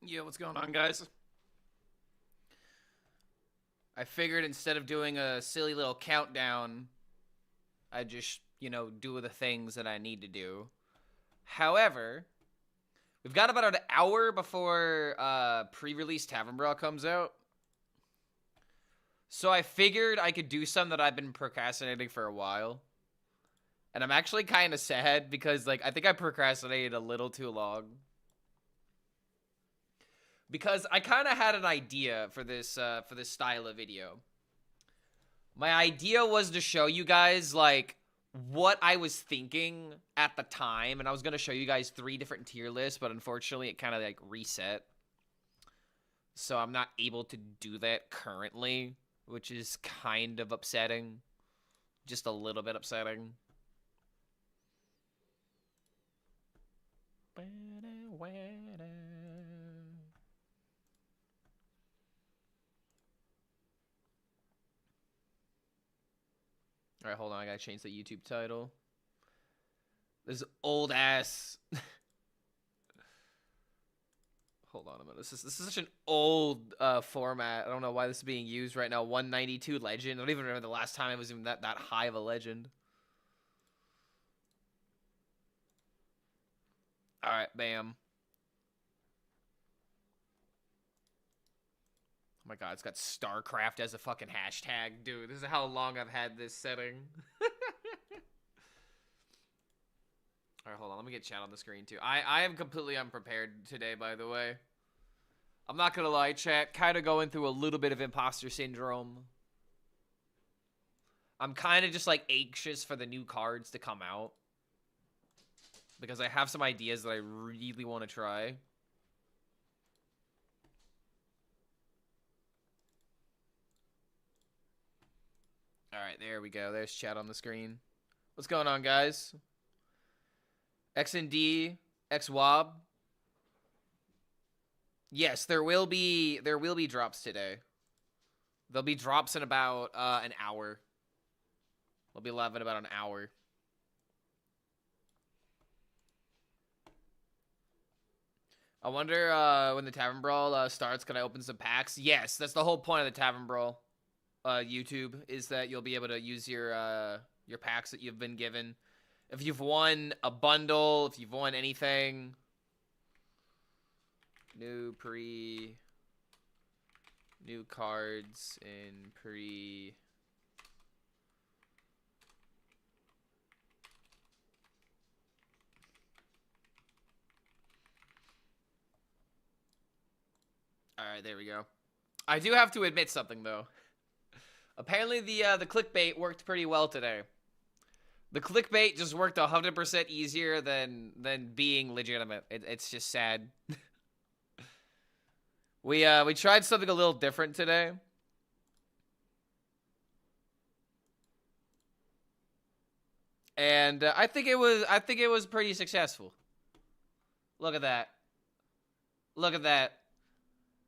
Yeah, what's going on, guys? I figured instead of doing a silly little countdown, I'd just, do the things that I need to do. However, we've got about an hour before pre-release Tavern Brawl comes out. So I figured I could do something that I've been procrastinating for a while. And I'm actually kind of sad because, I think I procrastinated a little too long. Because I kind of had an idea for this style of video. My idea was to show you guys, what I was thinking at the time. And I was going to show you guys 3 different tier lists, but unfortunately it kind of, reset. So I'm not able to do that currently, which is kind of upsetting. Just a little bit upsetting. Alright, hold on. I gotta change the YouTube title. This old ass. Hold on a minute. This is such an old format. I don't know why this is being used right now. 192 legend. I don't even remember the last time it was even that high of a legend. Alright, bam. Oh my god, it's got StarCraft as a fucking hashtag. Dude, this is how long I've had this setting. Alright, hold on. Let me get chat on the screen, too. I am completely unprepared today, by the way. I'm not gonna lie, chat. Kind of going through a little bit of imposter syndrome. I'm kind of just, anxious for the new cards to come out. Because I have some ideas that I really want to try. Alright, there we go. There's chat on the screen. What's going on, guys? XND, XWOB. Yes, there will be drops today. There'll be drops in about an hour. They'll be live in about an hour. I wonder when the Tavern Brawl starts, can I open some packs? Yes, that's the whole point of the Tavern Brawl YouTube, is that you'll be able to use your packs that you've been given. If you've won a bundle, if you've won anything. New cards in pre. Alright, there we go. I do have to admit something, though. Apparently the clickbait worked pretty well today. The clickbait just worked 100% easier than being legitimate. It's just sad. We tried something a little different today. And I think it was pretty successful. Look at that. Look at that.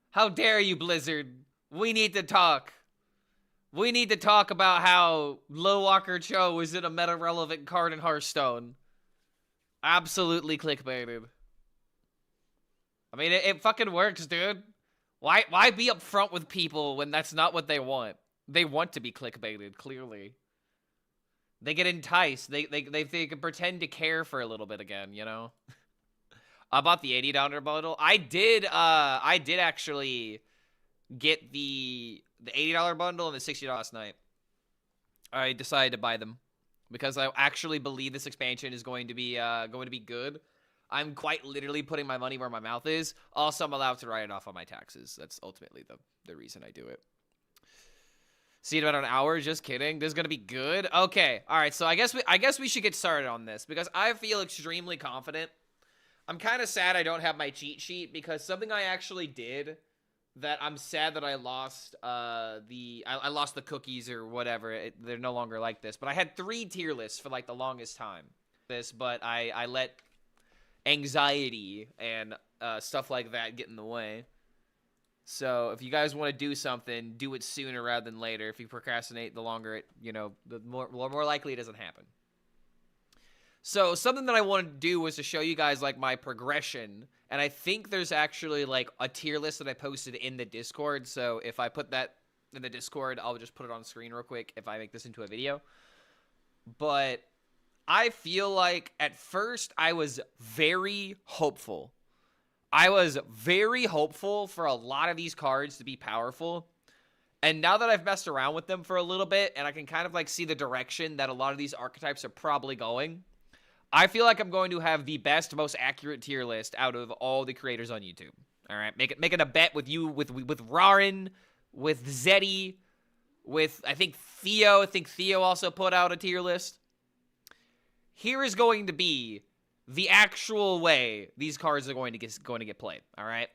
How dare you, Blizzard? We need to talk. We need to talk about how Low Walker Cho isn't a meta-relevant card in Hearthstone. Absolutely clickbaited. I mean, it fucking works, dude. Why be upfront with people when that's not what they want? They want to be clickbaited, clearly. They get enticed. They can pretend to care for a little bit again, you know? I bought the $80 bundle. I did actually get the $80 bundle and the $60 last night. I decided to buy them because I actually believe this expansion is going to be good. I'm quite literally putting my money where my mouth is. Also, I'm allowed to write it off on my taxes. That's ultimately the reason I do it. See it about an hour. Just kidding. This is gonna be good. Okay. All right. So I guess we should get started on this because I feel extremely confident. I'm kind of sad I don't have my cheat sheet because something I actually did that I'm sad that I lost I lost the cookies or whatever. They're no longer like this. But I had 3 tier lists for the longest time. But I let anxiety and stuff like that get in the way. So if you guys want to do something, do it sooner rather than later. If you procrastinate, the longer it, the more likely it doesn't happen. So something that I wanted to do was to show you guys like my progression, and I think there's actually like a tier list that I posted in the Discord. So if I put that in the Discord, I'll just put it on screen real quick if I make this into a video. But I feel like at first I was very hopeful. I was very hopeful for a lot of these cards to be powerful. And now that I've messed around with them for a little bit and I can kind of like see the direction that a lot of these archetypes are probably going, I feel like I'm going to have the best, most accurate tier list out of all the creators on YouTube. All right, making a bet with you, with Rarin, with Zeddy, with I think Theo. I think Theo also put out a tier list. Here is going to be the actual way these cards are going to get played. All right,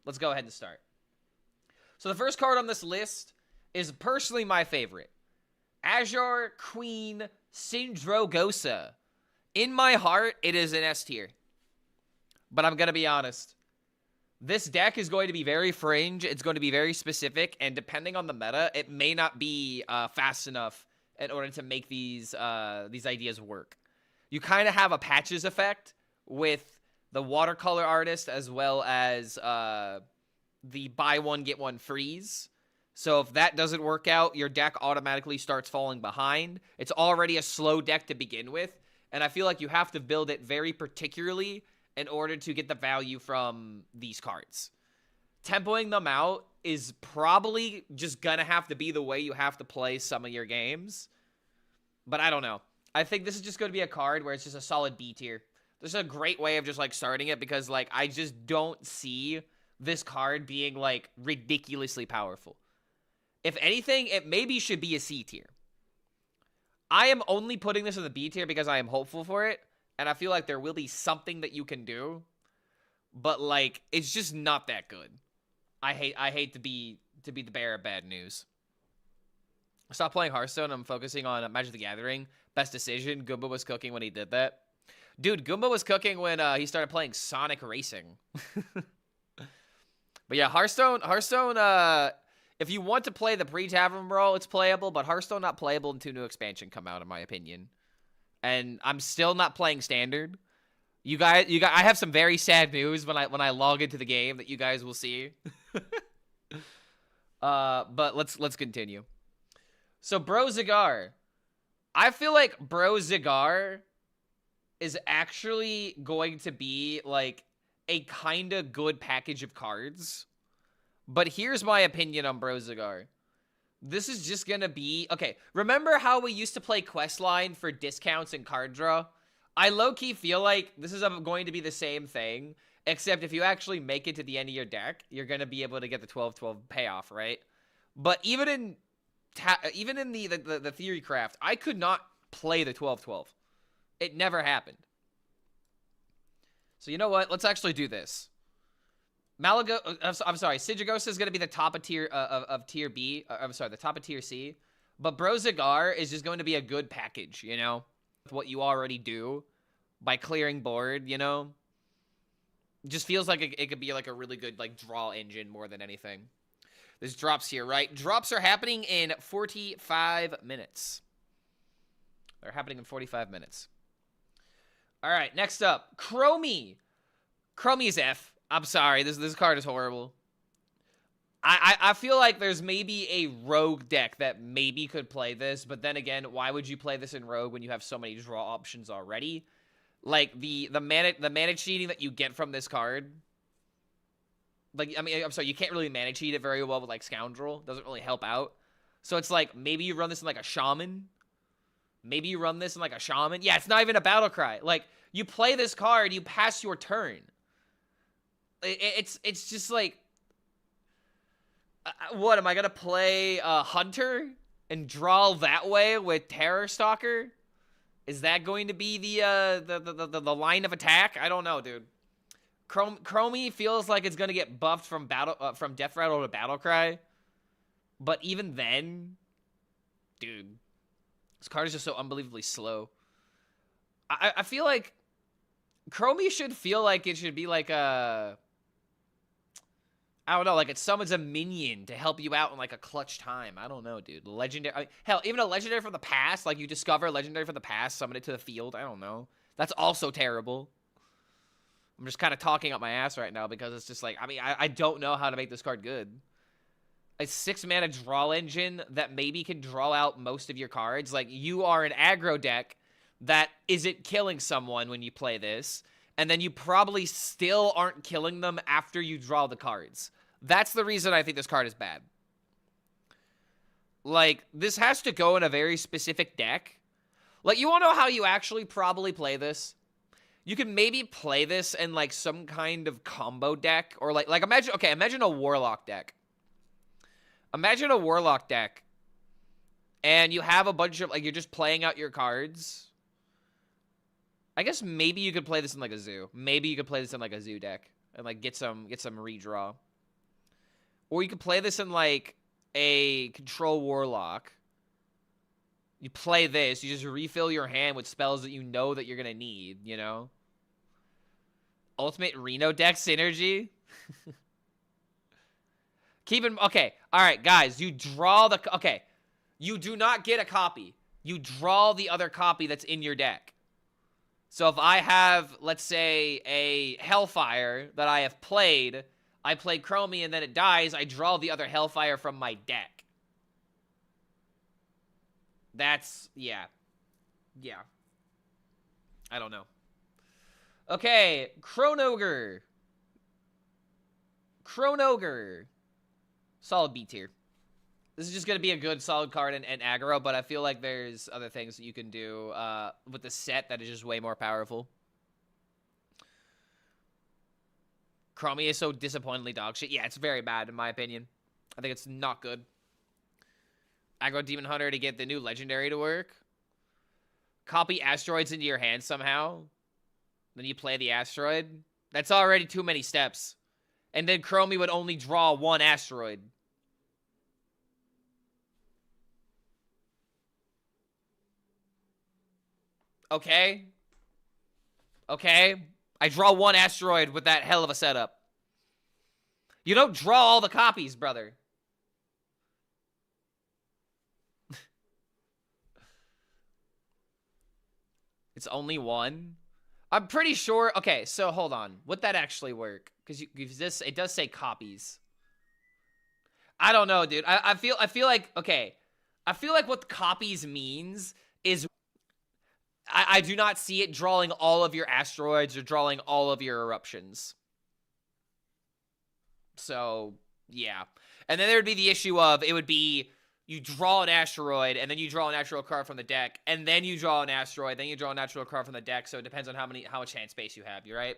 let's go ahead and start. So the first card on this list is personally my favorite, Azure Queen Syndrogosa. In my heart, it is an S tier. But I'm going to be honest. This deck is going to be very fringe. It's going to be very specific. And depending on the meta, it may not be fast enough in order to make these ideas work. You kind of have a patches effect with the watercolor artist as well as the buy one, get one freeze. So if that doesn't work out, your deck automatically starts falling behind. It's already a slow deck to begin with. And I feel like you have to build it very particularly in order to get the value from these cards. Tempoing them out is probably just gonna have to be the way you have to play some of your games. But I don't know. I think this is just going to be a card where it's just a solid B tier. This is a great way of just, like, starting it because, like, I just don't see this card being, like, ridiculously powerful. If anything, it maybe should be a C tier. I am only putting this in the B tier because I am hopeful for it, and I feel like there will be something that you can do, but like it's just not that good. I hate to be the bearer of bad news. Stop playing Hearthstone. I'm focusing on Magic the Gathering. Best decision. Goomba was cooking when he did that. Dude, Goomba was cooking when he started playing Sonic Racing. But yeah, Hearthstone. If you want to play the pre-Tavern Brawl, it's playable, but Hearthstone not playable until new expansion come out, in my opinion. And I'm still not playing Standard. You guys, I have some very sad news when I log into the game that you guys will see. But let's continue. So Bro Zagar, I feel like Bro Zagar is actually going to be like a kind of good package of cards. But here's my opinion on Bro Zagar. This is just gonna be... Okay, remember how we used to play Questline for discounts and card draw? I low-key feel like this is going to be the same thing, except if you actually make it to the end of your deck, you're gonna be able to get the 12-12 payoff, right? But even in the Theory Craft, I could not play the 12-12. It never happened. So you know what? Let's actually do this. I'm sorry, Syndrogosa is going to be the top of tier of tier B. I'm sorry, the top of tier C. But Bro Zagar is just going to be a good package, you know? With what you already do by clearing board, you know? Just feels like it could be like a really good like draw engine more than anything. There's drops here, right? Drops are happening in 45 minutes. They're happening in 45 minutes. All right, next up, Chromie. Chromie's F. I'm sorry, this card is horrible. I feel like there's maybe a rogue deck that maybe could play this, but then again, why would you play this in rogue when you have so many draw options already? Like the mana cheating that you get from this card. Like, I mean, I'm sorry, you can't really mana cheat it very well with like Scoundrel. Doesn't really help out. So it's like maybe you run this in like a Shaman. Maybe you run this in like a Shaman. Yeah, it's not even a battle cry. Like you play this card, you pass your turn. It's just like, what am I gonna play? Hunter and draw that way with Terror Stalker? Is that going to be the line of attack? I don't know, dude. Chromie feels like it's gonna get buffed from Death Rattle to Battle Cry, but even then, dude, this card is just so unbelievably slow. I feel like Chromie should feel like it should be like a... I don't know, like it summons a minion to help you out in like a clutch time. I don't know, dude. Legendary, hell, even a legendary from the past, like you discover a legendary from the past, summon it to the field. I don't know. That's also terrible. I'm just kind of talking up my ass right now because it's just like, I mean, I don't know how to make this card good. A 6-mana draw engine that maybe can draw out most of your cards. Like, you are an aggro deck that isn't killing someone when you play this, and then you probably still aren't killing them after you draw the cards. That's the reason I think this card is bad. Like, this has to go in a very specific deck. Like, you want to know how you actually probably play this? You can maybe play this in, like, some kind of combo deck, or, like imagine a Warlock deck. Imagine a Warlock deck, and you have a bunch of, like, you're just playing out your cards. I guess maybe you could play this in, like, a zoo. Maybe you could play this in, like, a zoo deck, and, like, get some redraw. Or you could play this in, like, a Control Warlock. You play this, you just refill your hand with spells that you know that you're gonna need, you know? Ultimate Reno deck synergy? Okay, alright, guys, you draw the, okay. You do not get a copy. You draw the other copy that's in your deck. So if I have, let's say, a Hellfire that I have played, I play Chromie and then it dies, I draw the other Hellfire from my deck. That's, yeah. Yeah. I don't know. Okay, Chronogre. Solid B tier. This is just going to be a good, solid card in aggro, but I feel like there's other things that you can do with the set that is just way more powerful. Chromie is so disappointingly dog shit. Yeah, it's very bad in my opinion. I think it's not good. Aggro Demon Hunter to get the new legendary to work. Copy asteroids into your hand somehow. Then you play the asteroid. That's already too many steps. And then Chromie would only draw one asteroid. Okay. Okay. I draw one asteroid with that hell of a setup. You don't draw all the copies, brother. It's only one? I'm pretty sure. Okay, so hold on. Would that actually work? Because it does say copies. I don't know, dude. I feel like, okay. I feel like what copies means is I do not see it drawing all of your asteroids or drawing all of your eruptions. So, yeah. And then there would be the issue of, it would be, you draw an asteroid, and then you draw an asteroid card from the deck, and then you draw an asteroid, then you draw an asteroid card from the deck, so it depends on how much hand space you have, you right?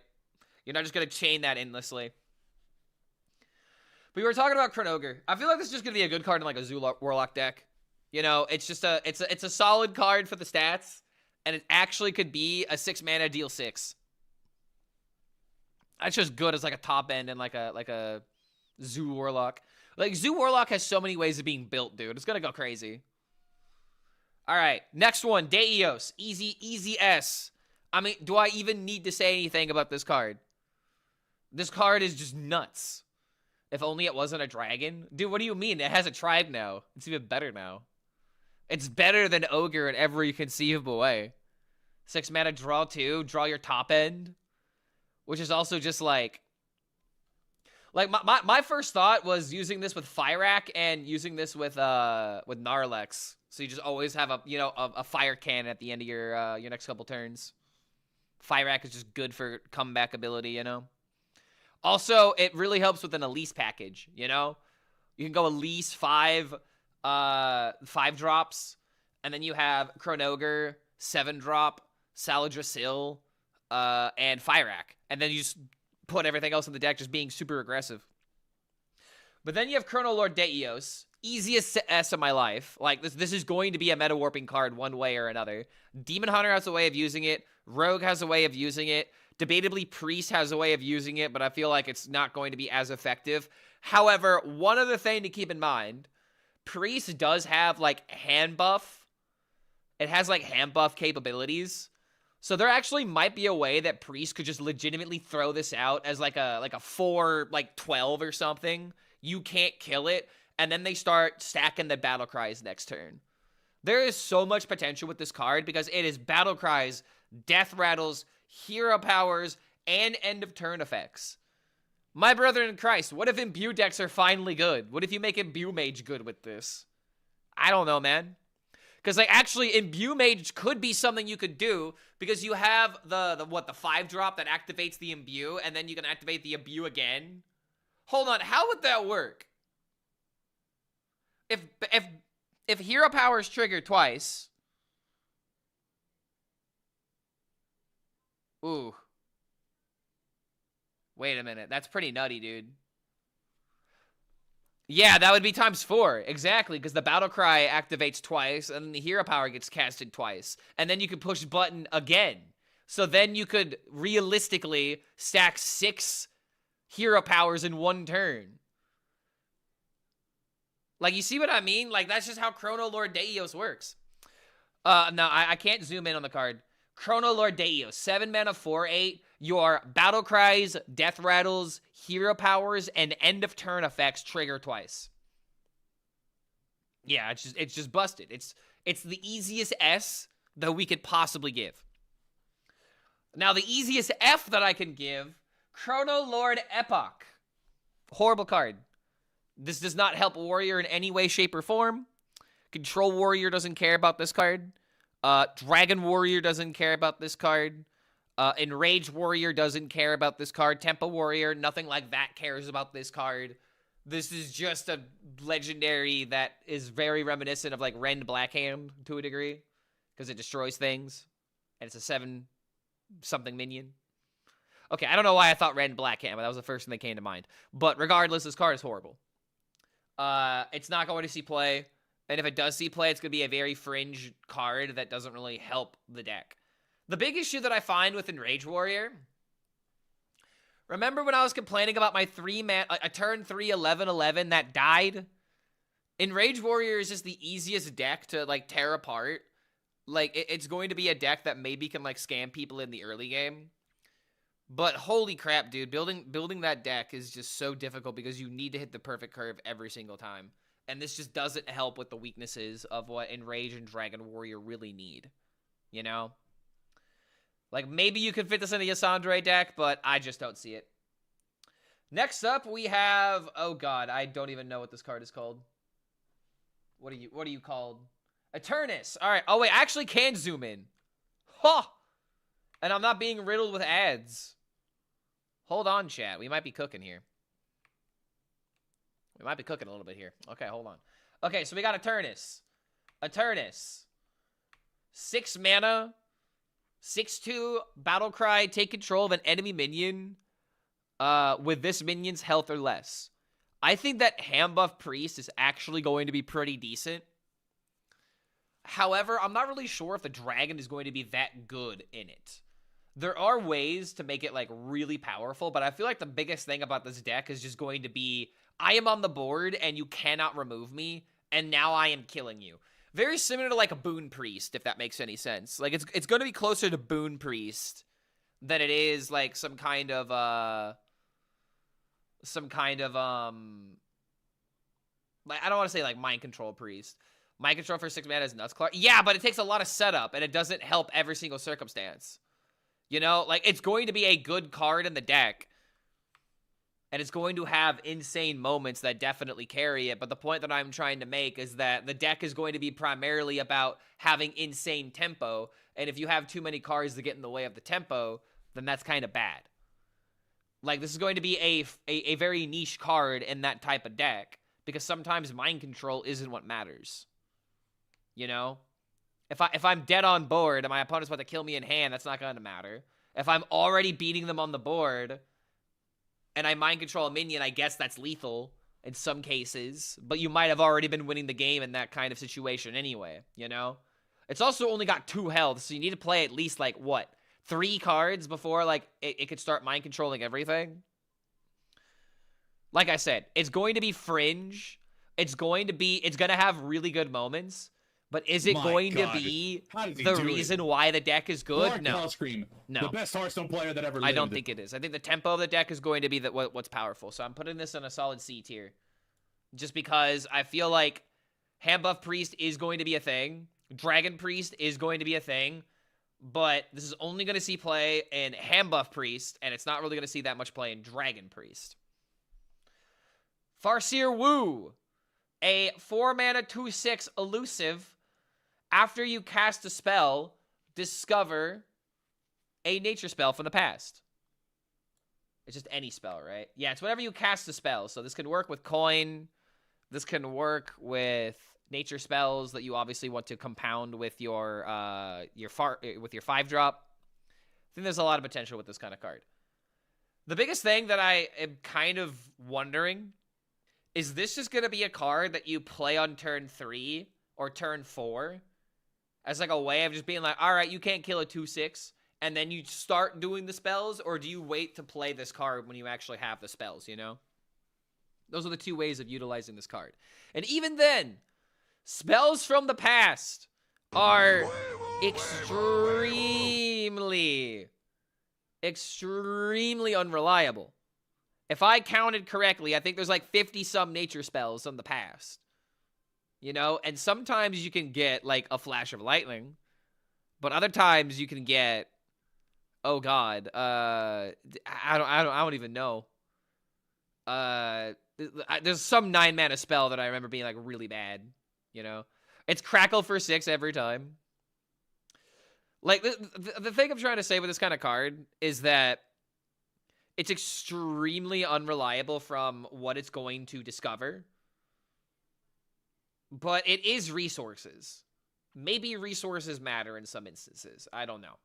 You're not just going to chain that endlessly. But we were talking about Chronogre. I feel like this is just going to be a good card in, like, a Zoo Warlock deck. You know, it's just it's a solid card for the stats, and it actually could be a 6-mana deal 6. That's just good as, like, a top end and, like a Zoo Warlock. Like, Zoo Warlock has so many ways of being built, dude. It's gonna go crazy. All right, next one, Deiyos. Easy S. I mean, do I even need to say anything about this card? This card is just nuts. If only it wasn't a dragon. Dude, what do you mean? It has a tribe now. It's even better now. It's better than Ogre in every conceivable way. 6-mana draw 2, draw your top end. Which is also just like my first thought was using this with Fyrakk and using this with Gnarlex. So you just always have a fire cannon at the end of your next couple turns. Fyrakk is just good for comeback ability, you know. Also, it really helps with an Elise package, you know. You can go Elise 5 drops, and then you have Chronogre 7 drop, Saladrassil, and Fyrakk, and then you just put everything else in the deck just being super aggressive. But then you have Chronolord Deiyos. Easiest S of my life. Like, this is going to be a meta warping card one way or another. Demon Hunter has a way of using it. Rogue has a way of using it. Debatably, Priest has a way of using it, but I feel like it's not going to be as effective. However, one other thing to keep in mind, Priest does have, like, hand buff. It has, like, hand buff capabilities. So there actually might be a way that Priest could just legitimately throw this out as like a 4, like 12 or something. You can't kill it, and then they start stacking the battle cries next turn. There is so much potential with this card because it is battle cries death rattles, hero powers, and end of turn effects. My brother in Christ, what if Imbue decks are finally good? What if you make Imbue Mage good with this? I don't know, man. Because, like, actually, Imbue Mage could be something you could do because you have the 5-drop that activates the Imbue, and then you can activate the Imbue again. Hold on, how would that work? If hero powers trigger twice... Ooh. Wait a minute. That's pretty nutty, dude. Yeah, that would be ×4. Exactly, because the battle cry activates twice, and the hero power gets casted twice. And then you could push button again. So then you could realistically stack 6 hero powers in one turn. Like, you see what I mean? Like, that's just how Chrono Lord Deus works. No, I can't zoom in on the card. Chrono Lord Deus, 7 mana, 4/8. Your battle cries, death rattles, hero powers, and end of turn effects trigger twice. Yeah, it's just busted. It's the easiest S that we could possibly give. Now, the easiest F that I can give, Chrono Lord Epoch. Horrible card. This does not help Warrior in any way, shape, or form. Control Warrior doesn't care about this card. Dragon Warrior doesn't care about this card. Enraged Warrior doesn't care about this card. Tempo Warrior, nothing like that cares about this card. This is just a legendary that is very reminiscent of, like, Rend Blackhand to a degree. Because it destroys things. And it's a 7-something minion. Okay, I don't know why I thought Rend Blackhand, but that was the first thing that came to mind. But regardless, this card is horrible. It's not going to see play. And if it does see play, it's going to be a very fringe card that doesn't really help the deck. The big issue that I find with Enraged Warrior... Remember when I was complaining about my a turn 3 11/11 that died? Enraged Warrior is just the easiest deck to, like, tear apart. Like, it's going to be a deck that maybe can, like, scam people in the early game. But holy crap, dude. Building that deck is just so difficult because you need to hit the perfect curve every single time. And this just doesn't help with the weaknesses of what Enrage and Dragon Warrior really need. You know? Like, maybe you could fit this in the Yasandre deck, but I just don't see it. Next up, we have... Oh, God. I don't even know what this card is called. What are you called? Eternus. All right. Oh, wait. I actually can zoom in. Huh! And I'm not being riddled with ads. Hold on, chat. We might be cooking here. We might be cooking a little bit here. Okay, hold on. Okay, so we got Eternus. Eternus. 6 mana. 6/2 battle cry. Take control of an enemy minion with this minion's health or less. I think that Ham Buff Priest is actually going to be pretty decent. However, I'm not really sure if the dragon is going to be that good in it. There are ways to make it, like, really powerful, but I feel like the biggest thing about this deck is just going to be, I am on the board, and you cannot remove me, and now I am killing you. Very similar to, like, a Boon Priest, if that makes any sense. Like, it's going to be closer to Boon Priest than it is, like, some kind of, like, I don't want to say, like, Mind Control Priest. Mind Control for 6 mana is nuts. Yeah, but it takes a lot of setup, and it doesn't help every single circumstance. You know, like, it's going to be a good card in the deck. And it's going to have insane moments that definitely carry it. But the point that I'm trying to make is that the deck is going to be primarily about having insane tempo. And if you have too many cards that get in the way of the tempo, then that's kind of bad. Like, this is going to be a very niche card in that type of deck. Because sometimes mind control isn't what matters. You know? If I'm dead on board and my opponent's about to kill me in hand, that's not going to matter. If I'm already beating them on the board and I mind control a minion, I guess that's lethal in some cases. But you might have already been winning the game in that kind of situation anyway, you know? It's also only got 2 health, so you need to play at least, like, what? 3 cards before, like, it could start mind controlling everything? Like I said, it's going to be fringe. It's going to have really good moments. But is it going to be the reason why the deck is good? No. HELLSCREAM, no. The best Hearthstone player that ever lived. I don't think it is. I think the tempo of the deck is going to be what's powerful. So I'm putting this in a solid C tier. Just because I feel like Ham Buff Priest is going to be a thing. Dragon Priest is going to be a thing. but this is only going to see play in Handbuff Priest, and it's not really going to see that much play in Dragon Priest. Farseer Wu, a 4-mana 2/6 elusive. After you cast a spell, discover a nature spell from the past. It's just any spell, right? Yeah, it's whenever you cast a spell. So this can work with coin. This can work with nature spells that you obviously want to compound with your 5-drop. I think there's a lot of potential with this kind of card. The biggest thing that I am kind of wondering is this just going to be a card that you play on turn 3 or turn 4 as like a way of just being like, all right, you can't kill a 2/6. And then you start doing the spells, or do you wait to play this card when you actually have the spells, you know? Those are the two ways of utilizing this card. And even then, spells from the past are extremely unreliable. If I counted correctly, I think there's like 50-some nature spells from the past. You know? And sometimes you can get like a flash of lightning, but other times you can get... Oh God, I don't even know. There's some 9-mana spell that I remember being like really bad. You know, it's Crackle for 6 every time. Like the thing I'm trying to say with this kind of card is that it's extremely unreliable from what it's going to discover. But it is resources. Maybe resources matter in some instances. I don't know.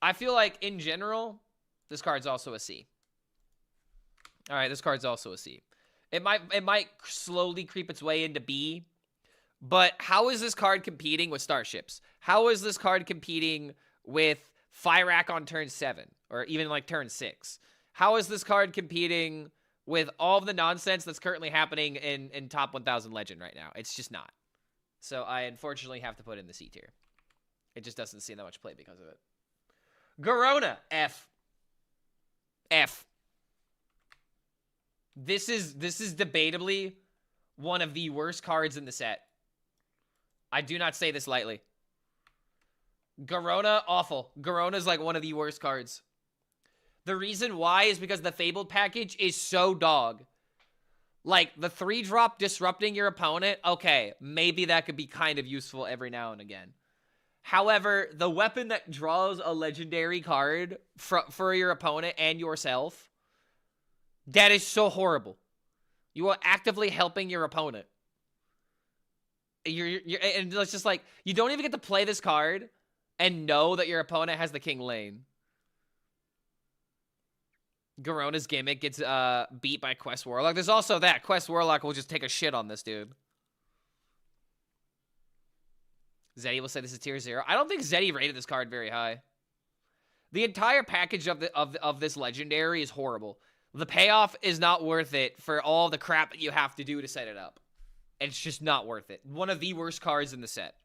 I feel like, in general, this card's also a C. All right, this card's also a C. It might slowly creep its way into B, but how is this card competing with Starships? How is this card competing with Fyrakk on turn 7, or even like turn 6? How is this card competing with all of the nonsense that's currently happening in Top 1000 Legend right now? It's just not. So I unfortunately have to put it in the C tier. It just doesn't see that much play because of it. Garona, F. F. This is debatably one of the worst cards in the set. I do not say this lightly. Garona, awful. Garona's like one of the worst cards. The reason why is because the Fabled package is so dog. Like, the 3-drop disrupting your opponent, okay, maybe that could be kind of useful every now and again. However, the weapon that draws a legendary card for your opponent and yourself, that is so horrible. You are actively helping your opponent. And it's just like, you don't even get to play this card and know that your opponent has the King Lane. Garona's gimmick gets beat by Quest Warlock. There's also that. Quest Warlock will just take a shit on this dude. Zeddy will say this is tier 0. I don't think Zeddy rated this card very high. The entire package of this legendary is horrible. The payoff is not worth it for all the crap that you have to do to set it up. It's just not worth it. One of the worst cards in the set.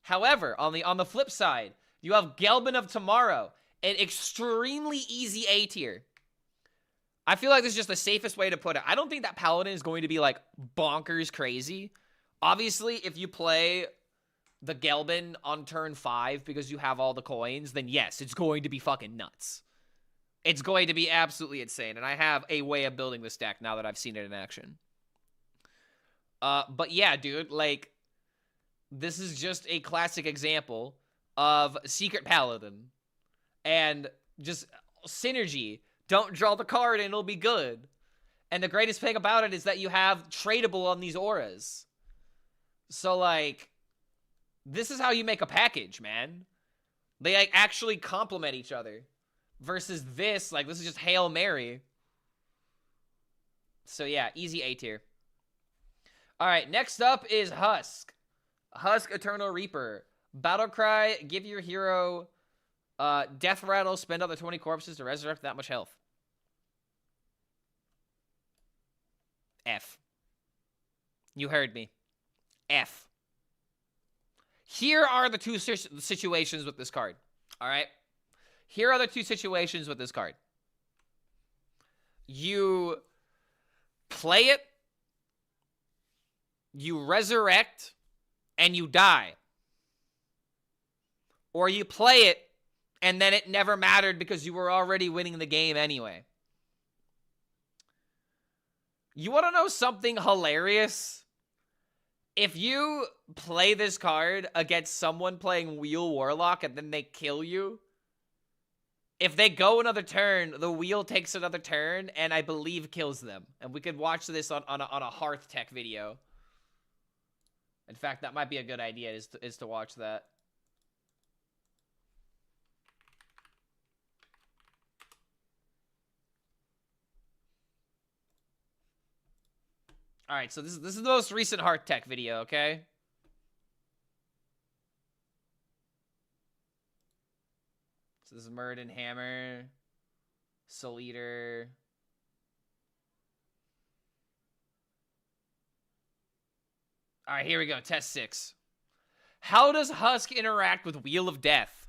However, on the flip side, you have Gelbin of Tomorrow, an extremely easy A tier. I feel like this is just the safest way to put it. I don't think that Paladin is going to be like bonkers crazy. Obviously, if you play the Gelbin on turn 5 because you have all the coins, then yes, it's going to be fucking nuts. It's going to be absolutely insane, and I have a way of building this deck now that I've seen it in action. But yeah, dude, like, this is just a classic example of Secret Paladin. And just synergy. Don't draw the card and it'll be good. And the greatest thing about it is that you have tradable on these auras. So, like, this is how you make a package, man. They, like, actually complement each other. Versus this, like, this is just Hail Mary. So, yeah, easy A tier. Alright, next up is Husk. Husk Eternal Reaper. Battlecry, give your hero Death Rattle, spend other 20 corpses to resurrect that much health. F. You heard me. F. Here are the two situations with this card. Alright? Here are the two situations with this card. You play it, you resurrect, and you die. Or you play it, and then it never mattered because you were already winning the game anyway. You want to know something hilarious? If you play this card against someone playing Wheel Warlock and then they kill you, if they go another turn, the wheel takes another turn and I believe kills them. And we could watch this on a Hearth Tech video. In fact, that might be a good idea is to watch that. All right, so this is the most recent Hearth Tech video, okay? So this is Murden Hammer, Soul Eater. All right, here we go. Test 6. How does Husk interact with Wheel of Death?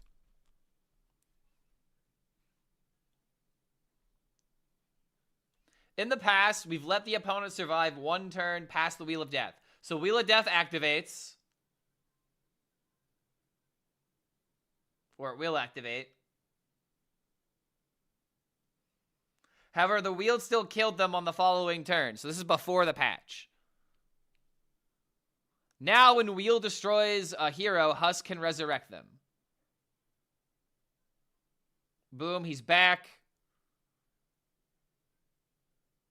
In the past, we've let the opponent survive one turn past the Wheel of Death. So Wheel of Death activates. Or it will activate. However, the wheel still killed them on the following turn. So this is before the patch. Now when Wheel destroys a hero, Husk can resurrect them. Boom, he's back.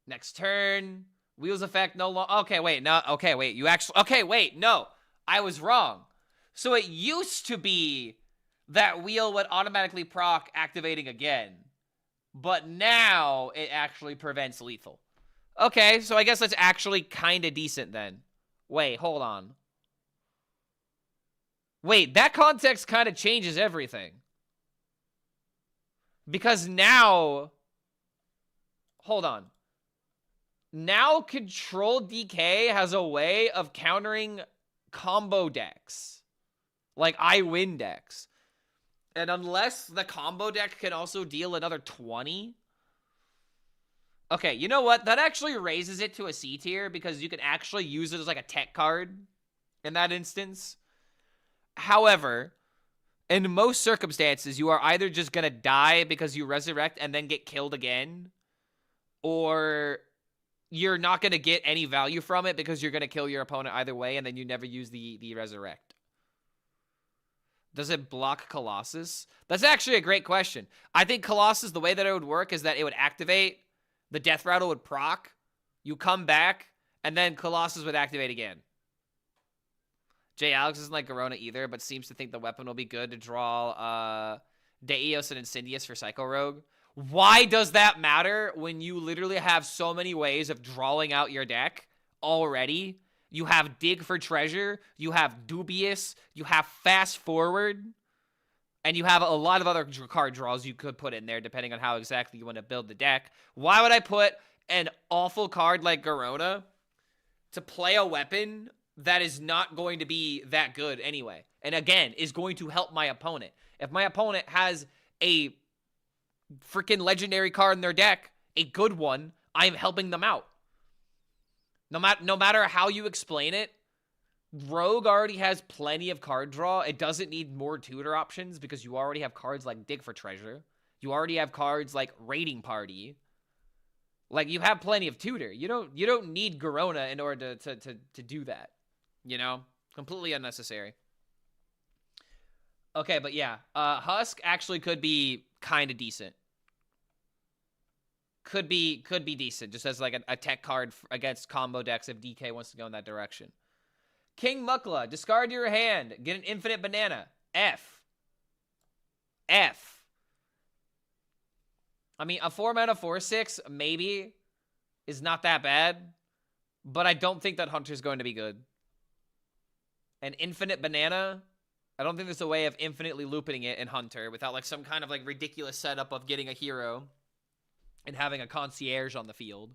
Next turn. Wheel's effect no longer... Okay, wait. No, okay, wait. You actually... Okay, wait. No. I was wrong. So it used to be that Wheel would automatically proc activating again. But now it actually prevents lethal. Okay, so I guess that's actually kind of decent then. Wait, hold on. Wait, that context kind of changes everything. Because now... Hold on. Now Control DK has a way of countering combo decks. Like I win decks. And unless the combo deck can also deal another 20. Okay, you know what? That actually raises it to a C tier because you can actually use it as like a tech card in that instance. However, in most circumstances, you are either just going to die because you resurrect and then get killed again, or you're not going to get any value from it because you're going to kill your opponent either way and then you never use the resurrect. Does it block Colossus? That's actually a great question. I think Colossus, the way that it would work is that it would activate, the Death Rattle would proc, you come back, and then Colossus would activate again. Jay Alex isn't like Garona either, but seems to think the weapon will be good to draw Deos and Incendius for Psycho Rogue. Why does that matter when you literally have so many ways of drawing out your deck already? You have Dig for Treasure, you have Dubious, you have Fast Forward, and you have a lot of other card draws you could put in there depending on how exactly you want to build the deck. Why would I put an awful card like Garona to play a weapon that is not going to be that good anyway? And again, is going to help my opponent. If my opponent has a freaking legendary card in their deck, a good one, I am helping them out. No matter how you explain it, Rogue already has plenty of card draw. It doesn't need more tutor options because you already have cards like Dig for Treasure. You already have cards like Raiding Party. Like, you have plenty of tutor. You don't need Garona in order to do that. You know? Completely unnecessary. Okay, but yeah. Husk actually could be kind of decent. Could be decent, just as like a tech card against combo decks if DK wants to go in that direction. King Mukla, discard your hand, get an infinite banana. F. I mean, a 4-mana 4/6 maybe is not that bad, but I don't think that Hunter's going to be good. An infinite banana, I don't think there's a way of infinitely looping it in Hunter without like some kind of like ridiculous setup of getting a hero and having a concierge on the field.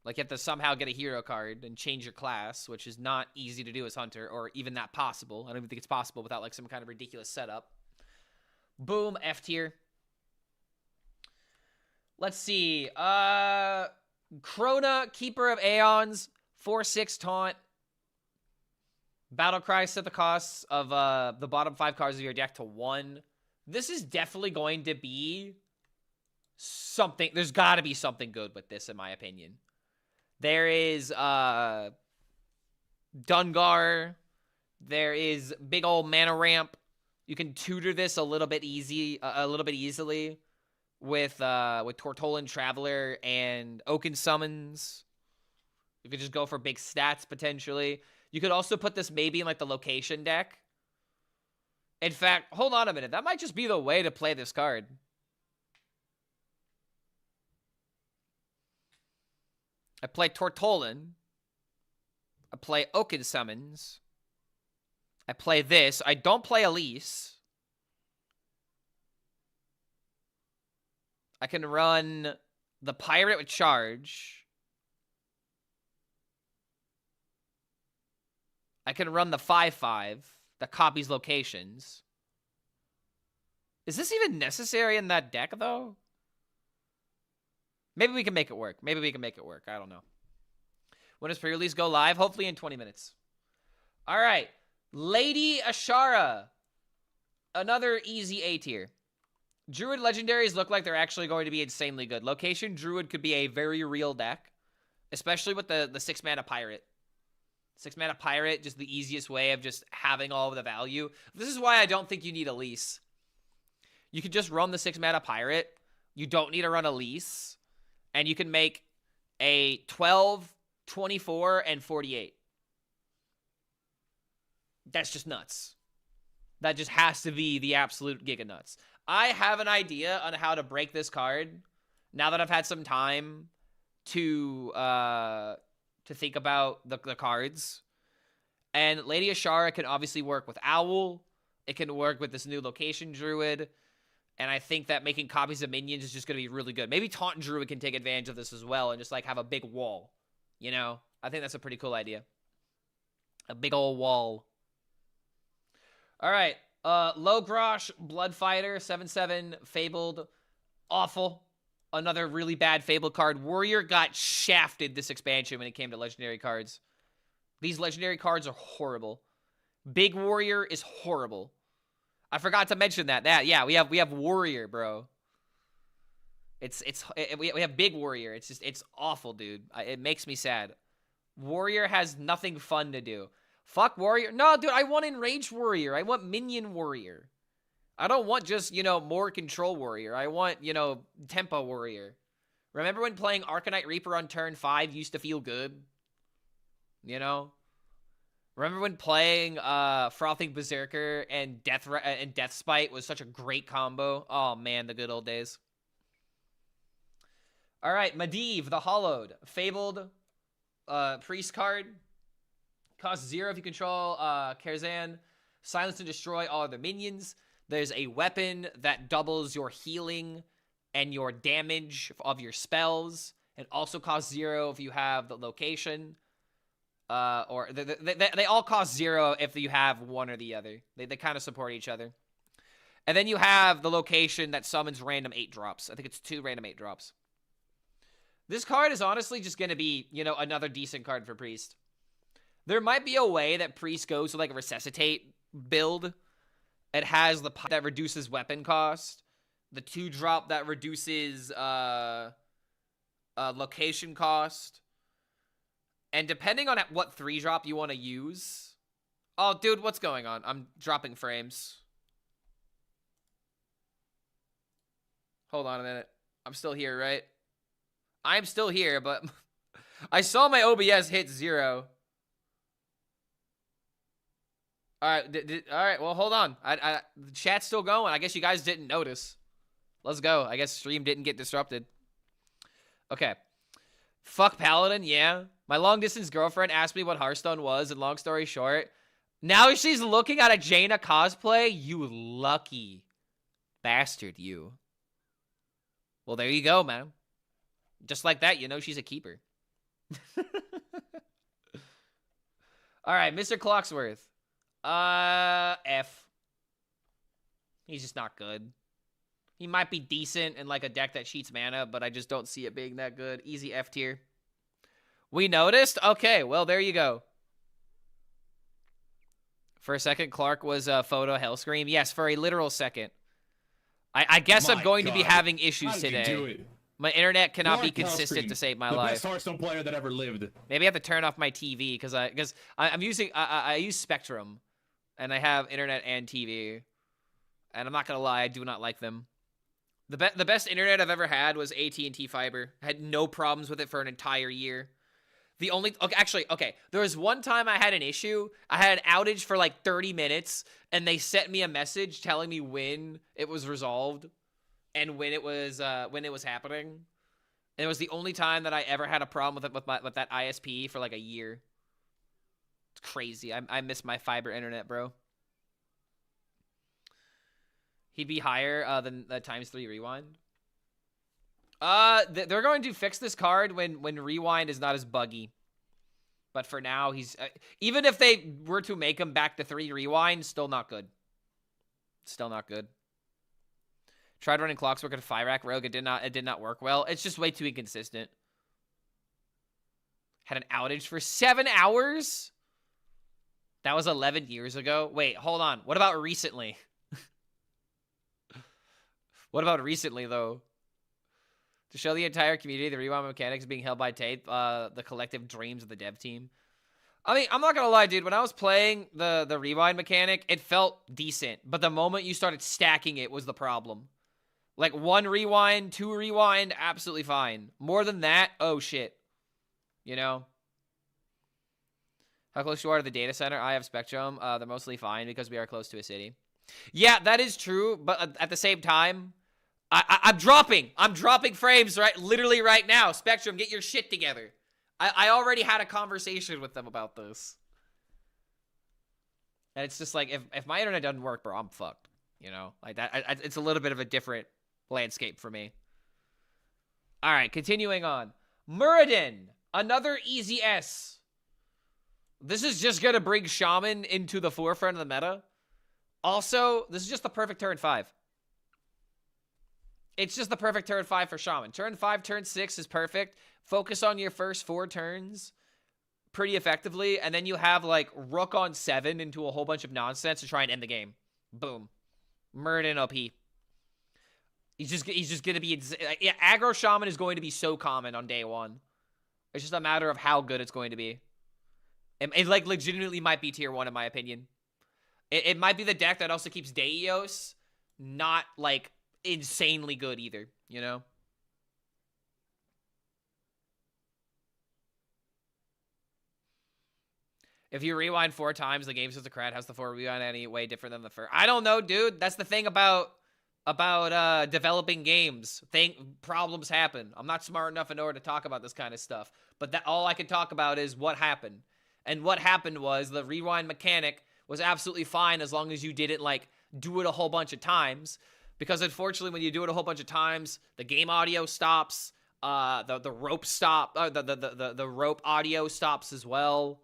Like, you have to somehow get a hero card and change your class, which is not easy to do as Hunter, or even that possible. I don't even think it's possible without, like, some kind of ridiculous setup. Boom, F tier. Let's see. Krona, Keeper of Aeons, 4/6 taunt. Battle Cry set the costs of the bottom 5 cards of your deck to 1. This is definitely going to be something. There's got to be something good with this, in my opinion. There is Dungar. There is big old mana ramp. You can tutor this a little bit easily with Tortolan Traveler and Oaken Summons. You could just go for big stats potentially. You could also put this maybe in like the location deck. In fact, hold on a minute. That might just be the way to play this card. I play Tortolan. I play Oaken Summons. I play this. I don't play Elise. I can run the Pirate with Charge. I can run the 5/5 that copies locations. Is this even necessary in that deck, though? Maybe we can make it work. Maybe we can make it work. I don't know. When does pre-release go live? Hopefully in 20 minutes. All right. Lady Ashara. Another easy A tier. Druid legendaries look like they're actually going to be insanely good. Location Druid could be a very real deck, especially with the 6 mana Pirate. 6 mana Pirate, just the easiest way of just having all of the value. This is why I don't think you need Elise. You could just run the 6 mana Pirate. You don't need to run Elise. And you can make a 12, 24, and 48. That's just nuts. That just has to be the absolute giga nuts. I have an idea on how to break this card now that I've had some time to think about the cards. And Lady Ashara can obviously work with Owl. It can work with this new location Druid. And I think that making copies of minions is just going to be really good. Maybe Taunt Druid can take advantage of this as well and just like have a big wall. You know? I think that's a pretty cool idea. A big old wall. All right. Logrosh, Bloodfighter, 7/7, Fabled. Awful. Another really bad Fabled card. Warrior got shafted this expansion when it came to legendary cards. These legendary cards are horrible. Big Warrior is horrible. I forgot to mention that. Yeah, we have Warrior, bro. We have Big Warrior. It's awful, dude. It makes me sad. Warrior has nothing fun to do. Fuck Warrior. No, dude, I want Enraged Warrior. I want Minion Warrior. I don't want just, more Control Warrior. I want, Tempo Warrior. Remember when playing Arcanite Reaper on turn 5 used to feel good? Remember when playing Frothing Berserker and Death Spite was such a great combo? Oh, man, the good old days. All right, Medivh, the Hollowed. Fabled Priest card. Costs 0 if you control Karazhan. Silence and destroy all other minions. There's a weapon that doubles your healing and your damage of your spells. And also costs 0 if you have the location. Or they all cost 0 if you have one or the other. They kind of support each other. And then you have the location that summons random 8-drops. I think it's 2 random 8-drops. This card is honestly just going to be, another decent card for Priest. There might be a way that Priest goes to, like, a Resuscitate build. It has the that reduces weapon cost. The 2-drop that reduces location cost. And depending on what 3-drop you want to use... Oh, dude, what's going on? I'm dropping frames. Hold on a minute. I'm still here, right? I'm still here, but... I saw my OBS hit 0. Alright, well, hold on. The chat's still going. I guess you guys didn't notice. Let's go. I guess stream didn't get disrupted. Okay. Fuck Paladin, yeah. My long-distance girlfriend asked me what Hearthstone was, and long story short, now she's looking at a Jaina cosplay? You lucky bastard, you. Well, there you go, man. Just like that, she's a keeper. Alright, Mr. Clocksworth. F. He's just not good. He might be decent in like a deck that cheats mana, but I just don't see it being that good. Easy F tier. We noticed? Okay, well, there you go. For a second, Clark was photo HELLSCREAM. Yes, for a literal second. I guess I'm going to be having issues today. You do it? My internet cannot be Clark consistent HELLSCREAM, to save my the life. best Hearthstone player that ever lived. Maybe I have to turn off my TV because I use Spectrum, and I have internet and TV, and I'm not gonna lie, I do not like them. The best internet I've ever had was AT&T Fiber. I had no problems with it for an entire year. The only okay, there was one time I had an issue. I had an outage for like 30 minutes, and they sent me a message telling me when it was resolved and when it was happening. And it was the only time that I ever had a problem with it with that ISP for like a year. It's crazy. I miss my fiber internet, bro. He'd be higher than the ×3 rewind. They're going to fix this card when rewind is not as buggy. But for now, he's even if they were to make him back to 3 rewind, still not good. Still not good. Tried running Clockwork at a Fyrak Rogue. It did not work well. It's just way too inconsistent. Had an outage for 7 hours. That was 11 years ago. Wait, hold on. What about recently? What about recently, though? To show the entire community the rewind mechanics being held by Tate, the collective dreams of the dev team. I mean, I'm not gonna lie, dude. When I was playing the rewind mechanic, it felt decent. But the moment you started stacking it was the problem. Like 1 rewind, 2 rewind, absolutely fine. More than that, oh shit. You know? How close you are to the data center? I have Spectrum. They're mostly fine because we are close to a city. Yeah, that is true. But at the same time, I'm dropping frames literally right now. Spectrum, get your shit together. I already had a conversation with them about this. And it's just like, if my internet doesn't work, bro, I'm fucked. You know? Like that. It's a little bit of a different landscape for me. All right, continuing on. Muradin, another easy S. This is just going to bring Shaman into the forefront of the meta. Also, this is just the perfect turn 5. It's just the perfect turn 5 for Shaman. Turn 5, turn 6 is perfect. Focus on your first 4 turns pretty effectively, and then you have, like, Rook on 7 into a whole bunch of nonsense to try and end the game. Boom. Muradin OP. He's just going to be... Yeah, aggro Shaman is going to be so common on day 1. It's just a matter of how good it's going to be. It like, legitimately might be tier 1, in my opinion. It might be the deck that also keeps Deios not, like, insanely good either, you know? If you rewind 4 times, the game says the crowd has the 4 rewind any way different than the first. I don't know, dude. That's the thing about developing games. Problems happen. I'm not smart enough in order to talk about this kind of stuff. But that all I can talk about is what happened. And what happened was the rewind mechanic was absolutely fine as long as you didn't, like, do it a whole bunch of times. Because unfortunately, when you do it a whole bunch of times, the game audio stops. The rope stop. The rope audio stops as well.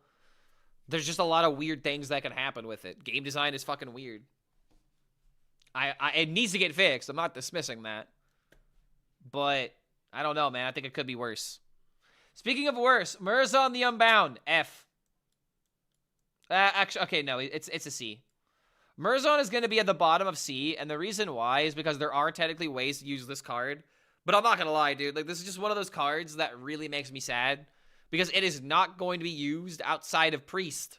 There's just a lot of weird things that can happen with it. Game design is fucking weird. It needs to get fixed. I'm not dismissing that. But I don't know, man. I think it could be worse. Speaking of worse, Murzon the Unbound. F. Actually, okay, no, it's a C. Murzon is going to be at the bottom of C, and the reason why is because there are technically ways to use this card. But I'm not going to lie, dude. Like, this is just one of those cards that really makes me sad. Because it is not going to be used outside of Priest.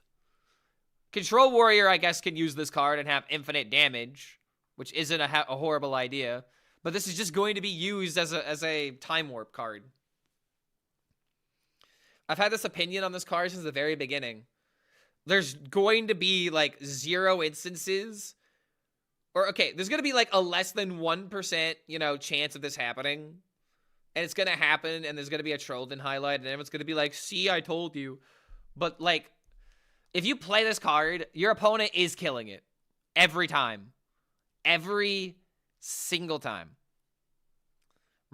Control Warrior, I guess, can use this card and have infinite damage. Which isn't a horrible idea. But this is just going to be used as a Time Warp card. I've had this opinion on this card since the very beginning. There's going to be, like, 0 instances. Or, okay, there's going to be, like, a less than 1%, you know, chance of this happening. And it's going to happen, and there's going to be a Trollden highlight, and everyone's going to be like, see, I told you. But, like, if you play this card, your opponent is killing it. Every time. Every single time.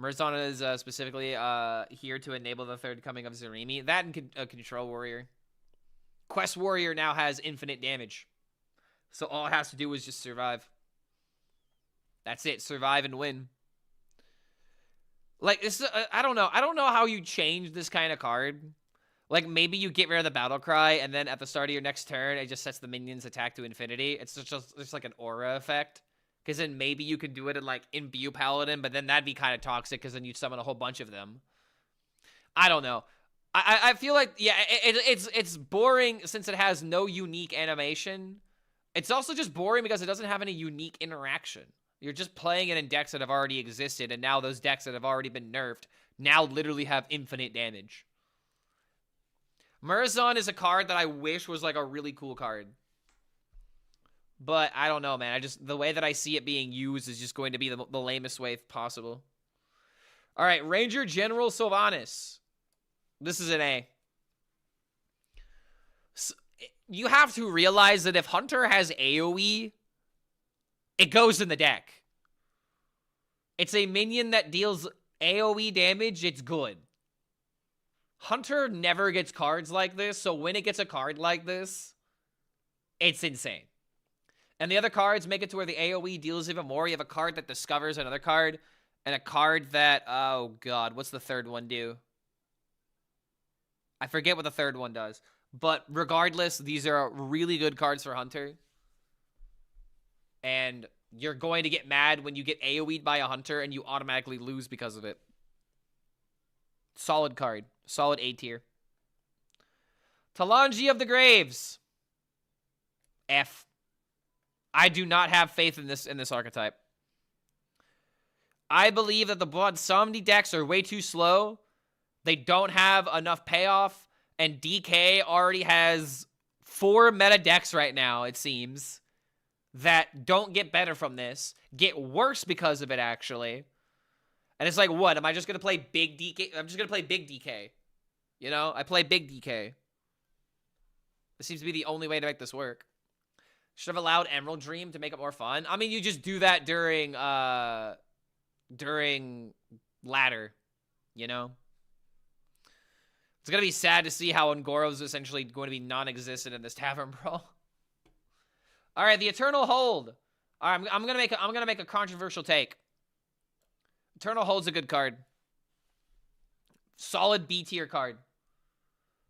Murzon is specifically here to enable the third coming of Zarimi. That and Control Warrior. Quest Warrior now has infinite damage. So all it has to do is just survive. That's it. Survive and win. Like, this is, I don't know. I don't know how you change this kind of card. Like, maybe you get rid of the battle cry, and then at the start of your next turn, it just sets the minions attack to infinity. It's just like an aura effect. Because then maybe you could do it in, like, Imbue Paladin, but then that'd be kind of toxic, because then you'd summon a whole bunch of them. I don't know. I feel like, yeah, it's boring since it has no unique animation. It's also just boring because it doesn't have any unique interaction. You're just playing it in decks that have already existed, and now those decks that have already been nerfed now literally have infinite damage. Murazon is a card that I wish was like a really cool card. But I don't know, man. The way that I see it being used is just going to be the lamest way possible. All right, Ranger General Sylvanas. This is an A. So, you have to realize that if Hunter has AoE, it goes in the deck. It's a minion that deals AoE damage, it's good. Hunter never gets cards like this, so when it gets a card like this, it's insane. And the other cards make it to where the AoE deals even more. You have a card that discovers another card, and a card that, oh god, what's the third one do? I forget what the third one does. But regardless, these are really good cards for Hunter. And you're going to get mad when you get AoE'd by a Hunter and you automatically lose because of it. Solid card. Solid A tier. Talanji of the Graves. F. I do not have faith in this archetype. I believe that the Blood Somni decks are way too slow. They don't have enough payoff. And DK already has 4 meta decks right now, it seems, that don't get better from this. Get worse because of it, actually. And it's like, what? Am I just going to play big DK? I'm just going to play big DK. You know? I play big DK. This seems to be the only way to make this work. Should have allowed Emerald Dream to make it more fun. I mean, you just do that during ladder, you know? It's going to be sad to see how Ungorov's essentially going to be non-existent in this Tavern Brawl. All right, the Eternal Hold. All right, I'm going to make a controversial take. Eternal Hold's a good card. Solid B tier card.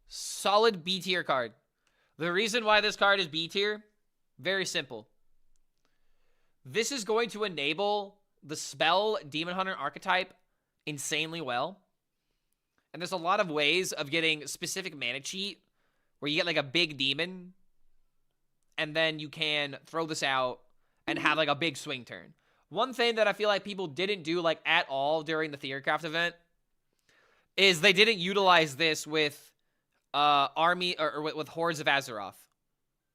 Solid B tier card. The reason why this card is B tier, very simple. This is going to enable the spell Demon Hunter archetype insanely well. And there's a lot of ways of getting specific mana cheat where you get like a big demon and then you can throw this out and have like a big swing turn. One thing that I feel like people didn't do like at all during the Theorcraft event is they didn't utilize this with army or with Hordes of Azeroth.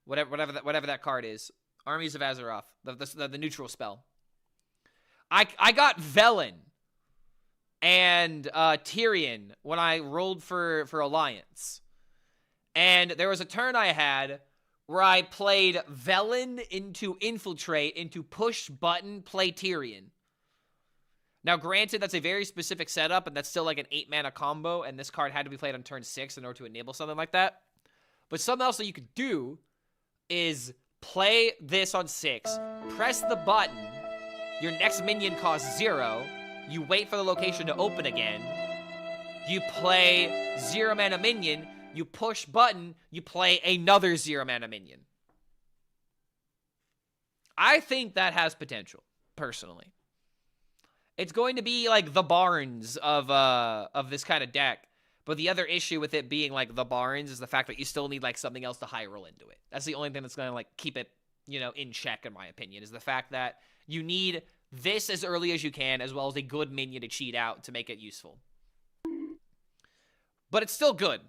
Whatever that card is. Armies of Azeroth, the neutral spell. I got Velen and Tyrion when I rolled for Alliance. And there was a turn I had where I played Velen into Infiltrate into push button play Tyrion. Now, granted, that's a very specific setup, and that's still like an 8-mana combo, and this card had to be played on turn 6 in order to enable something like that. But something else that you could do is play this on 6, press the button, your next minion costs 0, you wait for the location to open again, you play 0-mana minion, you push button, you play another 0-mana minion. I think that has potential, personally. It's going to be like the Barnes of this kind of deck. But the other issue with it being like the Barnes is the fact that you still need like something else to high roll into it. That's the only thing that's going to like keep it, you know, in check, in my opinion, is the fact that you need this as early as you can, as well as a good minion to cheat out to make it useful. But it's still good.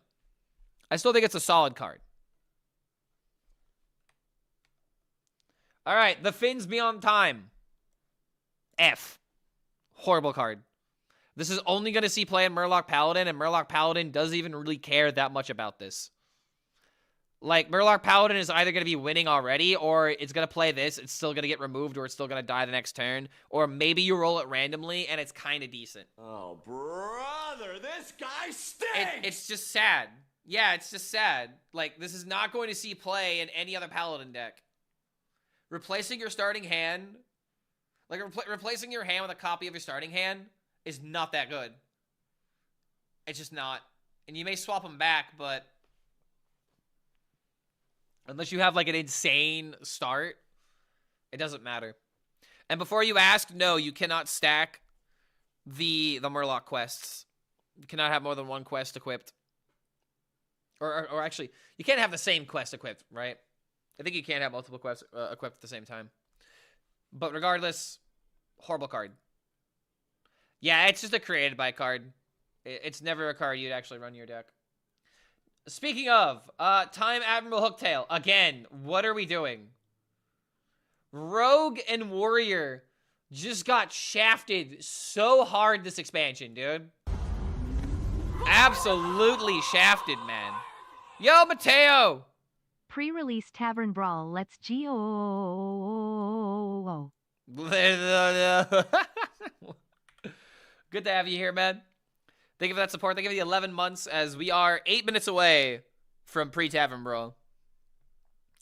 I still think it's a solid card. All right, the Finns Beyond Time. F. Horrible card. This is only going to see play in Murloc Paladin, and Murloc Paladin doesn't even really care that much about this. Like, Murloc Paladin is either going to be winning already, or it's going to play this, it's still going to get removed, or it's still going to die the next turn. Or maybe you roll it randomly, and it's kind of decent. Oh, brother, this guy stinks! It's just sad. Yeah, it's just sad. Like, this is not going to see play in any other Paladin deck. Replacing your starting hand... Like, replacing your hand with a copy of your starting hand is not that good. It's just not. And you may swap them back, but unless you have like an insane start, it doesn't matter. And before you ask, no, you cannot stack the Murloc quests. You cannot have more than one quest equipped. Or actually, you can't have the same quest equipped, right? I think you can't have multiple quests equipped at the same time. But regardless, horrible card. Yeah, it's just a created by card. It's never a card you'd actually run your deck. Speaking of, Time Admiral Hooktail. Again, what are we doing? Rogue and Warrior just got shafted so hard this expansion, dude. Absolutely shafted, man. Yo, Mateo! Pre-release Tavern Brawl, let's go. Good to have you here, man. Thank you for that support. Thank you for the 11 months, as we are 8 minutes away from pre-Tavern Brawl.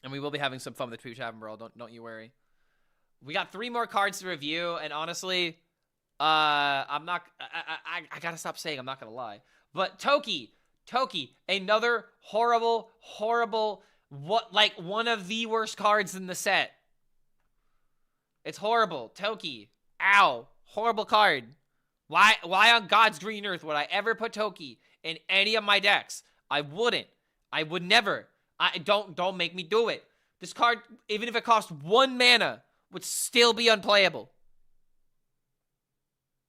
And we will be having some fun with the pre-Tavern Brawl, don't you worry. We got 3 more cards to review, and honestly, I gotta stop saying I'm not gonna lie. But Toki, another horrible, one of the worst cards in the set. It's horrible. Toki, ow, horrible card. Why on God's green earth would I ever put Toki in any of my decks? I wouldn't. I would never. Don't make me do it. This card, even if it cost 1 mana, would still be unplayable.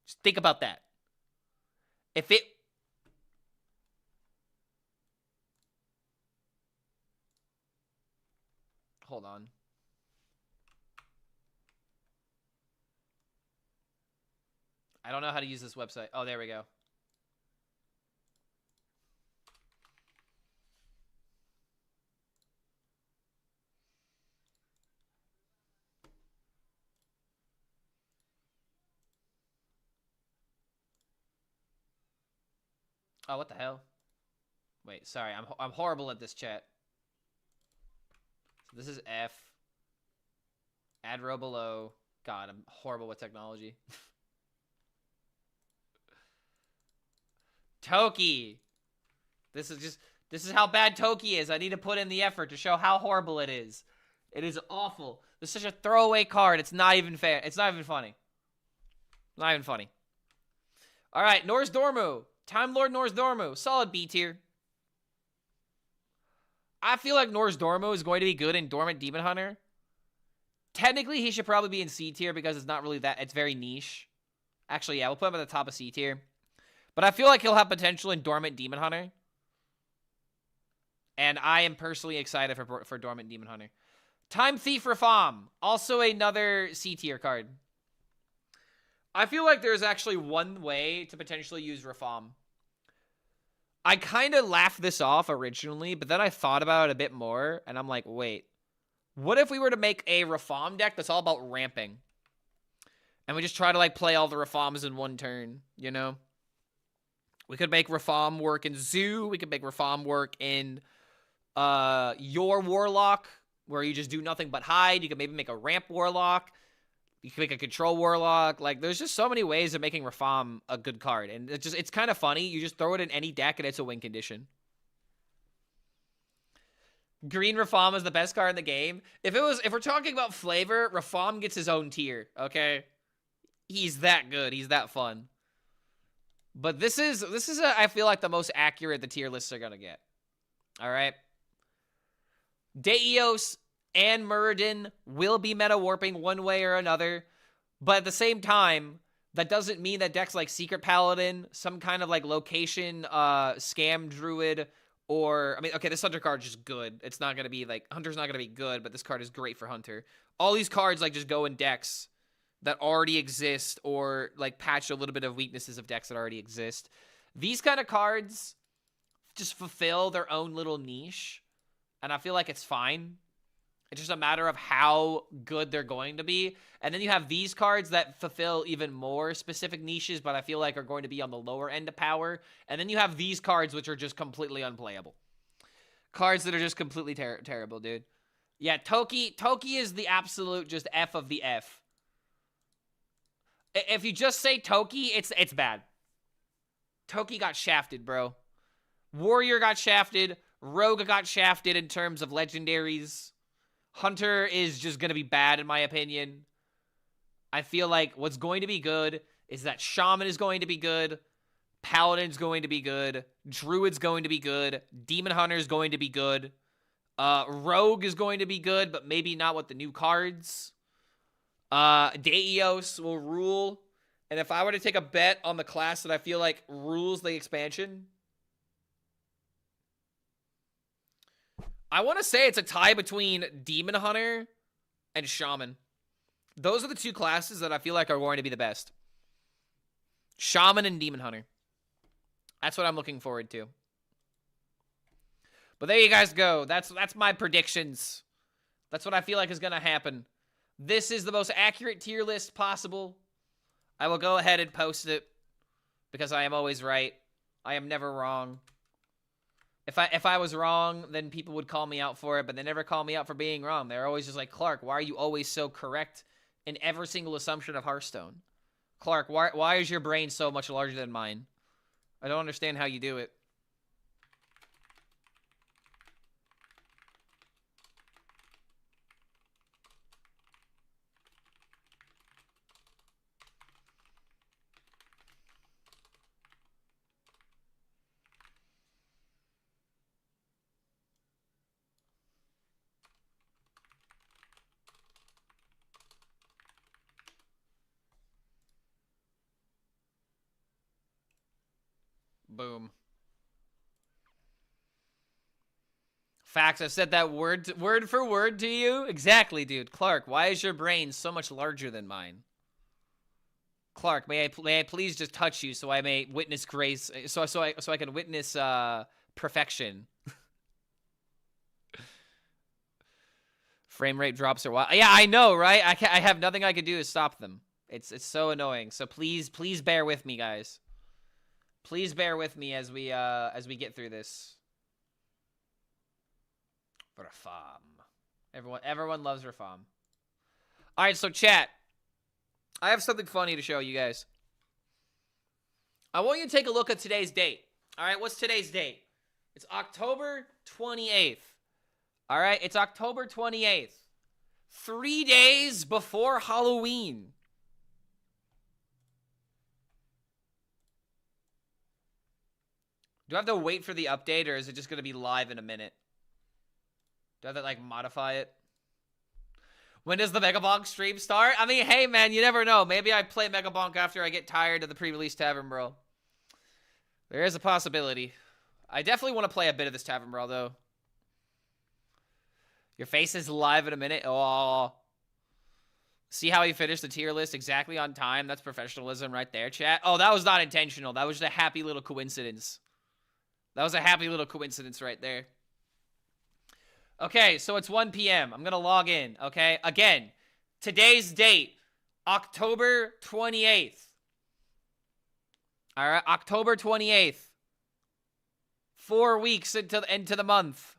Just think about that. If it... Hold on. I don't know how to use this website. Oh, there we go. Oh, what the hell? Wait, sorry. I'm horrible at this chat. So this is F. Add row below. God, I'm horrible with technology. Toki. This is how bad Toki is. I need to put in the effort to show how horrible it is. It is awful. This is such a throwaway card. It's not even fair. It's not even funny. Not even funny. All right, Norse Dormu. Time Lord Norse Dormu. Solid B tier. I feel like Norse Dormu is going to be good in Dormant Demon Hunter. Technically, he should probably be in C tier because it's not really that. It's very niche. Actually, yeah, we'll put him at the top of C tier. But I feel like he'll have potential in Dormant Demon Hunter. And I am personally excited for Dormant Demon Hunter. Time Thief Rafam. Also another C tier card. I feel like there's actually one way to potentially use Rafam. I kind of laughed this off originally, but then I thought about it a bit more, and I'm like, wait. What if we were to make a Rafam deck that's all about ramping? And we just try to, like, play all the Rafams in one turn, you know? We could make Rafam work in Zoo. We could make Rafam work in your Warlock, where you just do nothing but hide. You could maybe make a Ramp Warlock. You can make a Control Warlock. Like, there's just so many ways of making Rafam a good card. And it's kind of funny. You just throw it in any deck, and it's a win condition. Green Rafam is the best card in the game. If we're talking about flavor, Rafam gets his own tier, okay? He's that good. He's that fun. But this is I feel like the most accurate the tier lists are gonna get. All right. Deos and Muradin will be meta warping one way or another, but at the same time, that doesn't mean that decks like Secret Paladin, some kind of like location scam druid, or I mean, okay, this Hunter card is just good. It's not gonna be like Hunter's not gonna be good, but this card is great for Hunter. All these cards like just go in decks that already exist, or like patch a little bit of weaknesses of decks that already exist. These kind of cards just fulfill their own little niche, and I feel like it's fine. It's just a matter of how good they're going to be. And then you have these cards that fulfill even more specific niches, but I feel like are going to be on the lower end of power. And then you have these cards which are just completely unplayable. Cards that are just completely terrible, dude. Yeah, Toki is the absolute just F of the F. If you just say Toki, it's bad. Toki got shafted, bro. Warrior got shafted. Rogue got shafted in terms of legendaries. Hunter is just going to be bad, in my opinion. I feel like what's going to be good is that Shaman is going to be good. Paladin's going to be good. Druid's going to be good. Demon Hunter's going to be good. Rogue is going to be good, but maybe not with the new cards. Deos will rule. And if I were to take a bet on the class that I feel like rules the expansion, I want to say it's a tie between Demon Hunter and Shaman. Those are the two classes that I feel like are going to be the best. Shaman and Demon Hunter. That's what I'm looking forward to. But there you guys go. That's my predictions. That's what I feel like is going to happen. This is the most accurate tier list possible. I will go ahead and post it because I am always right. I am never wrong. If I was wrong, then people would call me out for it, but they never call me out for being wrong. They're always just like, Clark, why are you always so correct in every single assumption of Hearthstone? Clark, why is your brain so much larger than mine? I don't understand how you do it. Boom. Facts. I said that word for word to you. Exactly, dude. Clark, why is your brain so much larger than mine? Clark, may I please just touch you so I may witness grace, so I can witness perfection. Frame rate drops are wild. Yeah, I know, right? I have nothing I can do to stop them. It's so annoying. So please bear with me, guys. Please bear with me as we get through this. Rafam. Everyone loves Rafam. All right, so chat. I have something funny to show you guys. I want you to take a look at today's date. All right, what's today's date? It's October 28th. All right, it's October 28th. 3 days before Halloween. Do I have to wait for the update, or is it just going to be live in a minute? Do I have to, like, modify it? When does the Megabonk stream start? I mean, hey, man, you never know. Maybe I play Megabonk after I get tired of the pre-release Tavern Brawl. There is a possibility. I definitely want to play a bit of this Tavern Brawl, though. Your face is live in a minute. Oh. See how he finished the tier list exactly on time? That's professionalism right there, chat. Oh, that was not intentional. That was just a happy little coincidence. That was a happy little coincidence right there. Okay, so it's 1 p.m. I'm going to log in, okay? Again, today's date, October 28th. All right, October 28th. 4 weeks into the month.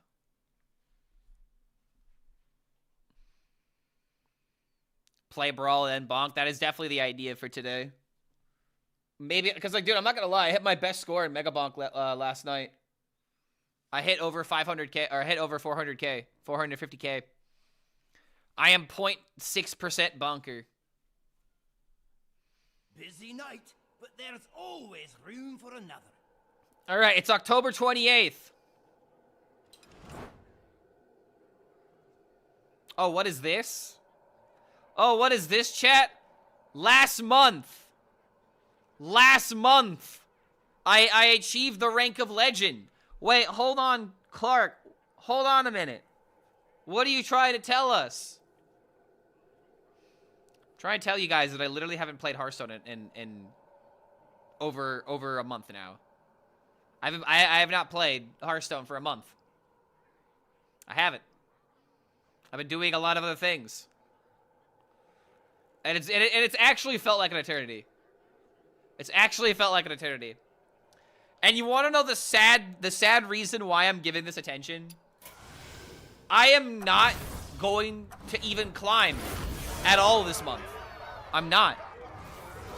Play Brawl and Bonk. That is definitely the idea for today. Maybe, because, like, dude, I'm not going to lie. I hit my best score in Megabonk last night. I hit over 500K, or I hit over 400K, 450K. I am 0.6% bonker. Busy night, but there's always room for another. All right, it's October 28th. Oh, what is this? Oh, what is this, chat? Last month, I achieved the rank of legend. Wait, hold on, Clark. Hold on a minute. What are you trying to tell us? I'm trying to tell you guys that I literally haven't played Hearthstone in over a month now. I have not played Hearthstone for a month. I haven't. I've been doing a lot of other things. And it's actually felt like an eternity. It's actually felt like an eternity. And you want to know the sad reason why I'm giving this attention? I am not going to even climb at all this month. I'm not.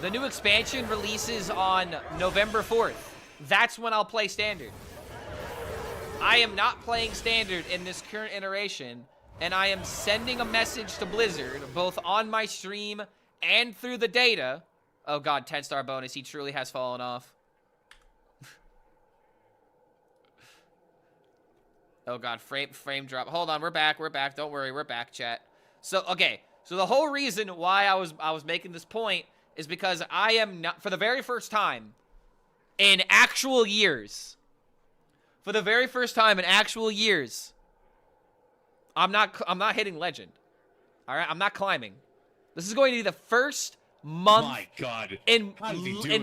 The new expansion releases on November 4th. That's when I'll play Standard. I am not playing Standard in this current iteration, and I am sending a message to Blizzard, both on my stream and through the data. Oh god, 10-star bonus. He truly has fallen off. Oh god, frame drop. Hold on, we're back. Don't worry, we're back, chat. So, okay. So the whole reason why I was making this point is because I am not, for the very first time in actual years, I'm not hitting legend. All right, I'm not climbing. This is going to be the first month. My God. In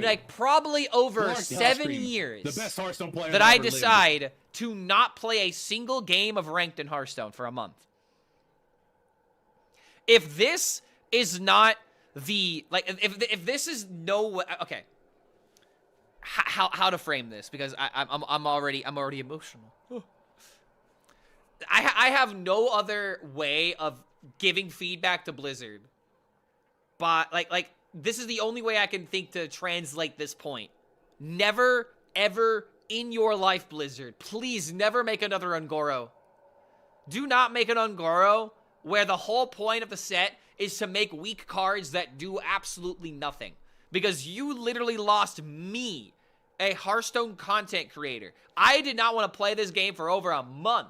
like probably over 7 years, the best Hearthstone player that I decide to not play a single game of ranked in Hearthstone for a month. If this is not the if this is no way, okay. How to frame this, because I'm already emotional. I have no other way of giving feedback to Blizzard, but like this is the only way I can think to translate this point. Never ever in your life, Blizzard, please never make another Ungoro. Do not make an Ungoro where the whole point of the set is to make weak cards that do absolutely nothing. Because you literally lost me, a Hearthstone content creator. I did not want to play this game for over a month.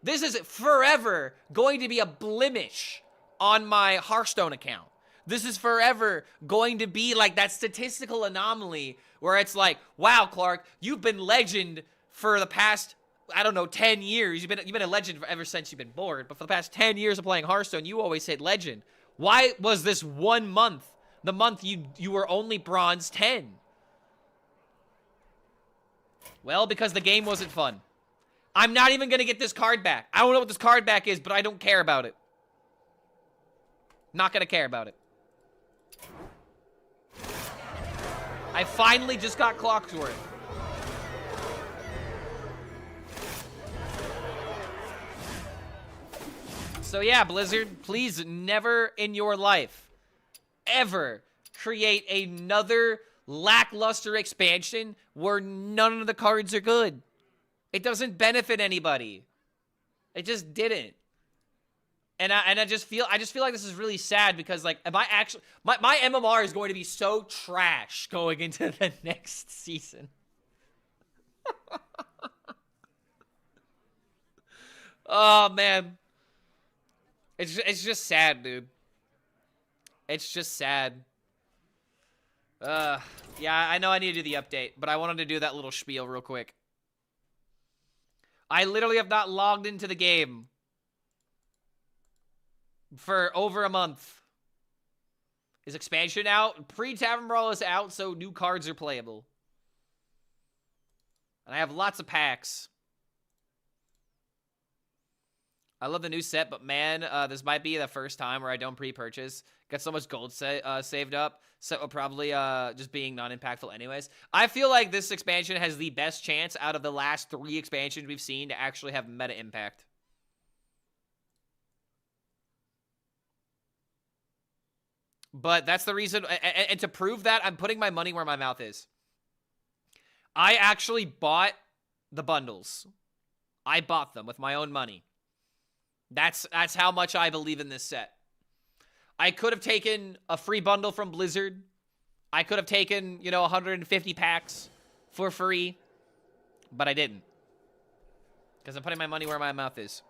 This is forever going to be a blemish on my Hearthstone account. This is forever going to be like that statistical anomaly where it's like, wow, Clark, you've been legend for the past, I don't know, 10 years. You've been a legend ever since you've been born, but for the past 10 years of playing Hearthstone, you always hit legend. Why was this 1 month, the month you were only bronze 10? Well, because the game wasn't fun. I'm not even going to get this card back. I don't know what this card back is, but I don't care about it. Not going to care about it. I finally just got Clocksworth. So yeah, Blizzard, please never in your life ever create another lackluster expansion where none of the cards are good. It doesn't benefit anybody. It just didn't. And I just feel like this is really sad because like if I actually my MMR is going to be so trash going into the next season. Oh man. It's just sad, dude. It's just sad. Yeah, I know I need to do the update, but I wanted to do that little spiel real quick. I literally have not logged into the game for over a month. Is expansion out? Pre-Tavern Brawl is out, so new cards are playable. And I have lots of packs. I love the new set, but man, this might be the first time where I don't pre-purchase. Got so much gold saved up. Set will probably just being non-impactful anyways. I feel like this expansion has the best chance out of the last 3 expansions we've seen to actually have meta impact. But that's the reason, and to prove that, I'm putting my money where my mouth is. I actually bought the bundles. I bought them with my own money. That's how much I believe in this set. I could have taken a free bundle from Blizzard. I could have taken, 150 packs for free. But I didn't. Because I'm putting my money where my mouth is.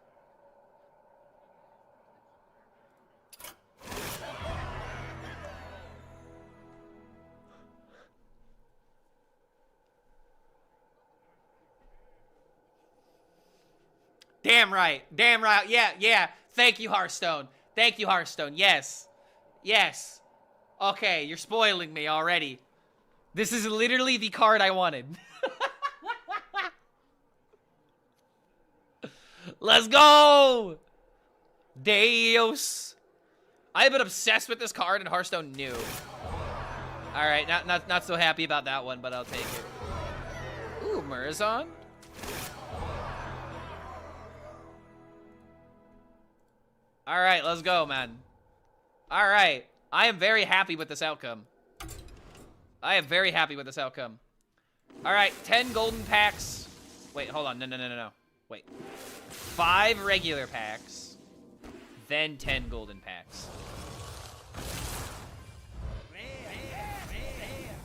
Damn right. Damn right. Yeah. Thank you, Hearthstone. Thank you, Hearthstone. Yes. Okay, you're spoiling me already. This is literally the card I wanted. Let's go! Deus. I've been obsessed with this card in Hearthstone new. Alright, not so happy about that one, but I'll take it. Ooh, Murazon. Alright, let's go, man. Alright. I am very happy with this outcome. Alright, 10 golden packs. Wait, hold on. No. Wait. 5 regular packs, then 10 golden packs.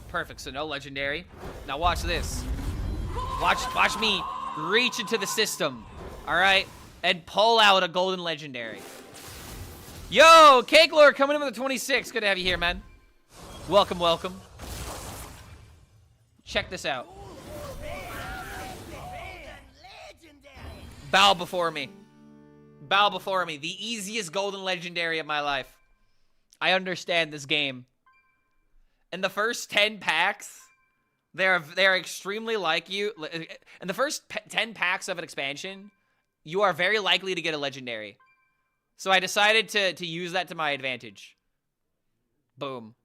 Perfect, so no legendary. Now watch this. Watch me reach into the system, all right, and pull out a golden legendary. Yo, Cake Lord coming in with the 26. Good to have you here, man. Welcome, welcome. Check this out. Bow before me. Bow before me. The easiest golden legendary of my life. I understand this game. In the first 10 packs, they're extremely like you. In the first 10 packs of an expansion, you are very likely to get a legendary. So I decided to use that to my advantage. Boom.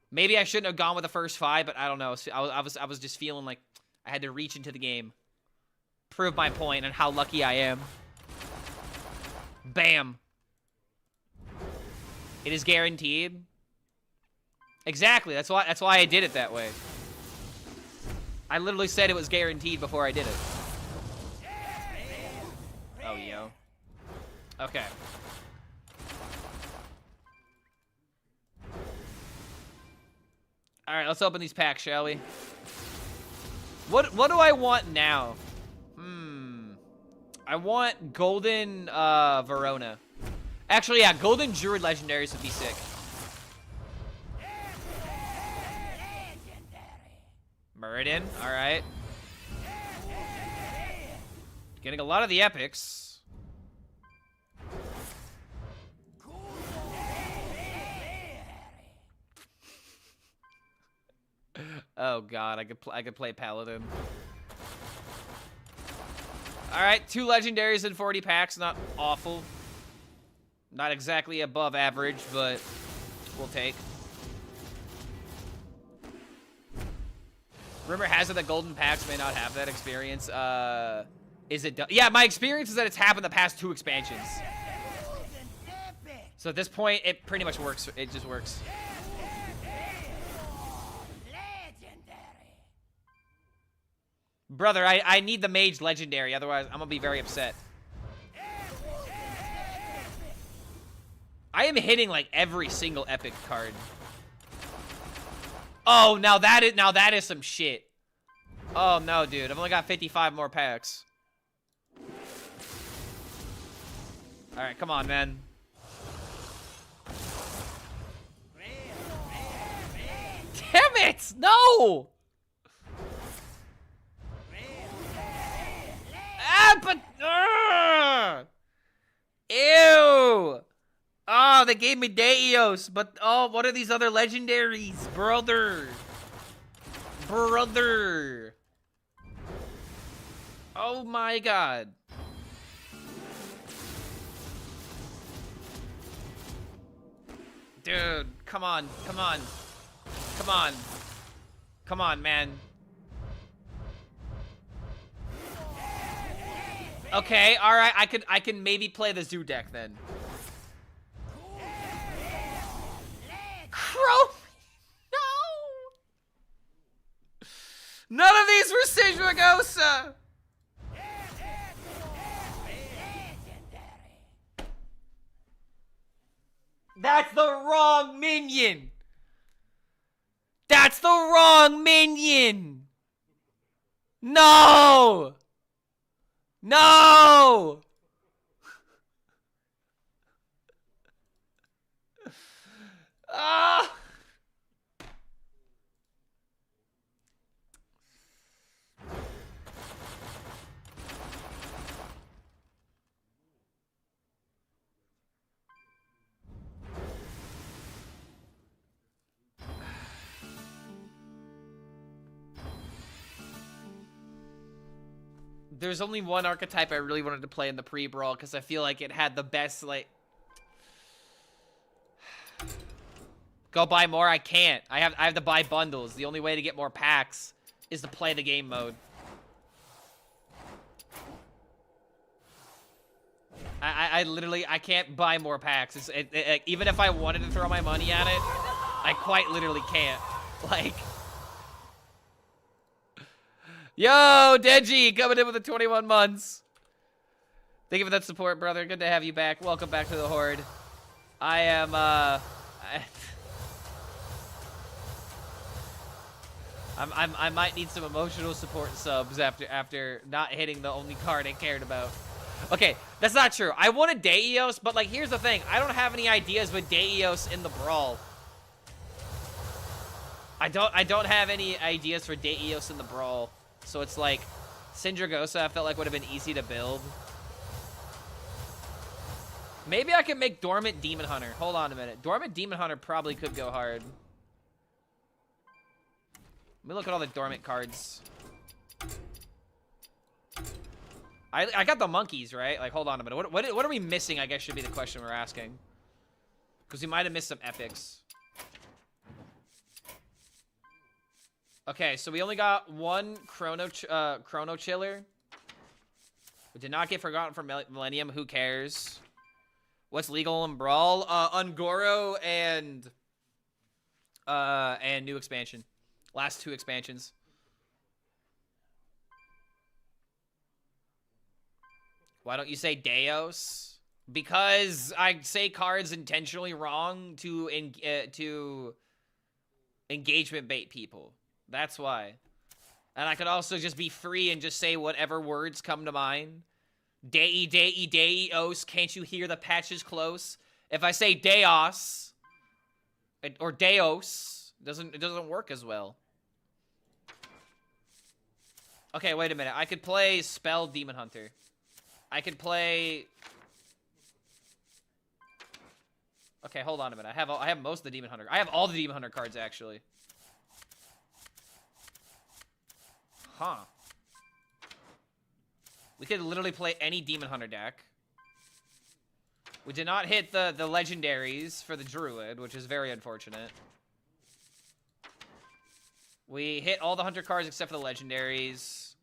Maybe I shouldn't have gone with the first 5, but I don't know. I was just feeling like I had to reach into the game. Prove my point on how lucky I am. Bam. It is guaranteed. Exactly. That's why I did it that way. I literally said it was guaranteed before I did it. Oh, yo. Okay. All right, let's open these packs, shall we? What do I want now? I want golden Verona. Actually, yeah, golden Druid legendaries would be sick. Muradin, all right. Getting a lot of the epics. Oh god, I could play Paladin. All right, 2 legendaries in 40 packs, not awful. Not exactly above average, but we'll take. Rumor has it that golden packs may not have that experience. Is it? Yeah, my experience is that it's happened the past 2 expansions. So at this point, it pretty much works. It just works. Brother, I need the mage legendary, otherwise I'm gonna be very upset. I am hitting like every single epic card. Oh, now that is some shit. Oh no, dude, I've only got 55 more packs. All right, come on, man. Damn it! No! Ah, but ew! Oh, they gave me Deos, but oh, what are these other legendaries, brother? Brother! Oh my god! Dude, come on, come on, come on, come on, man. Okay, all right, I can maybe play the zoo deck then. Crow. No. None of these were Sigmagosa. That's the wrong minion. That's the wrong minion. No. No! Ah! There's only one archetype I really wanted to play in the pre-brawl because I feel like it had the best, like... Go buy more? I can't. I have to buy bundles. The only way to get more packs is to play the game mode. I literally, I can't buy more packs. Even if I wanted to throw my money at it, I quite literally can't. Like... Yo, Deji, coming in with the 21 months. Thank you for that support, brother. Good to have you back. Welcome back to the Horde. I am, I might need some emotional support subs after not hitting the only card I cared about. Okay, that's not true. I wanted Deos, but like here's the thing. I don't have any ideas with Deos in the Brawl. I don't have any ideas for Deos in the Brawl. So it's like Syndragosa I felt like would have been easy to build. Maybe I could make Dormant Demon Hunter. Hold on a minute. Dormant Demon Hunter probably could go hard. Let me look at all the dormant cards. I got the monkeys, right? Like, hold on a minute. What are we missing, I guess, should be the question we're asking. Because we might have missed some epics. Okay, so we only got one Chrono Chiller. We did not get Forgotten for Millennium. Who cares? What's legal in Brawl? Ungoro and new expansion. Last 2 expansions. Why don't you say Deos? Because I say cards intentionally wrong to engagement bait people. That's why. And I could also just be free and just say whatever words come to mind. Deos, can't you hear the patches close? If I say Deos or Deos, it doesn't work as well. Okay, wait a minute. I could play Spell Demon Hunter. I could play... Okay, hold on a minute. I have most of the Demon Hunter. I have all the Demon Hunter cards, actually. Huh. We could literally play any Demon Hunter deck. We did not hit the legendaries for the Druid, which is very unfortunate. We hit all the Hunter cards except for the legendaries.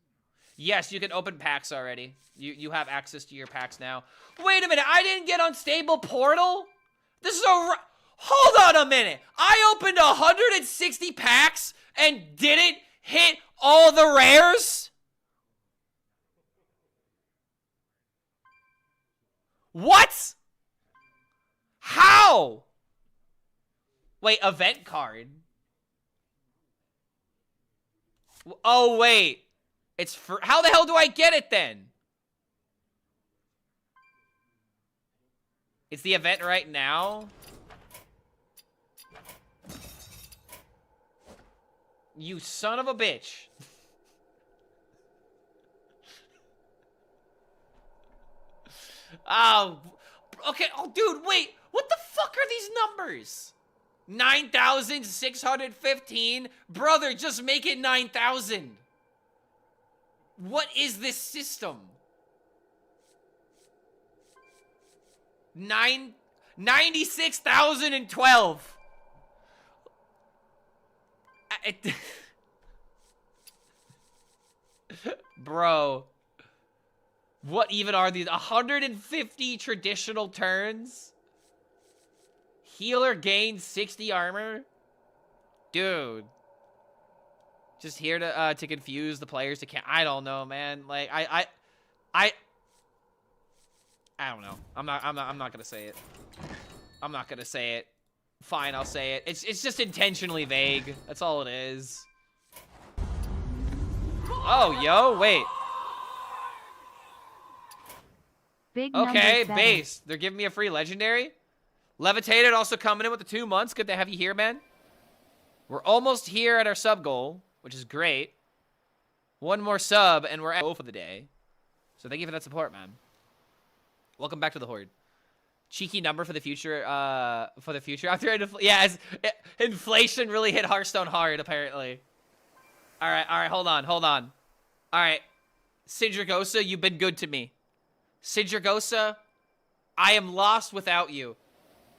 Yes, you can open packs already. You have access to your packs now. Wait a minute, I didn't get Unstable Portal? This is a... Hold on a minute. I opened 160 packs and didn't hit all the rares? What? How? Wait, event card. Oh, wait. It's for... How the hell do I get it then? It's the event right now? You son of a bitch. Oh, okay. Oh, dude, wait. What the fuck are these numbers? 9,615? Brother, just make it 9,000. What is this system? 96,012. Bro. What even are these? 150 traditional turns? Healer gains 60 armor? Dude. Just here to confuse the players to can't. I don't know, man. Like I don't know. I'm not gonna say it. I'm not gonna say it. Fine, I'll say it. It's just intentionally vague. That's all it is. Oh, yo, wait. Big Okay, number base. They're giving me a free legendary. Levitated also coming in with the 2 months. Good to have you here, man. We're almost here at our sub goal, which is great. One more sub, and we're at goal for the day. So thank you for that support, man. Welcome back to the Horde. Cheeky number for the future. After inflation really hit Hearthstone hard, apparently. All right. Hold on. All right, Syndragosa, you've been good to me. Syndragosa, I am lost without you.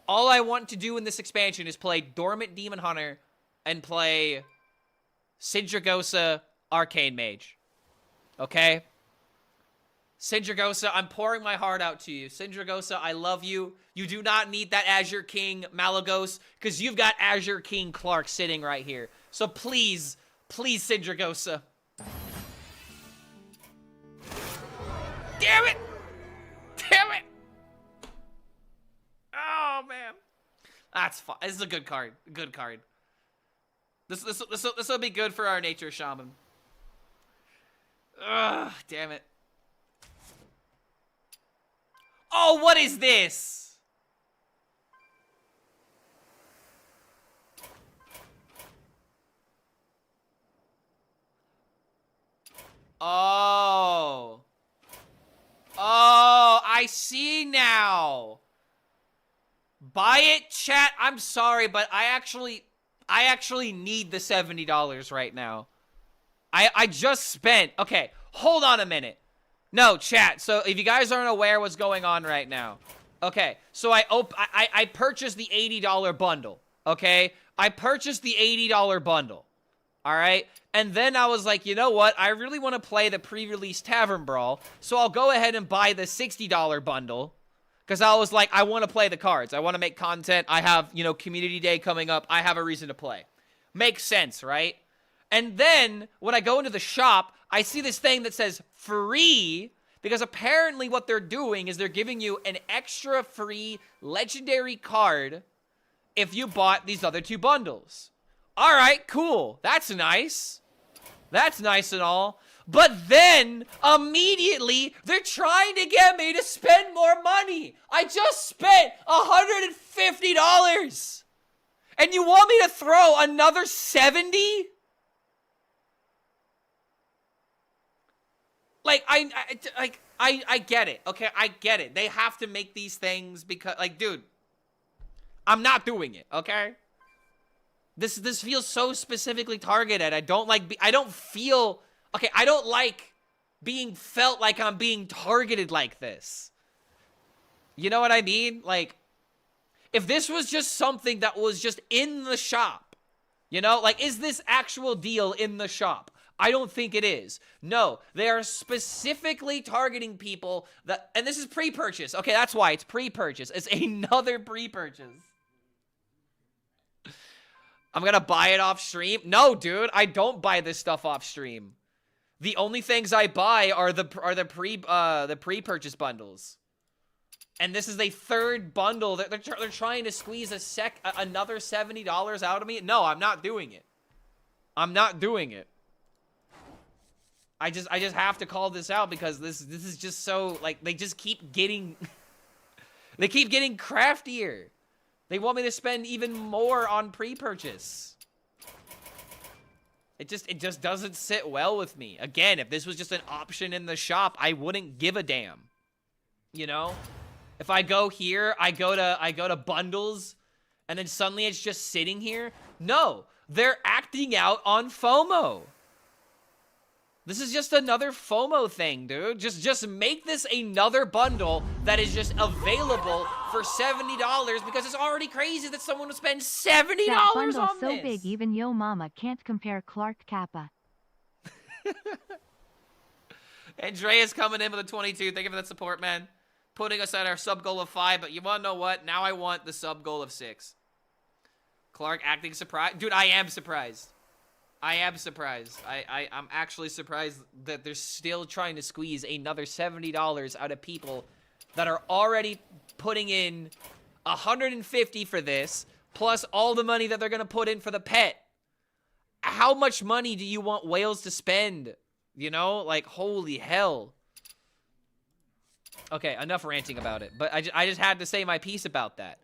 All I want to do in this expansion is play Dormant Demon Hunter and play Syndragosa Arcane Mage. Okay? Syndragosa, I'm pouring my heart out to you. Syndragosa, I love you. You do not need that Azure King Malagos, because you've got Azure King Clark sitting right here. So please, please, Syndragosa. Damn it! Damn it! Oh, man. That's fine. This is a good card. Good card. This will be good for our nature shaman. Ugh, damn it. Oh, what is this? Oh. Oh, I see now. Buy it, chat. I'm sorry, but I actually need the $70 right now. I just spent. Okay, hold on a minute. No, chat. So if you guys aren't aware what's going on right now. Okay, so I purchased the $80 bundle. Okay? I purchased the $80 bundle. All right? And then I was like, you know what? I really want to play the pre-release Tavern Brawl, so I'll go ahead and buy the $60 bundle. Because I was like, I want to play the cards. I want to make content. I have, you know, community day coming up. I have a reason to play. Makes sense, right? And then, when I go into the shop, I see this thing that says free, because apparently what they're doing is they're giving you an extra free legendary card if you bought these other two bundles. Alright, cool. That's nice. That's nice and all. But then, immediately, they're trying to get me to spend more money. I just spent $150. And you want me to throw another 70? Like, I get it. Okay, I get it. They have to make these things because, like, dude, I'm not doing it, okay? This feels so specifically targeted. I don't feel... Okay, I don't like being felt like I'm being targeted like this. You know what I mean? Like, if this was just something that was just in the shop, you know? Like, is this actual deal in the shop? I don't think it is. No, they are specifically targeting people that... And this is pre-purchase. Okay, that's why it's pre-purchase. It's another pre-purchase. I'm gonna buy it off stream? No, dude, I don't buy this stuff off stream. The only things I buy are the pre-purchase bundles. And this is a third bundle that they're trying to squeeze another $70 out of me. No, I'm not doing it. I'm not doing it. I just have to call this out because this is just so, like, they just keep getting they keep getting craftier. They want me to spend even more on pre-purchase. It just doesn't sit well with me. Again, if this was just an option in the shop, I wouldn't give a damn. You know? If I go here, I go to bundles, and then suddenly it's just sitting here. No, they're acting out on FOMO. This is just another FOMO thing, dude. Just make this another bundle that is just available for $70 because it's already crazy that someone would spend $70 that on bundle's this. So big, even Yo Mama can't compare Clark Kappa. Andrea's coming in with a 22. Thank you for that support, man. Putting us at our sub goal of 5, but you want to know what? Now I want the sub goal of 6. Clark acting surprised. Dude, I am surprised. I am surprised. I'm actually surprised that they're still trying to squeeze another $70 out of people that are already putting in $150 for this, plus all the money that they're going to put in for the pet. How much money do you want whales to spend? You know? Like, holy hell. Okay, enough ranting about it. But I just had to say my piece about that.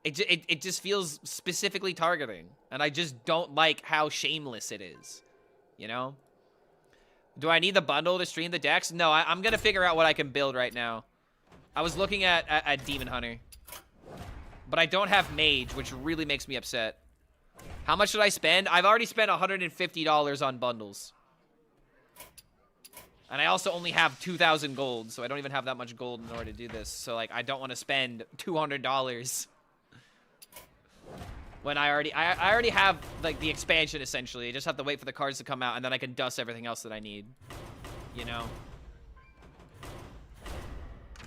It just feels specifically targeting. And I just don't like how shameless it is. You know? Do I need the bundle to stream the decks? No, I'm going to figure out what I can build right now. I was looking at Demon Hunter. But I don't have Mage, which really makes me upset. How much should I spend? I've already spent $150 on bundles. And I also only have 2,000 gold, so I don't even have that much gold in order to do this. So, like, I don't want to spend $200 when I already have, like, the expansion, essentially. I just have to wait for the cards to come out, and then I can dust everything else that I need. You know?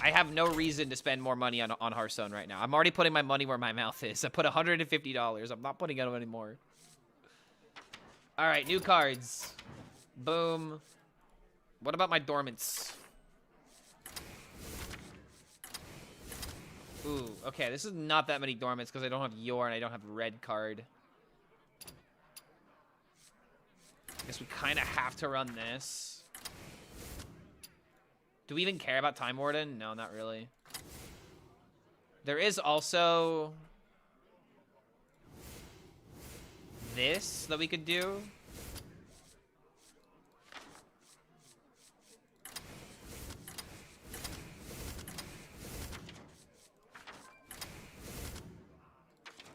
I have no reason to spend more money on Hearthstone right now. I'm already putting my money where my mouth is. I put $150. I'm not putting it anymore. All right, new cards. Boom. What about my dormants? Ooh, okay, this is not that many dormants because I don't have Yor and I don't have red card. Guess we kind of have to run this. Do we even care about Time Warden? No, not really. There is also this that we could do.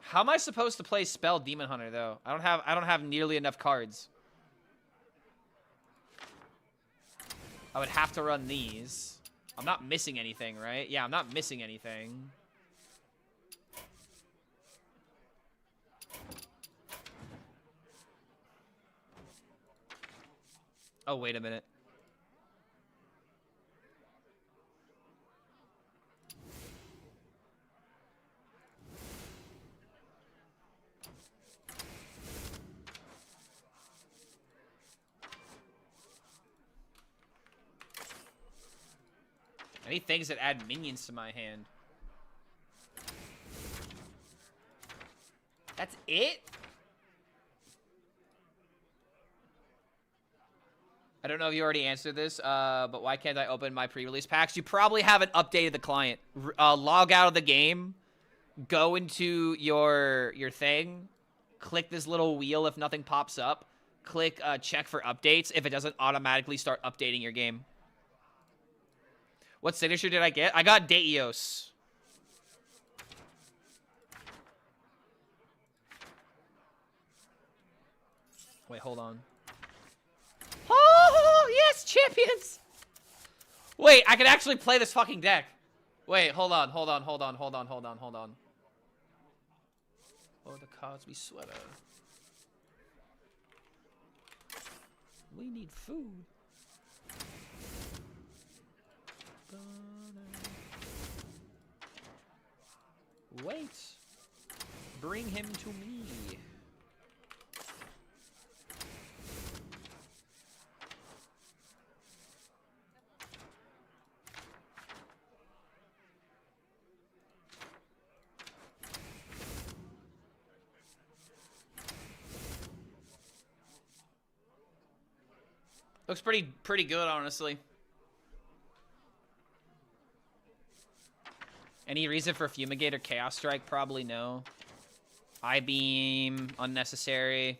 How am I supposed to play Spell Demon Hunter though? I don't have nearly enough cards. I would have to run these. I'm not missing anything, right? Yeah, I'm not missing anything. Oh, wait a minute. I need things that add minions to my hand. That's it? I don't know if you already answered this, but why can't I open my pre-release packs? You probably haven't updated the client. Log out of the game, go into your thing, click this little wheel if nothing pops up, click check for updates if it doesn't automatically start updating your game. What signature did I get? I got Deios. Wait, hold on. Oh, yes, champions! Wait, I can actually play this fucking deck. Wait, hold on. Oh, the Cosby sweater. We need food. Wait. Bring him to me. Looks pretty good, honestly. Any reason for Fumigate or Chaos Strike? Probably no. I-Beam, unnecessary.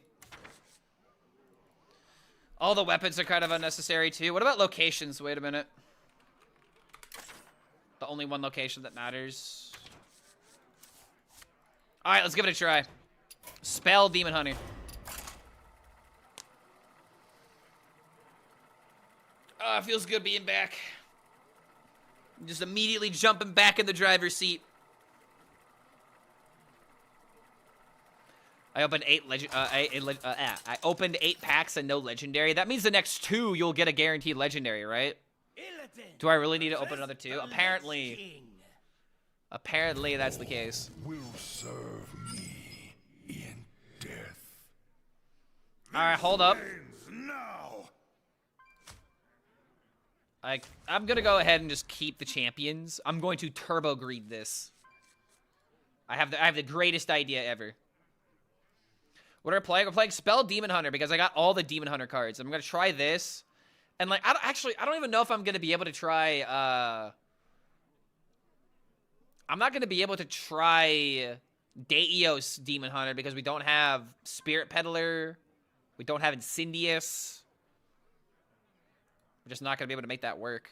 All the weapons are kind of unnecessary, too. What about locations? Wait a minute. The only one location that matters. Alright, let's give it a try. Spell Demon Hunter. It feels good being back. Just immediately jumping back in the driver's seat. I opened I opened 8 packs and no legendary. That means the next 2 you'll get a guaranteed legendary, right? Do I really need to open another 2? Apparently that's the case. Will serve me in death. All right, hold up. Now. I'm gonna go ahead and just keep the champions. I'm going to turbo greed this. I have the greatest idea ever. What are we playing? We're playing Spell Demon Hunter because I got all the Demon Hunter cards. I'm gonna try this, and like I don't even know if I'm gonna be able to try. I'm not gonna be able to try Deios Demon Hunter because we don't have Spirit Peddler, we don't have Incendious. We're just not going to be able to make that work.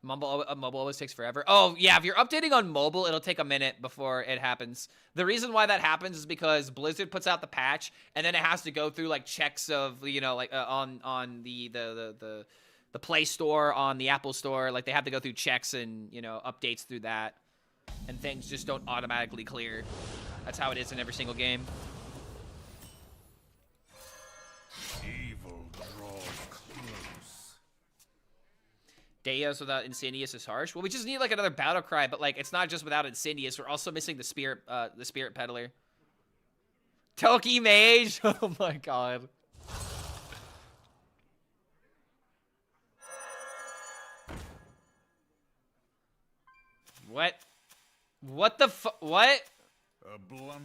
Mobile always takes forever. Oh, yeah, if you're updating on mobile, it'll take a minute before it happens. The reason why that happens is because Blizzard puts out the patch, and then it has to go through, like, checks of, you know, like, on the Play Store, on the Apple Store. Like, they have to go through checks and, you know, updates through that. And things just don't automatically clear. That's how it is in every single game. Evil draws close. Deos without Incendious is harsh. Well, we just need like another battle cry, but like it's not just without Incendious. We're also missing the Spirit Peddler. Toki Mage. Oh my god. What? What the what? A blunder.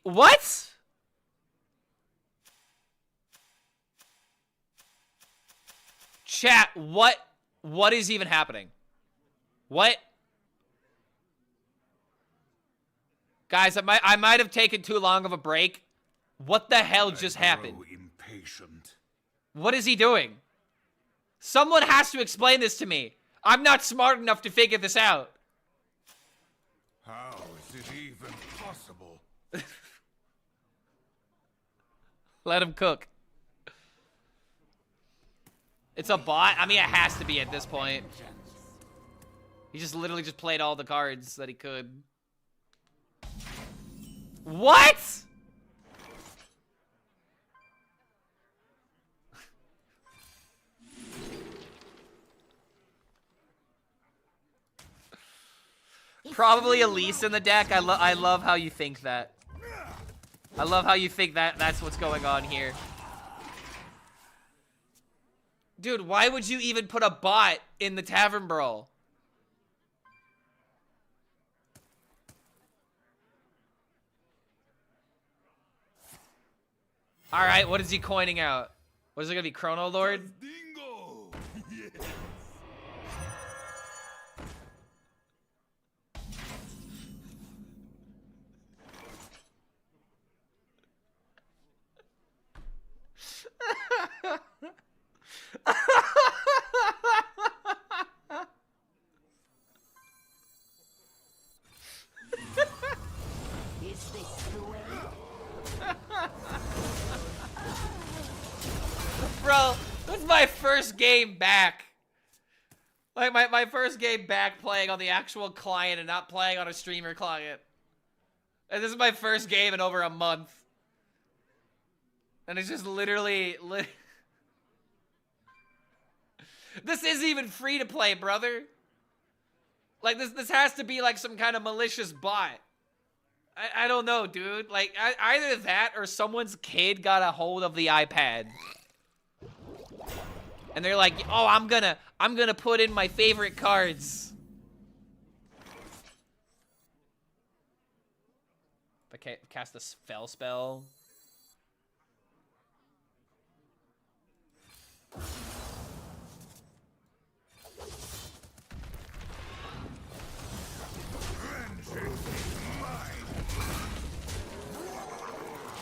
What? Chat, what is even happening? What? Guys, I might have taken too long of a break. What the hell just happened? Impatient. What is he doing? Someone has to explain this to me. I'm not smart enough to figure this out. How is it even possible? Let him cook. It's a bot? I mean, it has to be at this point. He just literally just played all the cards that he could. What? Probably Elise in the deck. I love how you think that. I love how you think that that's what's going on here. Dude, why would you even put a bot in the Tavern Brawl? Alright, what is he coining out? What is it gonna be, Chrono Lord? Dingo! Yes. Is this the way? Bro, this is my first game back. Like, my first game back playing on the actual client and not playing on a streamer client. And this is my first game in over a month. And it's just literally... This isn't even free to play, brother. Like, this has to be like some kind of malicious bot. I don't know, dude. Like, either that or someone's kid got a hold of the iPad. And they're like, oh, I'm gonna put in my favorite cards. If I cast a fell spell.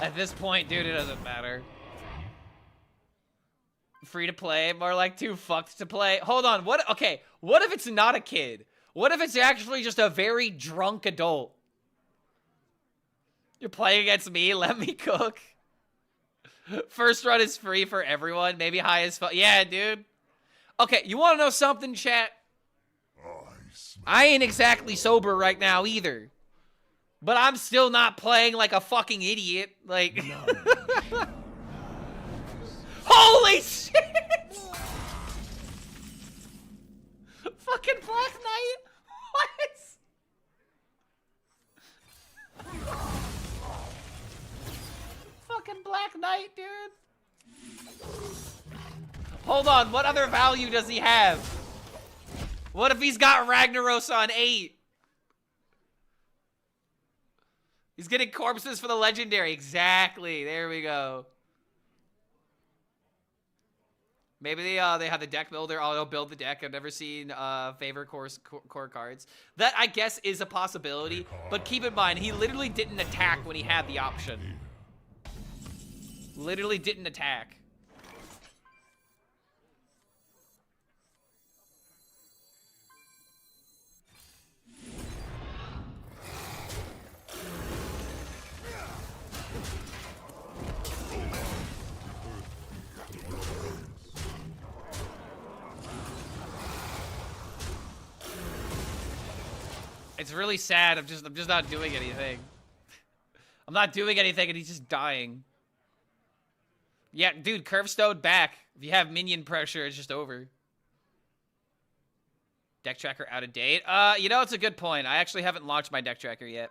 At this point, dude, it doesn't matter. Free to play, more like too fucked to play. Hold on, what? Okay, what if it's not a kid? What if it's actually just a very drunk adult? You're playing against me, let me cook. First run is free for everyone, maybe high as fuck. Yeah, dude. Okay, you wanna know something, chat? I ain't exactly sober right now either. But I'm still not playing like a fucking idiot. Like... Holy shit! Fucking Black Knight? What? Fucking Black Knight, dude. Hold on, what other value does he have? What if he's got Ragnaros on 8? He's getting corpses for the legendary. Exactly. There we go. Maybe they have the deck builder auto build the deck. I've never seen favor core cards. That I guess is a possibility, but keep in mind he literally didn't attack when he had the option. Literally didn't attack. It's really sad. I'm just not doing anything. I'm not doing anything and he's just dying. Yeah, dude, Curvestone back. If you have minion pressure, it's just over. Deck tracker out of date. You know, it's a good point. I actually haven't launched my deck tracker yet.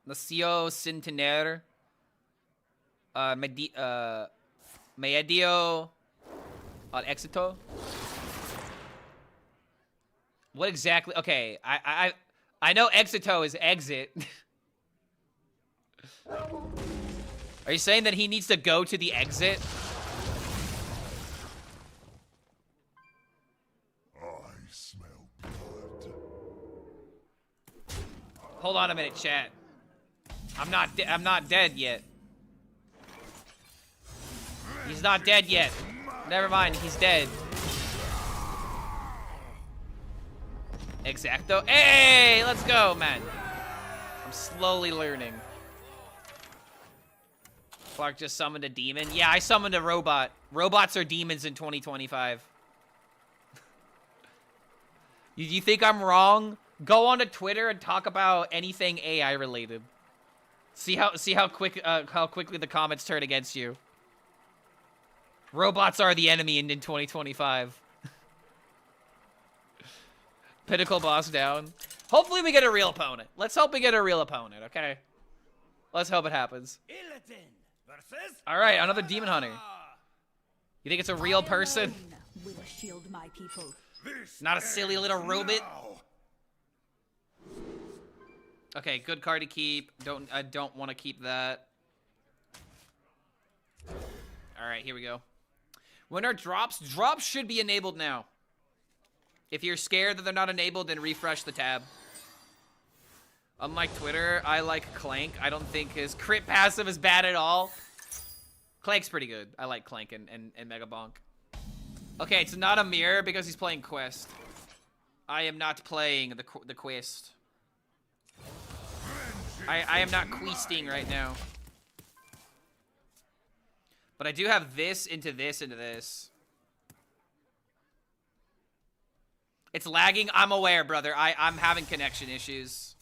Nacio Centenaire. Medio al Éxito. What exactly? Okay, I know Éxito is exit. Are you saying that he needs to go to the exit? I smell blood. Hold on a minute, chat. I'm not dead yet. He's not dead yet. Never mind, he's dead. Exacto. Hey, let's go, man. I'm slowly learning. Clark just summoned a demon. Yeah, I summoned a robot. Robots are demons in 2025. You think I'm wrong? Go on to Twitter and talk about anything AI related. See how quickly the comments turn against you. Robots are the enemy in 2025. Pinnacle boss down. Hopefully we get a real opponent. Let's hope we get a real opponent, okay? Let's hope it happens. All right, another demon hunter. You think it's a real person? Will shield my people. Not a silly little robot? Okay, good card to keep. I don't want to keep that. All right, here we go. When are drops? Drops should be enabled now. If you're scared that they're not enabled, then refresh the tab. Unlike Twitter, I like Clank. I don't think his crit passive is bad at all. Clank's pretty good. I like Clank and Mega Bonk. Okay, it's not a mirror because he's playing Quest. I am not playing the Quest. I am not questing right now. But I do have this into this into this. It's lagging. I'm aware, brother. I'm having connection issues.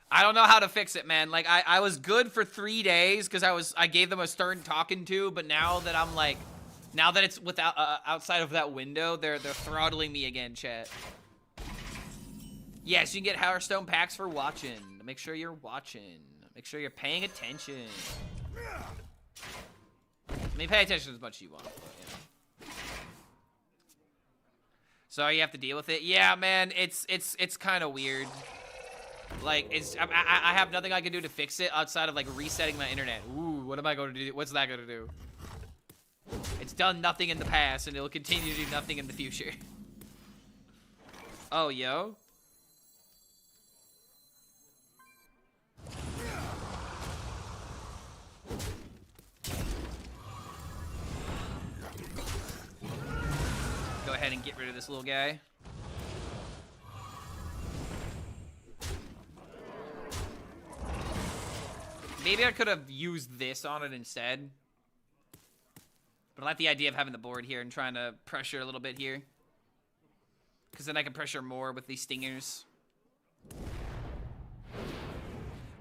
I don't know how to fix it, man. Like, I was good for 3 days because I gave them a stern talking to, but now that I'm like, now that it's without outside of that window, they're throttling me again, chat. Yes, you can get Hearthstone packs for watching. Make sure you're watching. Make sure you're paying attention. I mean, pay attention as much as you want. But, yeah. So you have to deal with it. Yeah, man, it's kind of weird. Like, I have nothing I can do to fix it outside of, like, resetting my internet. Ooh, what am I going to do? What's that going to do? It's done nothing in the past, and it will continue to do nothing in the future. Oh, yo. Go ahead and get rid of this little guy. Maybe I could have used this on it instead. But I like the idea of having the board here and trying to pressure a little bit here. Because then I can pressure more with these stingers.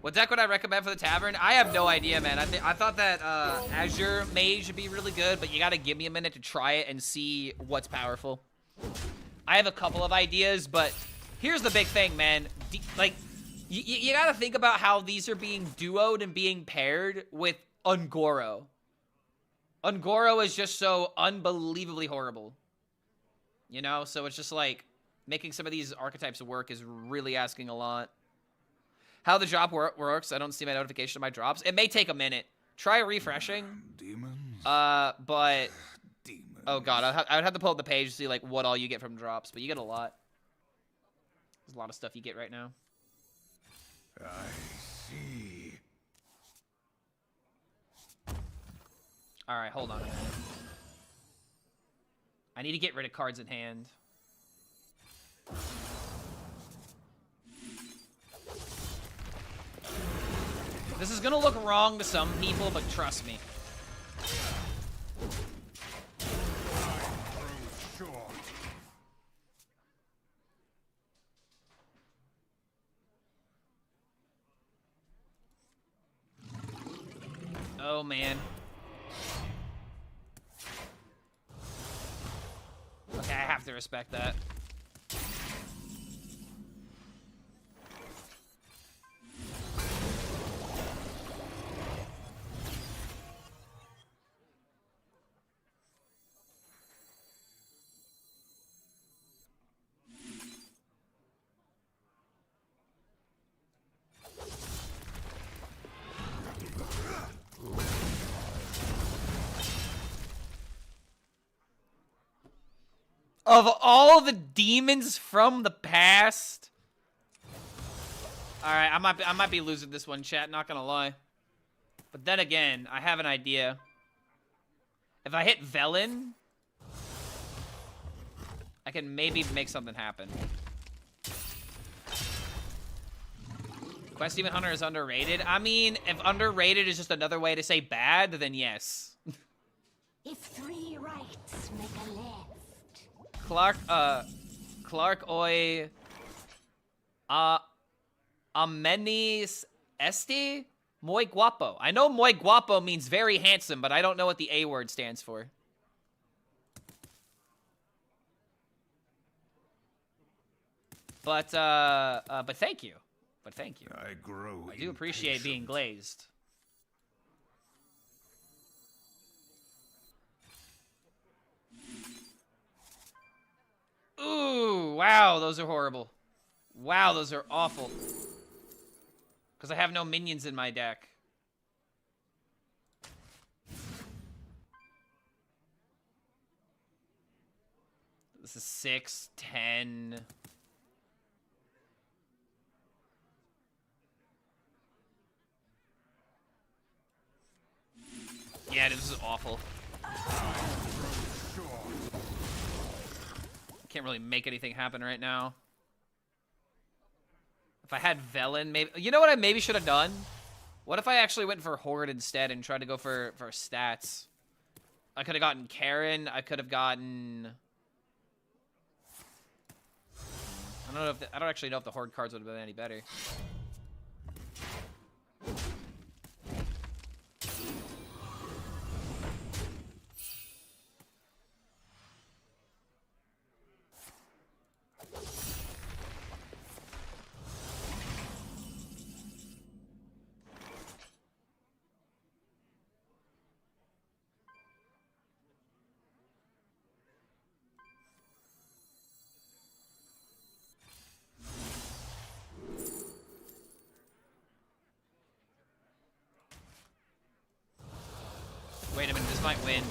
What deck would I recommend for the Tavern? I have no idea, man. I thought that Azure Mage would be really good, but you gotta give me a minute to try it and see what's powerful. I have a couple of ideas, but here's the big thing, man. You gotta think about how these are being duoed and being paired with Ungoro. Ungoro is just so unbelievably horrible. You know? So it's just like, making some of these archetypes work is really asking a lot. How the drop works, I don't see my notification of my drops. It may take a minute. Try refreshing. Demons? But... Demons. Oh god, I would have to pull up the page to see like what all you get from drops, but you get a lot. There's a lot of stuff you get right now. I see. Alright, hold on a minute. I need to get rid of cards in hand. This is gonna look wrong to some people, but trust me. Short. Oh, man. Okay, I have to respect that. Of all the demons from the past. Alright, I might be losing this one, chat, not gonna lie. But then again, I have an idea. If I hit Velen, I can maybe make something happen. Quest Demon Hunter is underrated. I mean, if underrated is just another way to say bad, then yes. If 3 rights make a left. Clark Oi Amenis Esti? Muy guapo. I know muy guapo means very handsome, but I don't know what the A word stands for. But thank you. But thank you. I grow. I do appreciate being glazed. Ooh, wow, those are horrible. Wow, those are awful. Because I have no minions in my deck. This is 6, 10. Yeah, this is awful. Can't really make anything happen right now. If I had Velen, maybe... You know what I maybe should have done? What if I actually went for Horde instead and tried to go for stats? I could have gotten Karen. I could have gotten... I don't know if... I don't actually know if the Horde cards would have been any better. Wait a minute, this might win.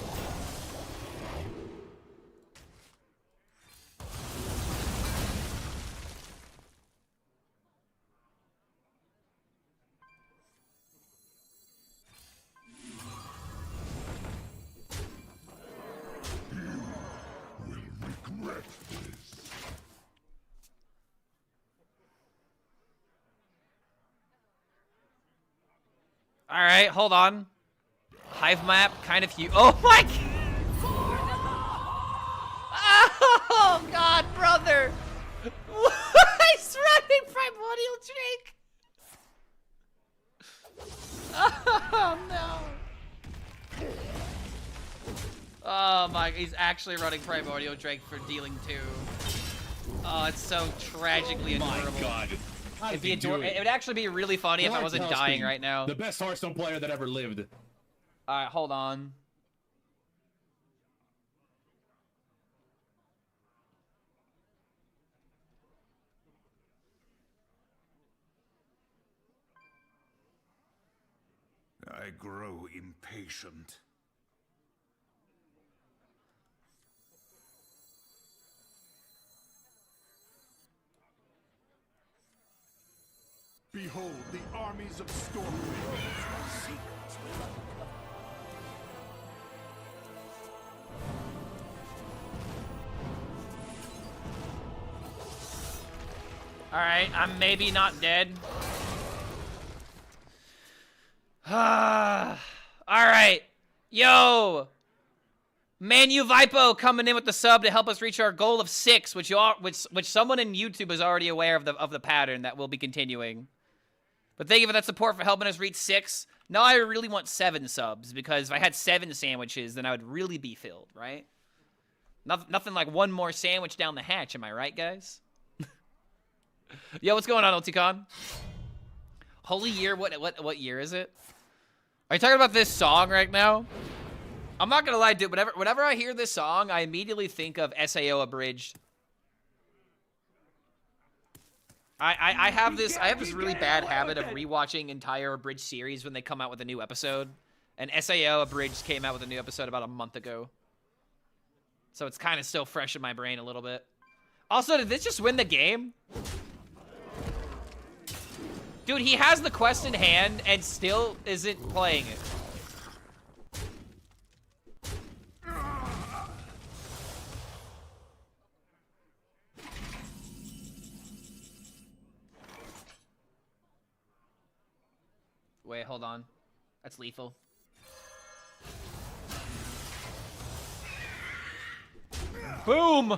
All right, hold on. Hive map, kind of huge. Oh my God! Oh God, brother! He's running Primordial Drake! Oh no! Oh my, he's actually running Primordial Drake for dealing 2. Oh, it's so tragically adorable. My God. It'd be it would actually be really funny if I wasn't dying right now. The best Hearthstone player that ever lived. Alright, hold on. I grow impatient. Behold the armies of Stormwind. Alright, I'm maybe not dead. Alright. Yo! Manu Vipo coming in with the sub to help us reach our goal of 6, which someone in YouTube is already aware of the pattern that we'll be continuing. But thank you for that support for helping us reach 6. Now I really want 7 subs, because if I had 7 sandwiches, then I would really be filled, right? Nothing like one more sandwich down the hatch, am I right, guys? Yo, what's going on, Ulticon? Holy year, what year is it? Are you talking about this song right now? I'm not gonna lie, dude, whenever I hear this song, I immediately think of SAO Abridged. I have this really bad habit of rewatching entire Abridged series when they come out with a new episode. And SAO Abridged came out with a new episode about a month ago. So it's kind of still fresh in my brain a little bit. Also, did this just win the game? Dude, he has the quest in hand and still isn't playing it. Wait, hold on. That's lethal. Boom!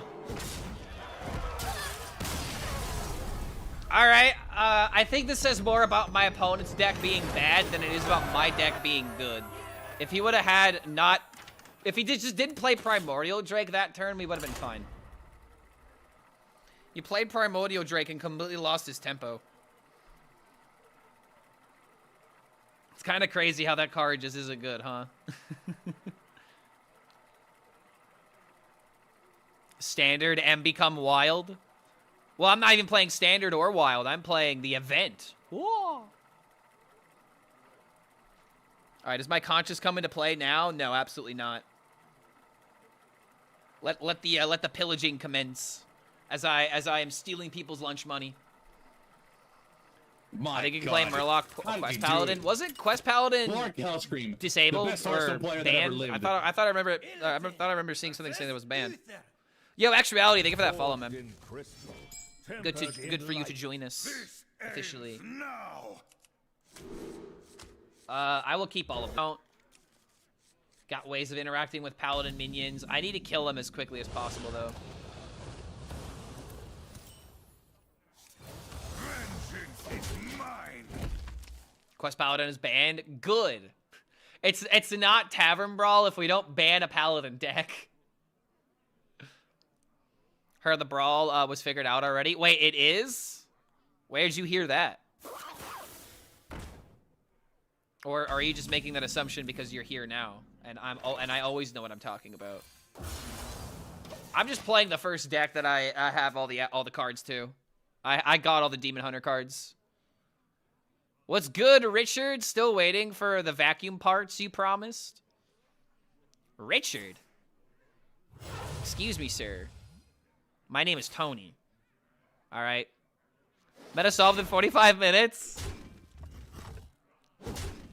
Alright, I think this says more about my opponent's deck being bad than it is about my deck being good. If he would have had not... If he just didn't play Primordial Drake that turn, we would have been fine. He played Primordial Drake and completely lost his tempo. It's kind of crazy how that card just isn't good, huh? Standard and become wild? Well, I'm not even playing standard or wild. I'm playing the event. Whoa. Alright, does my conscience come into play now? No, absolutely not. Let the pillaging commence as I am stealing people's lunch money. I think you can play Murloc Quest Paladin. Wasn't Quest Paladin HELLSCREAM, disabled or banned? I thought I remember seeing something saying that was banned. Yo, Actuality, thank you for that follow, man. Good for you to join us officially. I will keep all of them. Got ways of interacting with Paladin minions. I need to kill them as quickly as possible, though. Quest Paladin is banned. Good. It's not Tavern Brawl if we don't ban a Paladin deck. Heard the Brawl was figured out already. Wait, it is? Where'd you hear that? Or are you just making that assumption because you're here now? And I always know what I'm talking about. I'm just playing the first deck that I have all the cards to. I got all the Demon Hunter cards. What's good, Richard? Still waiting for the vacuum parts you promised? Richard? Excuse me, sir. My name is Tony. Alright. Meta solved in 45 minutes?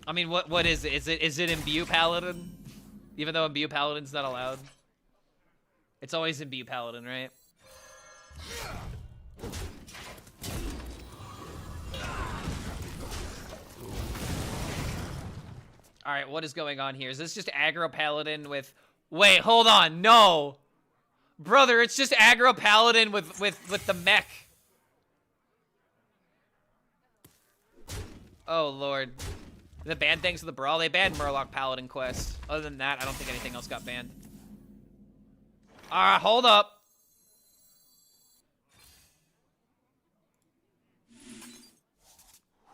I mean, what is it? Is it Imbue Paladin? Even though Imbue Paladin's not allowed? It's always Imbue Paladin, right? Alright, what is going on here? Is this just aggro Paladin with... Wait, hold on, no! Brother, it's just aggro Paladin with the mech. Oh, Lord. The ban things to the Brawl? They banned Murloc Paladin quest. Other than that, I don't think anything else got banned. Alright, hold up.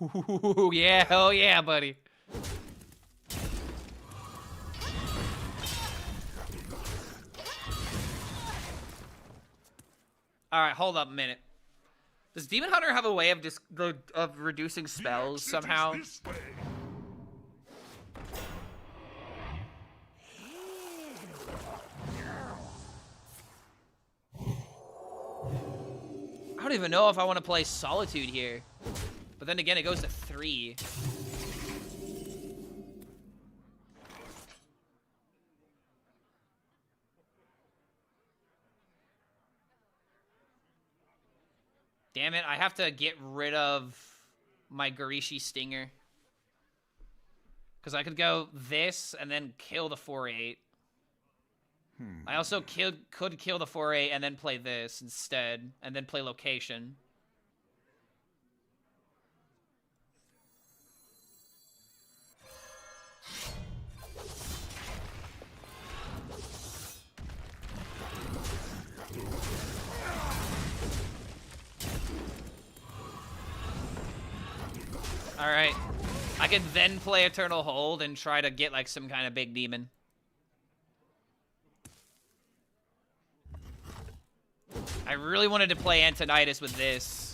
Ooh, yeah, hell yeah, buddy. Alright, hold up a minute. Does Demon Hunter have a way of of reducing spells somehow? I don't even know if I want to play Solitude here. But then again, it goes to 3. Damn it, I have to get rid of my Garishi Stinger. Because I could go this and then kill the 4-8. I also could kill the 4-8 and then play this instead. And then play Location. Alright. I can then play Eternal Hold and try to get like some kind of big demon. I really wanted to play Antonidas with this.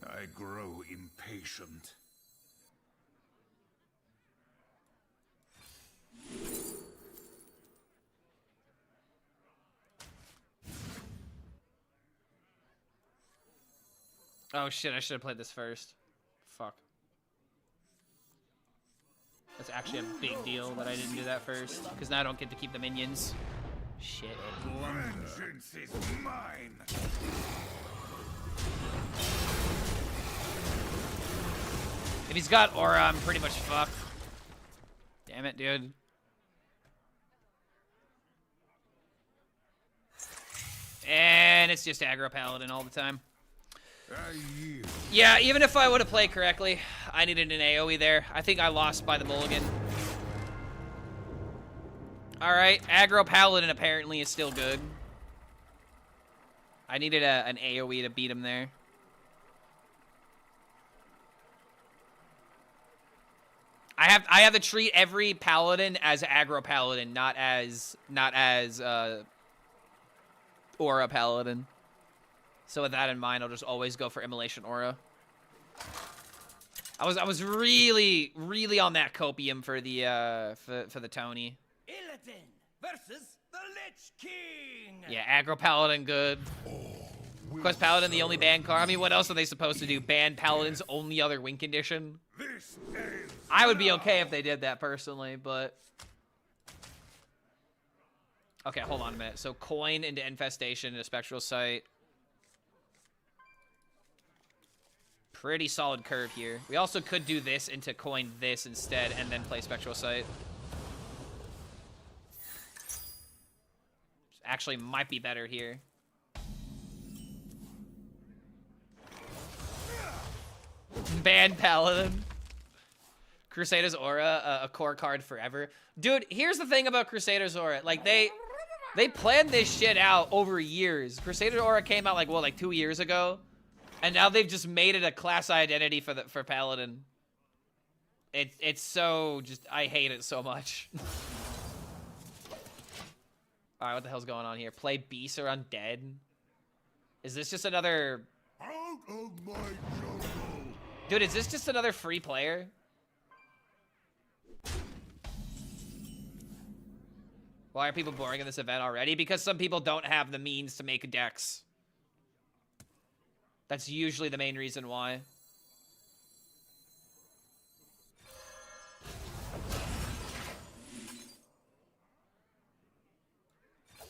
I grow impatient. Oh shit, I should have played this first. Fuck. That's actually a big deal that I didn't do that first, because now I don't get to keep the minions. Shit. Vengeance is mine. If he's got aura, I'm pretty much fucked. Damn it, dude. And it's just aggro paladin all the time. Yeah, even if I would have played correctly, I needed an AoE there. I think I lost by the mulligan. Alright, aggro paladin apparently is still good. I needed an AoE to beat him there. I have to treat every paladin as aggro paladin, not as aura paladin. So with that in mind, I'll just always go for immolation aura. I was really on that copium for the Tony. Illidan versus the Lich King. Yeah, aggro paladin good. Of course, paladin the only ban card. I mean, what else are they supposed to do? Ban paladin's only other win condition? I would be okay if they did that personally, but okay, hold on a minute. So coin into infestation into spectral sight. Pretty solid curve here. We also could do this into coin this instead and then play spectral sight. Actually might be better here. Ban paladin. Crusader's Aura, a core card forever. Dude, here's the thing about Crusader's Aura. Like, they planned this shit out over years. Crusader's Aura came out, like, what, like 2 years ago? And now they've just made it a class identity for Paladin. It's so just, I hate it so much. Alright, what the hell's going on here? Play Beast or Undead? Is this just another... Out of my jungle. Dude, is this just another free player? Why are people boring in this event already? Because some people don't have the means to make decks. That's usually the main reason why.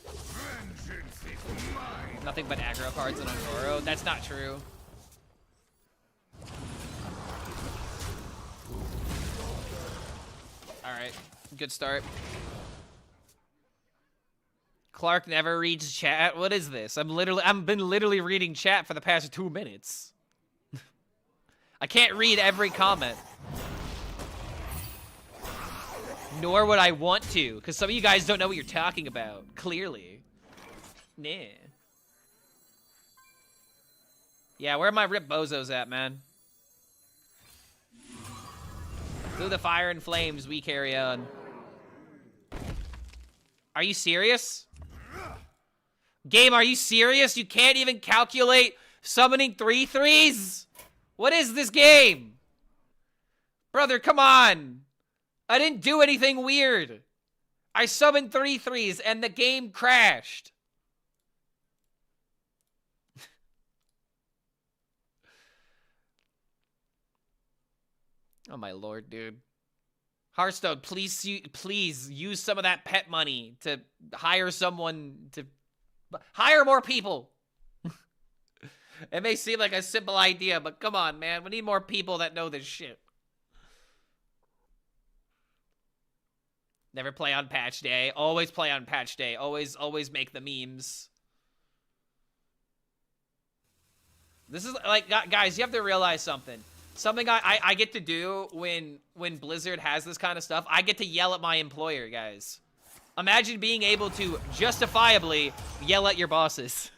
Vengeance is mine. Nothing but aggro cards in Ongoro. That's not true. Alright, good start. Clark never reads chat. What is this? I've been literally reading chat for the past 2 minutes. I can't read every comment. Nor would I want to, because some of you guys don't know what you're talking about. Clearly. Nah. Yeah, where are my rip bozos at, man? Through the fire and flames, we carry on. Are you serious? Game, are you serious? You can't even calculate summoning 3/3s? What is this game? Brother, come on. I didn't do anything weird. I summoned 3/3s and the game crashed. Oh my lord, dude. Hearthstone, please use some of that pet money to hire someone to hire more people. It may seem like a simple idea, but come on, man. We need more people that know this shit. Never play on patch day. Always play on patch day. Always make the memes. This is, like, guys, you have to realize something. Something I get to do when Blizzard has this kind of stuff, I get to yell at my employer, guys. Imagine being able to justifiably yell at your bosses.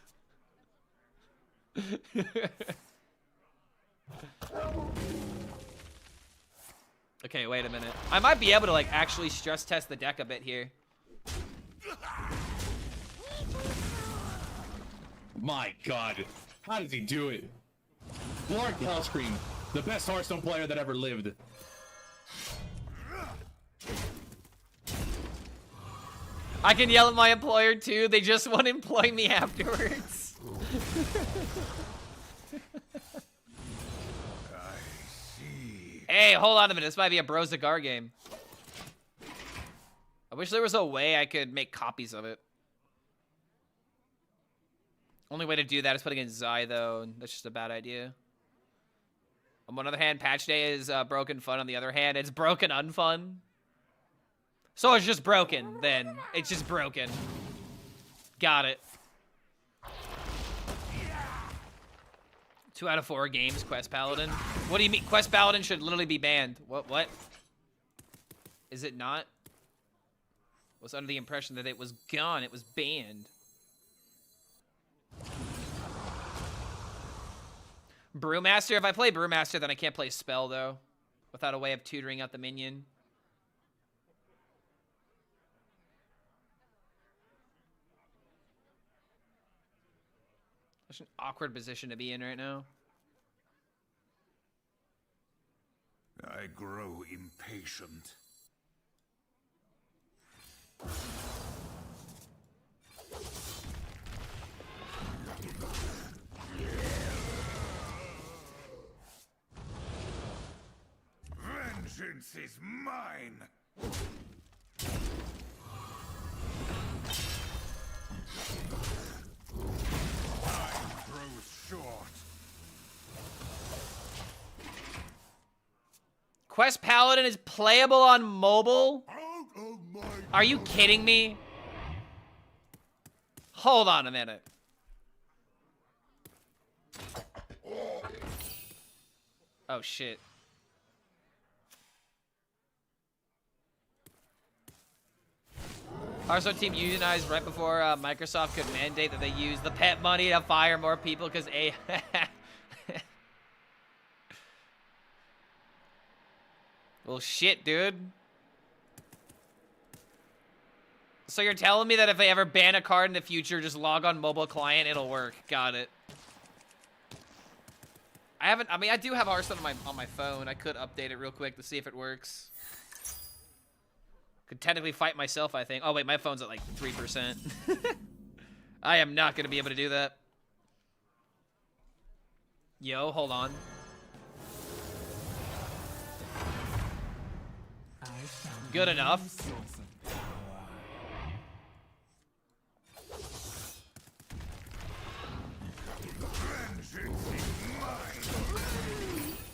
Okay, wait a minute. I might be able to, like, actually stress test the deck a bit here. My God. How does he do it? Clark HELLSCREAM, the best Hearthstone player that ever lived. I can yell at my employer too. They just won't employ me afterwards. Hey, hold on a minute. This might be a Bros Zagar game. I wish there was a way I could make copies of it. Only way to do that is putting in Zai, though, and that's just a bad idea. On one other hand, patch day is broken fun. On the other hand, it's broken unfun. So it's just broken, then. It's just broken. Got it. 2 out of 4 games, Quest Paladin. What do you mean? Quest Paladin should literally be banned. What? Is it not? I was under the impression that it was gone. It was banned. Brewmaster? If I play Brewmaster, then I can't play Spell, though. Without a way of tutoring out the minion. Such an awkward position to be in right now. I grow impatient. Vengeance is mine! Time grows short. Quest Paladin is playable on mobile? Out of my Are you kidding me? Hold on a minute. Oh, shit. Hearthstone team unionized right before Microsoft could mandate that they use the pet money to fire more people because A. Well, shit, dude. So you're telling me that if they ever ban a card in the future, just log on mobile client, it'll work. Got it. I mean, I do have Hearthstone on my phone. I could update it real quick to see if it works. Could technically fight myself, I think. Oh, wait, my phone's at like 3%. I am not going to be able to do that. Yo, hold on. Good enough.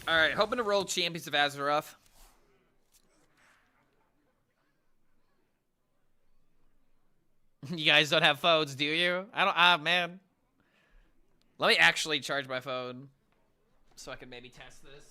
Alright, hoping to roll Champions of Azeroth. You guys don't have phones, do you? I don't. Ah, man. Let me actually charge my phone so I can maybe test this.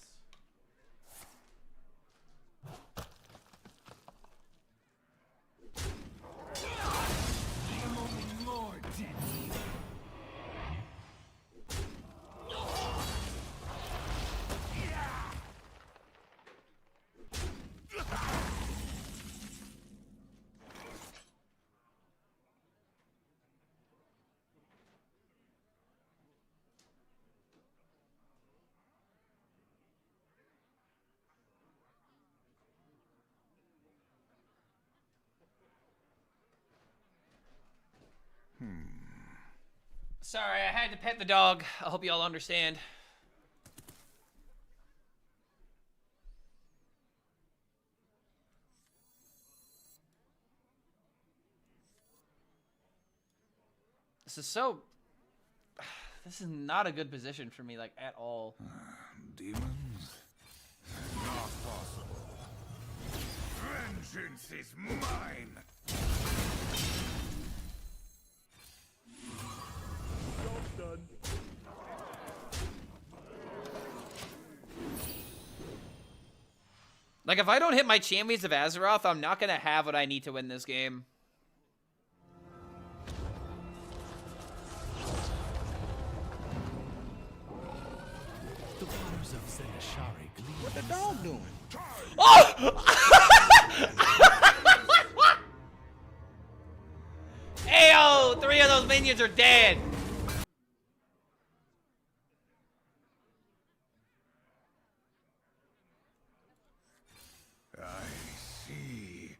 Sorry, I had to pet the dog. I hope you all understand. This is so... This is not a good position for me, like, at all. Demons? Not possible. Vengeance is mine! Job's done. Like, if I don't hit my Champions of Azeroth, I'm not gonna have what I need to win this game. The waters of Seneshari gleam. What the dog doing? Oh! Ayo! 3 of those minions are dead! I see.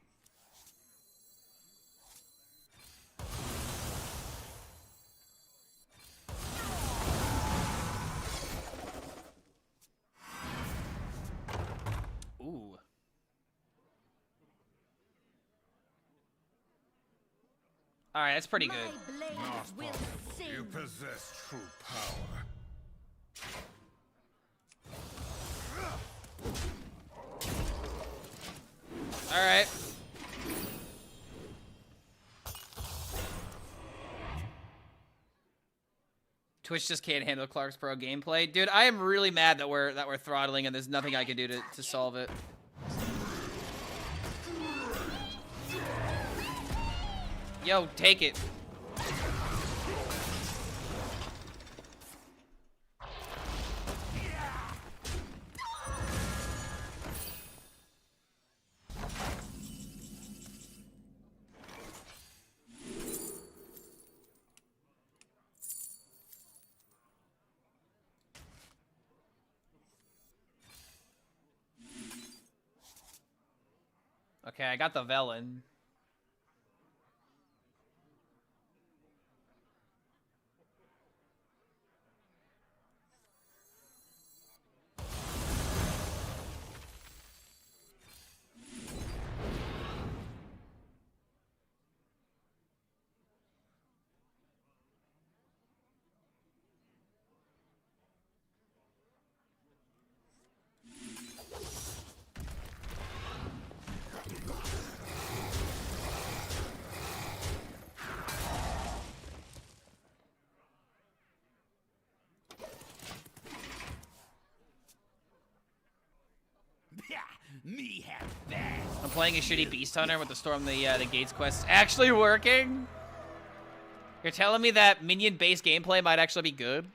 Ooh. Alright, that's pretty good. My blades will sing. You possess true power. Alright. Twitch just can't handle Clark's pro gameplay. Dude, I am really mad that we're throttling and there's nothing I can do to solve it. Yo, take it. Okay, I got the Velen. Me have that. I'm playing a shitty Beast Hunter with the Storm the Gates quest actually working. You're telling me that minion-based gameplay might actually be good?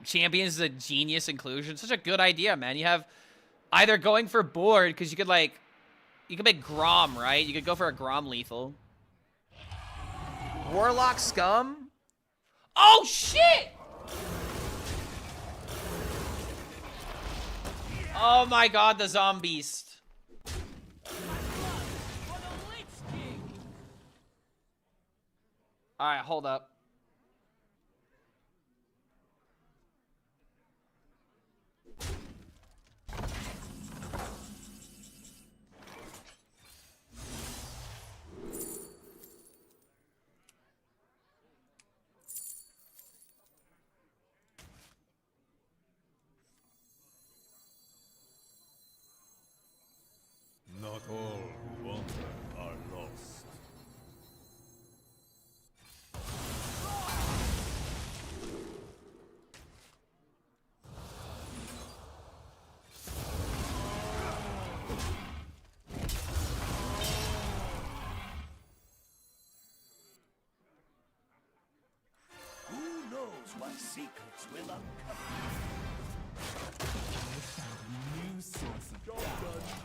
Champions is a genius inclusion. Such a good idea, man. You have either going for board, because you could, like, you could make Grom, right? You could go for a Grom lethal. Warlock Scum? Oh, shit! Oh my god, the zombies. Alright, hold up. Not all who wander are lost. Who knows what secrets will uncover? I found a new source of power.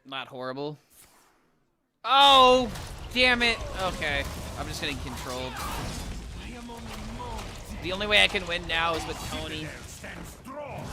Not horrible. Oh, damn it. Okay, I'm just getting controlled. The only way I can win now is with Tony. Stand strong!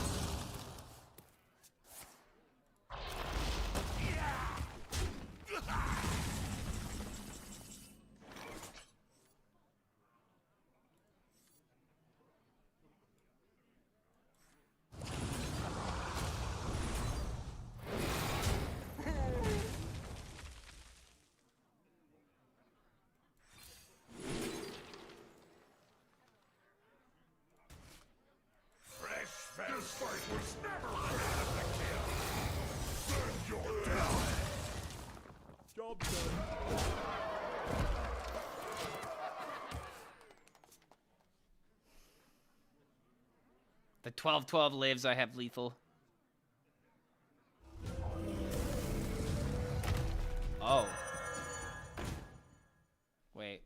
fight was never planned to kill. Send your talent. Job done. The 12-12 lives, I have lethal. Oh. Wait.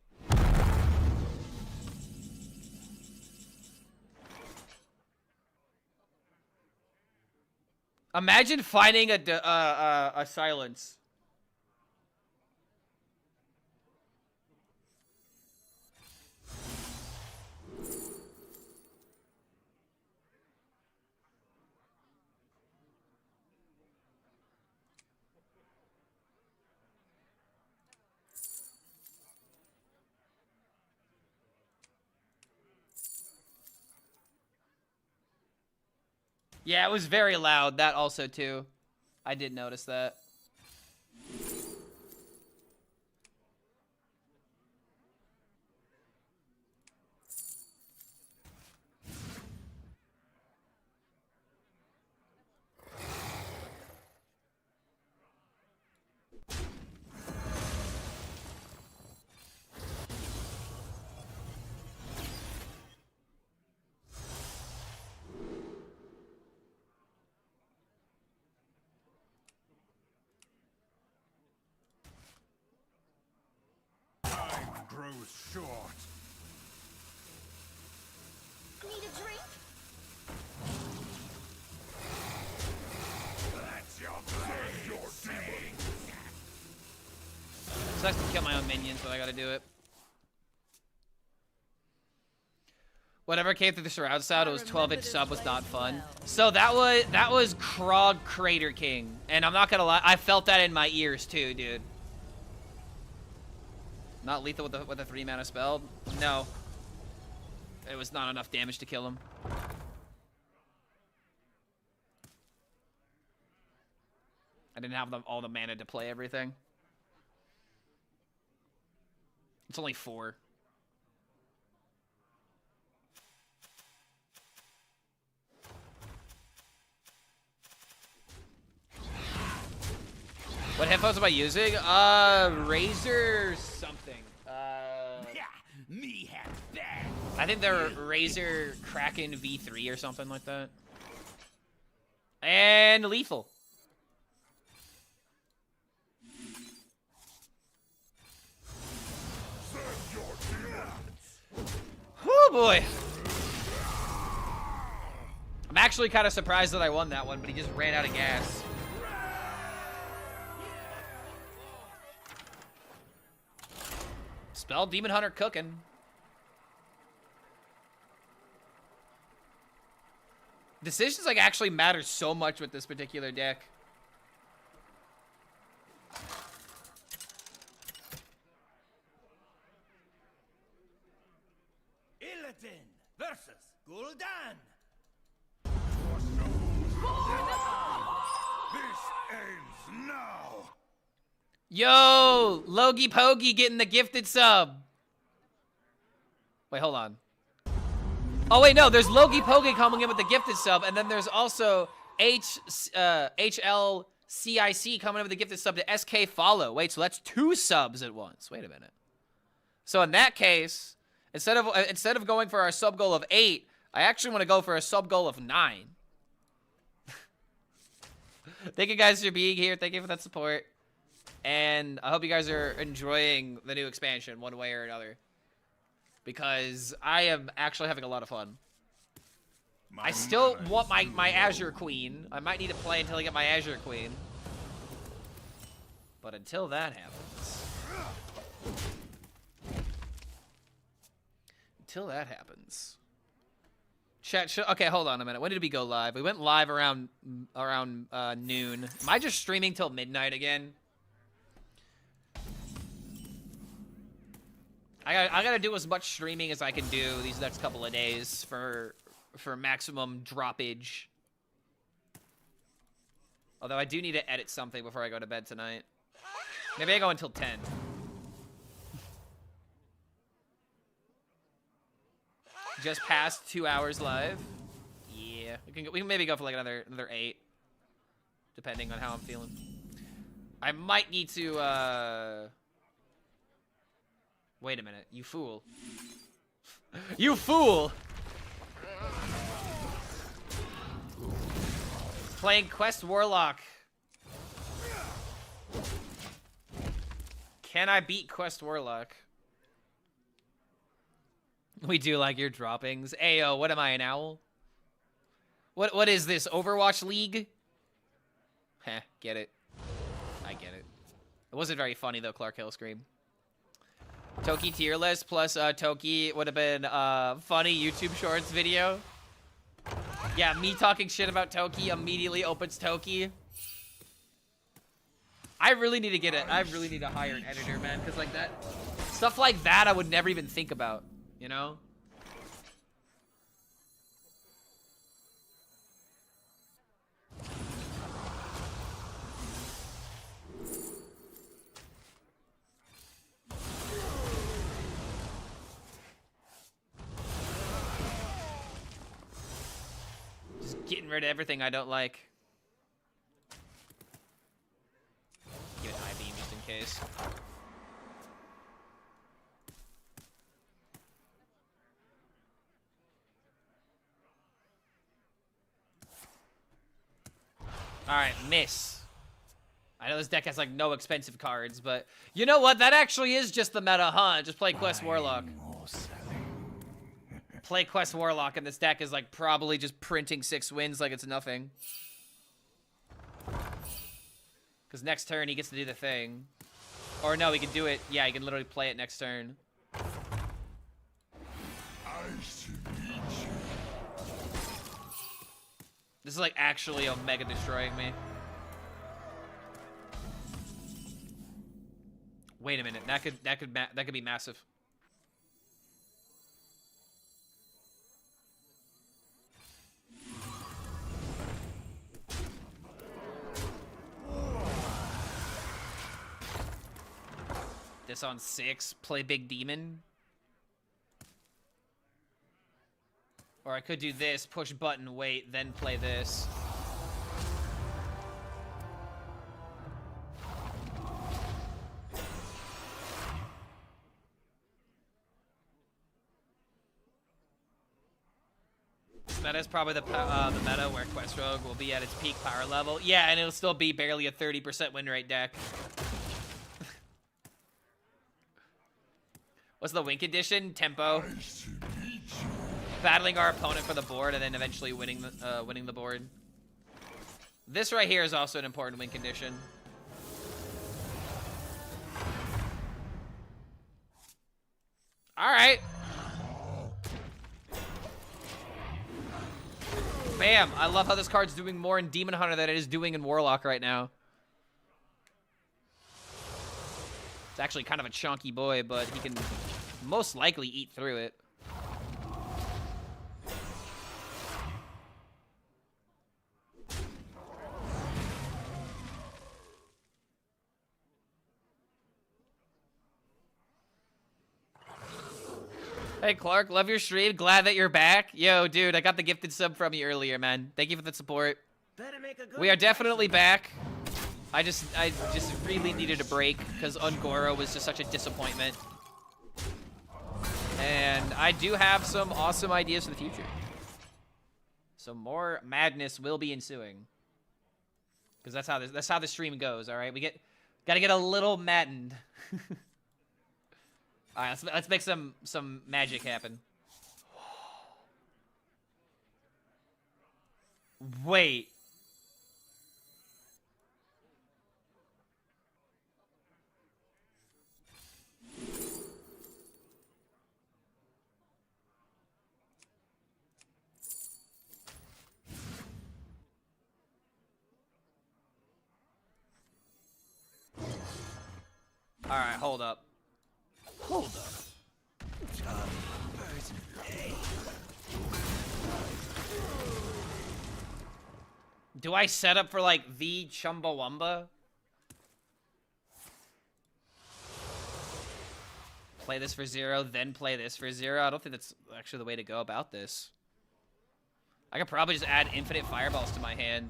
Imagine finding a silence. Yeah, it was very loud. That also, too. I did notice that. Time grows short. Need a drink? That's your blade. Your demon. Sucks to kill my own minions, but I gotta do it. Whatever came through the surround sound, it was 12-inch sub was not fun. So that was Krog Crater King, and I'm not gonna lie, I felt that in my ears too, dude. Not lethal with the 3-mana spell. No, it was not enough damage to kill him. I didn't have all the mana to play everything. It's only 4. What headphones am I using? Razer something. Me have that. I think they're Razer Kraken V3 or something like that. And lethal. Send your demons. Oh boy. I'm actually kind of surprised that I won that one, but he just ran out of gas. Spell Demon Hunter cooking. Decisions like actually matter so much with this particular deck. Illidan versus Gul'dan. This ends now. Yo, Logie Pogie getting the gifted sub. Wait, hold on. Oh wait, no, there's Logie Pogie coming in with the gifted sub, and then there's also HLCIC coming in with the gifted sub to SK Follow. Wait, so that's 2 subs at once. Wait a minute. So in that case, instead of going for our sub goal of 8, I actually want to go for a sub goal of 9. Thank you guys for being here. Thank you for that support. And I hope you guys are enjoying the new expansion one way or another. Because I am actually having a lot of fun. I still want my Azure Queen. I might need to play until I get my Azure Queen. But until that happens... Until that happens... Chat, okay, hold on a minute. When did we go live? We went live around noon. Am I just streaming till midnight again? I gotta do as much streaming as I can do these next couple of days for maximum droppage. Although I do need to edit something before I go to bed tonight. Maybe I go until 10. Just past 2 hours live. Yeah. we can maybe go for like another 8, depending on how I'm feeling. I might need to wait a minute, you fool. You fool! Playing Quest Warlock. Can I beat Quest Warlock? We do like your droppings. Ayo, what am I, an owl? What is this, Overwatch League? Heh, get it. I get it. It wasn't very funny though, Clark HELLSCREAM. Toki tier list plus Toki would have been funny YouTube Shorts video. Yeah, me talking shit about Toki immediately opens Toki. I really need to get it. I really need to hire an editor, man, because like that stuff like that I would never even think about, you know? Just getting rid of everything I don't like. Give it high beam just in case. Alright, miss. I know this deck has like no expensive cards, but you know what? That actually is just the meta, huh? Just play Quest Warlock. Play Quest Warlock and this deck is like probably just printing 6 wins like it's nothing. Because next turn he gets to do the thing. Or no, he can do it. Yeah, he can literally play it next turn. This is like actually Omega destroying me. Wait a minute, that could be massive. This on 6, play Big Demon. Or I could do this, push button, wait, then play this. This meta is probably the meta where Quest Rogue will be at its peak power level. Yeah, and it'll still be barely a 30% win rate deck. What's the win condition? Tempo. Battling our opponent for the board and then eventually winning the board. This right here is also an important win condition. All right. Bam. I love how this card's doing more in Demon Hunter than it is doing in Warlock right now. It's actually kind of a chunky boy, but he can most likely eat through it. Hey, Clark, love your stream. Glad that you're back. Yo, dude, I got the gifted sub from you earlier, man. Thank you for the support. We are definitely back. I just really needed a break because Ungoro was just such a disappointment. And I do have some awesome ideas for the future. So more madness will be ensuing. Because that's how the stream goes, all right? Gotta get a little maddened. All right, let's make some magic happen. Wait. All right, hold up. Hold up. Do I set up for like the Chumbawamba? Play this for 0, then play this for 0? I don't think that's actually the way to go about this. I could probably just add infinite fireballs to my hand.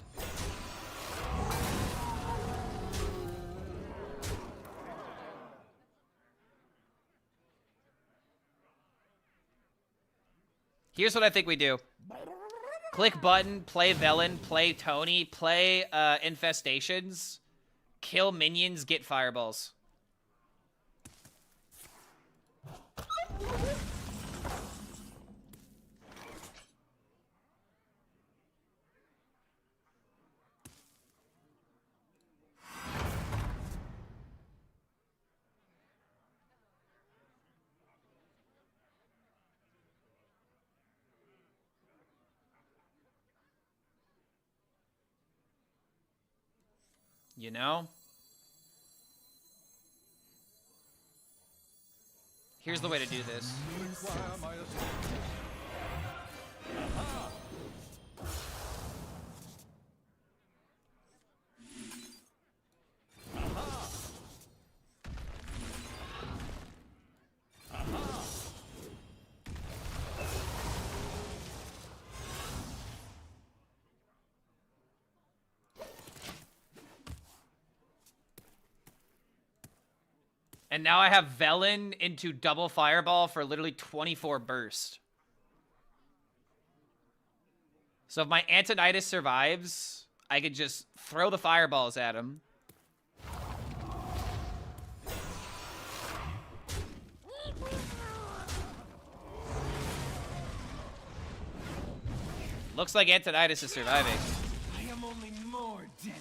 Here's what I think we do. Click button, play Velen, play Tony, play Infestations, kill minions, get fireballs. You know? Here's the way to do this. And now I have Velen into double fireball for literally 24 burst. So if my Antonidas survives, I could just throw the fireballs at him. Looks like Antonidas is surviving. I am only more deadly.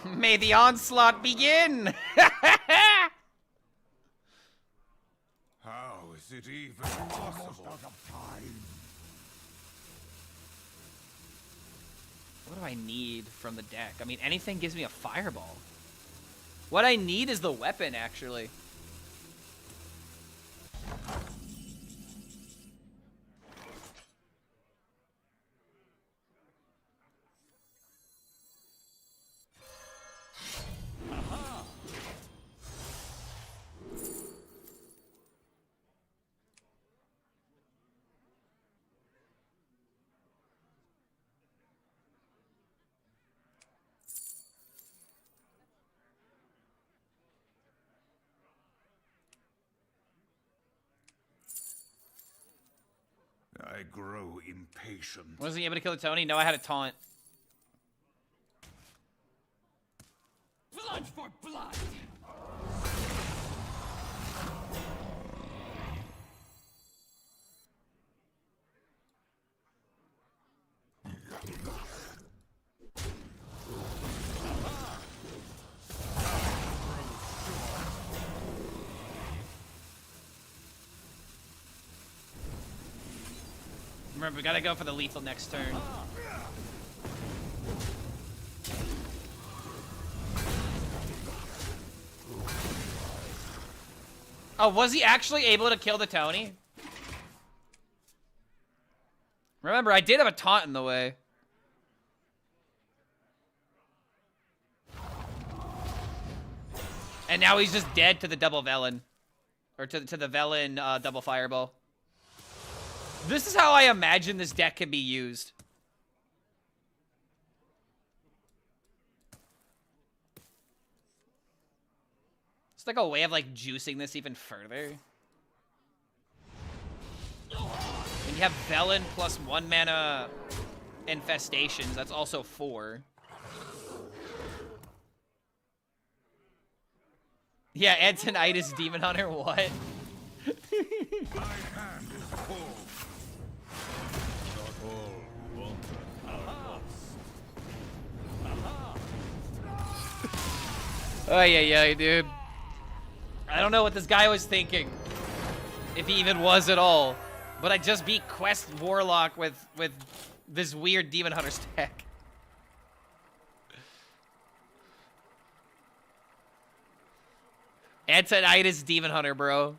May the onslaught begin! How is it even possible? What do I need from the deck? I mean, anything gives me a fireball. What I need is the weapon, actually. I grow impatient. Wasn't he able to kill the Tony? No, I had a taunt. Blood for blood. Remember, we gotta go for the lethal next turn. Oh, was he actually able to kill the Tony? Remember, I did have a taunt in the way. And now he's just dead to the double Velen. Or to the Velen double fireball. This is how I imagine this deck can be used. It's like a way of like juicing this even further. And you have Velen plus 1 mana Infestations. That's also 4. Yeah, Antonidas Demon Hunter, what? My hand is full. Not all want Oh, yeah, dude. I don't know what this guy was thinking. If he even was at all. But I just beat Quest Warlock with this weird Demon Hunter stack. Antonidas Demon Hunter, bro.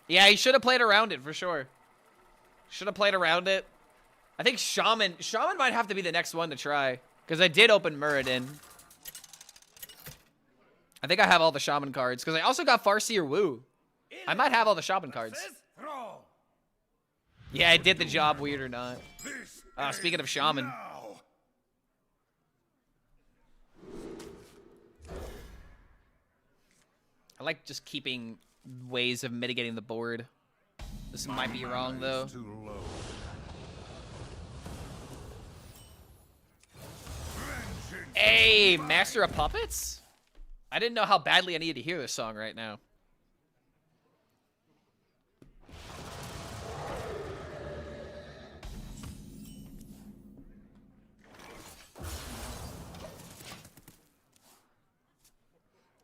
Yeah, he should have played around it for sure. Should have played around it. I think Shaman might have to be the next one to try. Because I did open Muradin. I think I have all the Shaman cards. Because I also got Farseer Wu. I might have all the Shaman cards. Yeah, I did the job, weird or not. Speaking of Shaman. I like just keeping ways of mitigating the board. This might be wrong, though. Hey, Master of Puppets? I didn't know how badly I needed to hear this song right now.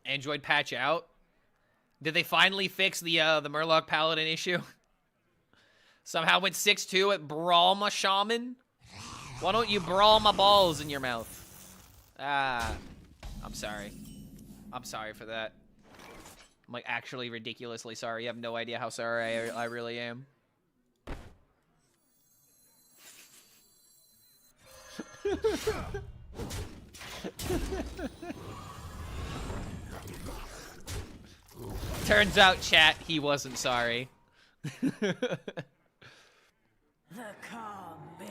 Android patch out. Did they finally fix the Murloc Paladin issue? Somehow went 6-2 at Brawl my Shaman. Why don't you brawl my balls in your mouth? I'm sorry. I'm sorry for that. I'm like actually ridiculously sorry. You have no idea how sorry I really am. Turns out, chat, he wasn't sorry.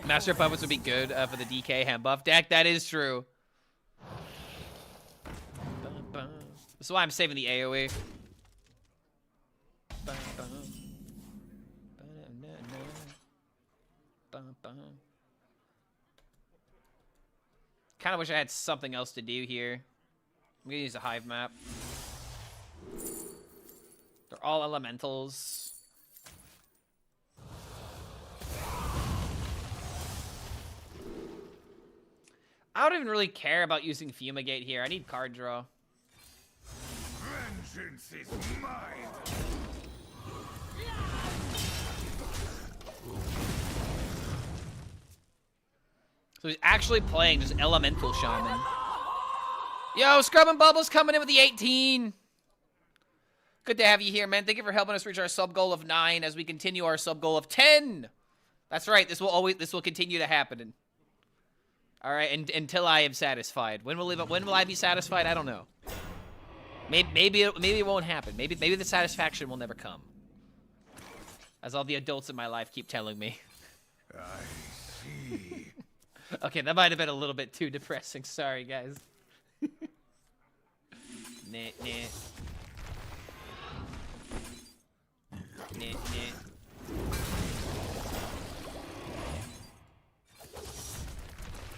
Master of Puppets would be good for the DK hand buff deck. That is true. This is why I'm saving the AoE. Kind of wish I had something else to do here. I'm gonna use a hive map. They're all elementals. I don't even really care about using Fumigate here. I need card draw. Vengeance is mine. So he's actually playing just Elemental Shaman. Yo, Scrub and Bubbles coming in with the 18. Good to have you here, man. Thank you for helping us reach our sub goal of 9 as we continue our sub goal of 10. That's right. This will continue to happen. All right, and until I am satisfied. When will I be satisfied? I don't know. Maybe it won't happen. Maybe the satisfaction will never come. As all the adults in my life keep telling me. I see. Okay, that might have been a little bit too depressing. Sorry, guys. Nah.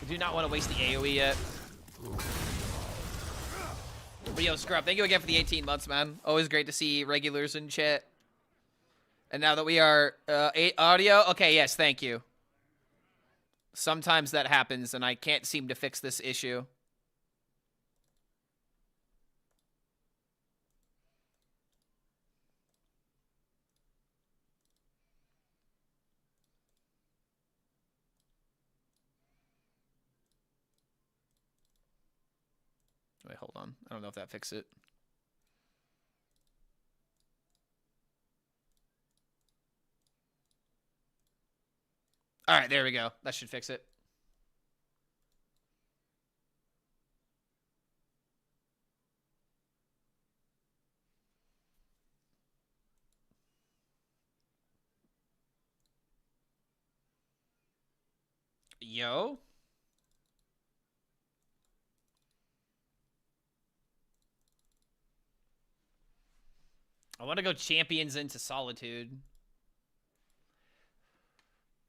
I do not want to waste the AoE yet. But yo, Scrub, thank you again for the 18 months, man. Always great to see regulars in chat. And now that we are 8 audio, okay, yes, thank you. Sometimes that happens, and I can't seem to fix this issue. Wait, hold on. I don't know if that fixed it. All right, there we go. That should fix it. Yo. I want to go champions into Solitude.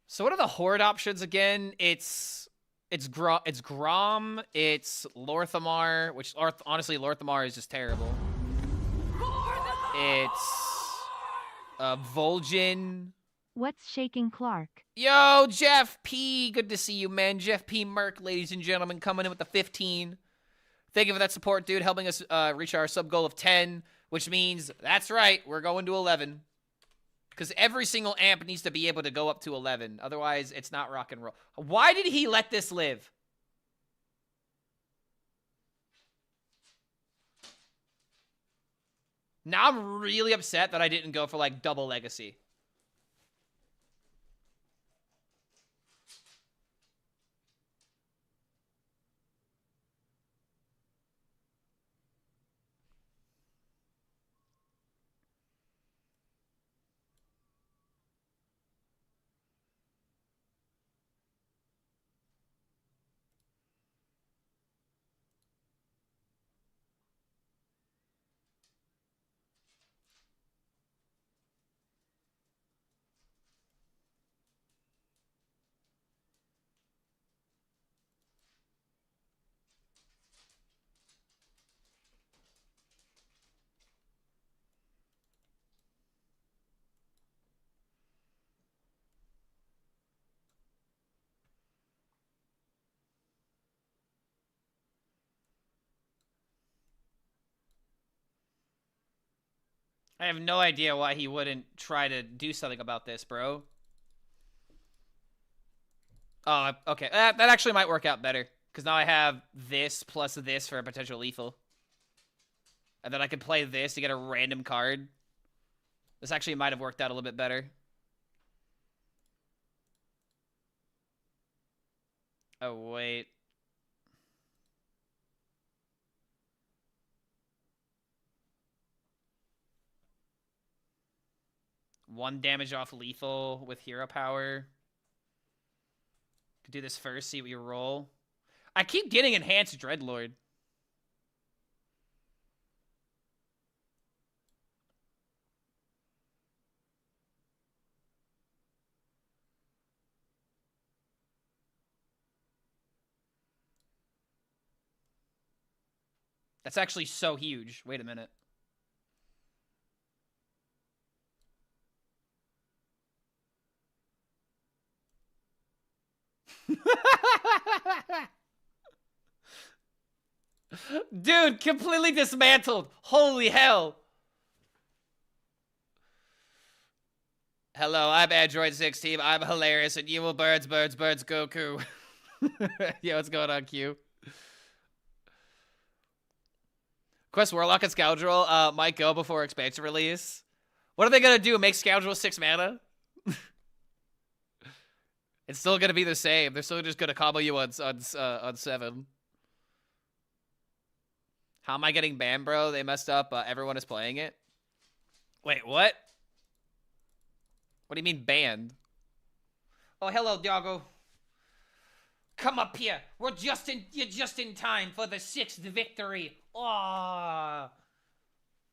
So what are the horde options again? It's Grom, it's Lorthamar, which honestly Lorthamar is just terrible. It's Vol'jin. What's shaking Clark? Yo, Jeff P. Good to see you, man. Jeff P. Merck, ladies and gentlemen, coming in with the 15. Thank you for that support, dude, helping us reach our sub goal of 10, which means, that's right, we're going to 11. Because every single amp needs to be able to go up to 11. Otherwise, it's not rock and roll. Why did he let this live? Now I'm really upset that I didn't go for, like, double legacy. I have no idea why he wouldn't try to do something about this, bro. Oh, okay. That actually might work out better. Because now I have this plus this for a potential lethal. And then I could play this to get a random card. This actually might have worked out a little bit better. Oh, wait. One damage off lethal with hero power. Could do this first, see what you roll. I keep getting enhanced Dreadlord. That's actually so huge. Wait a minute. Dude, completely dismantled. Holy hell. Hello, I'm Android 16. I'm hilarious, and you will birds, Goku. Yeah, what's going on, Q? Quest Warlock and Scoundrel might go before expansion release. What are they gonna do? Make Scoundrel 6 mana? It's still gonna be the same. They're still just gonna combo you on 7. How am I getting banned, bro? They messed up. Everyone is playing it. Wait, what? What do you mean banned? Oh, hello, Doggo. Come up here. You're just in time for the 6th victory. Oh,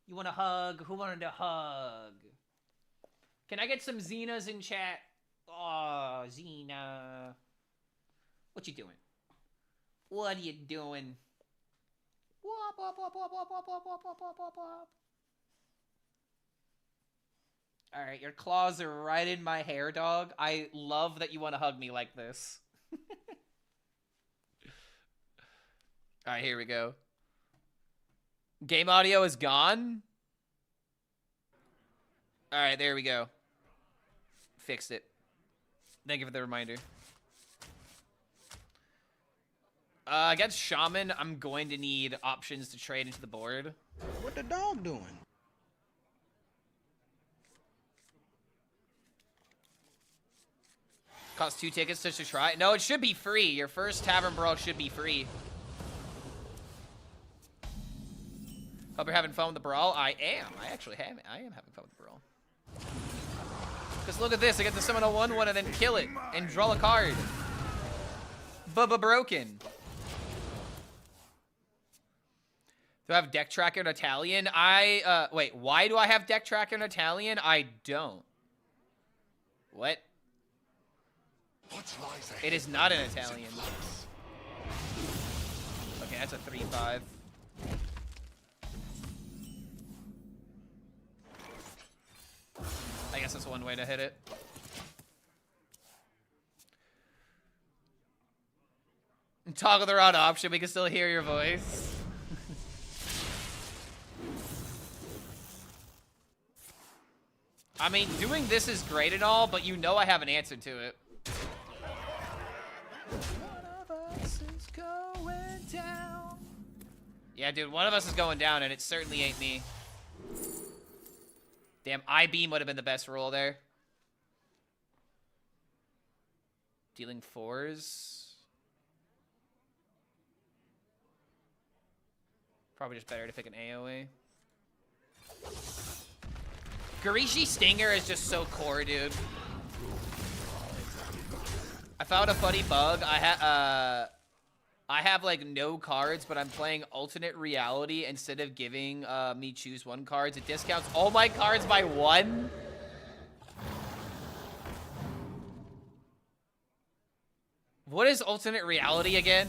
you want a hug? Who wanted a hug? Can I get some Xenas in chat? Oh, Xena. What you doing? What are you doing? Wop, wop, wop, wop, wop, wop, wop, wop, wop, wop, wop. All right, your claws are right in my hair, dog. I love that you want to hug me like this. All right, here we go. Game audio is gone. All right, there we go. Fixed it. Thank you for the reminder. Against Shaman, I'm going to need options to trade into the board. What the dog doing? Costs 2 tickets just to try. No, it should be free. Your first Tavern Brawl should be free. Hope you're having fun with the Brawl. I am. I actually am. I am having fun with the Brawl. Because look at this. I get to summon a 1/1 and then kill it. And draw a card. Broken. Do I have Deck Tracker in Italian? Wait, why do I have Deck Tracker in Italian? I don't. What? It is not in Italian. Okay, that's a 3/5. I guess that's one way to hit it. Toggle the round option, we can still hear your voice. I mean, doing this is great and all, but you know I have an answer to it. One of us is going down. Yeah, dude, one of us is going down, and it certainly ain't me. Damn, I-beam would have been the best roll there. Dealing 4s. Probably just better to pick an AoE. Garishi Stinger is just so core, dude. I found a funny bug. I have like no cards, but I'm playing alternate reality instead of giving me choose one cards. It discounts all my cards by 1. What is alternate reality again?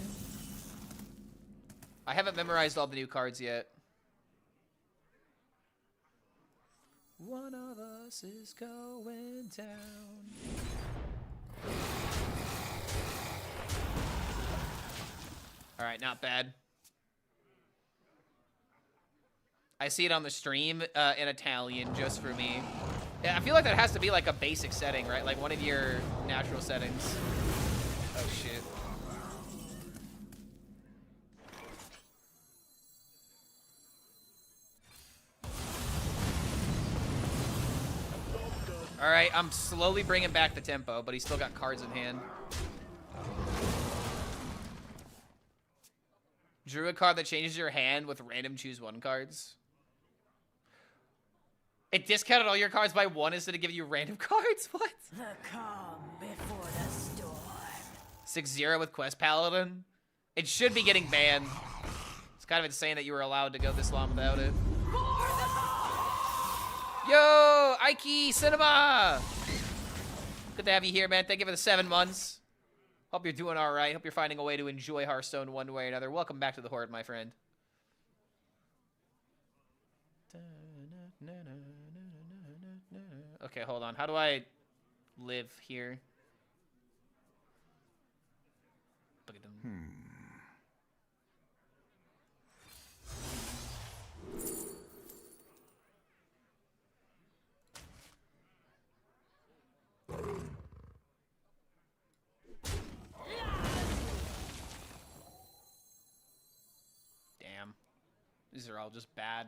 I haven't memorized all the new cards yet. One of us is going down. All right, not bad. I see it on the stream in Italian just for me. Yeah, I feel like that has to be like a basic setting, right? Like one of your natural settings. Oh, shit. All right, I'm slowly bringing back the tempo, but he's still got cards in hand. Drew a card that changes your hand with random choose 1 cards. It discounted all your cards by 1 instead of giving you random cards? What? The calm before the storm. 6-0 with Quest Paladin. It should be getting banned. It's kind of insane that you were allowed to go this long without it. Yo, Ike Cinema! Good to have you here, man. Thank you for the 7 months. Hope you're doing all right. Hope you're finding a way to enjoy Hearthstone one way or another. Welcome back to the Horde, my friend. Okay, hold on. How do I live here? Damn. These are all just bad.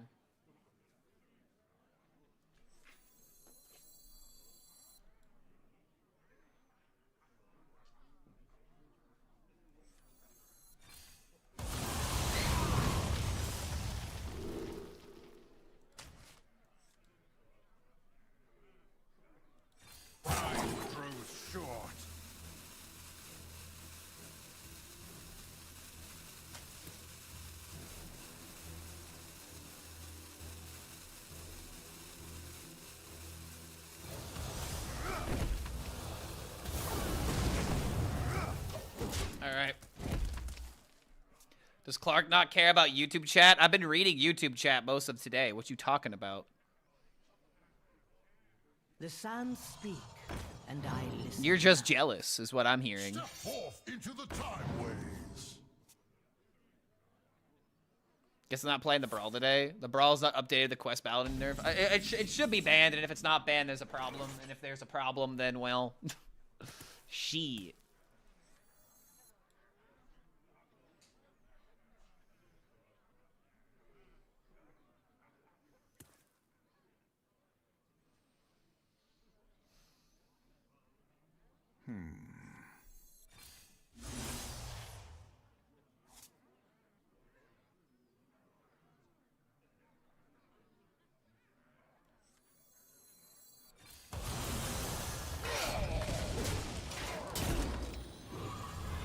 Time grows short. All right. Does Clark not care about YouTube chat? I've been reading YouTube chat most of today. What you talking about? The sands speak, and I listen. You're just jealous, is what I'm hearing. Step forth into the time ways. Guess I'm not playing the Brawl today. The Brawl's not updated the Quest Paladin nerf. It should be banned, and if it's not banned, there's a problem. And if there's a problem, then, well, shit.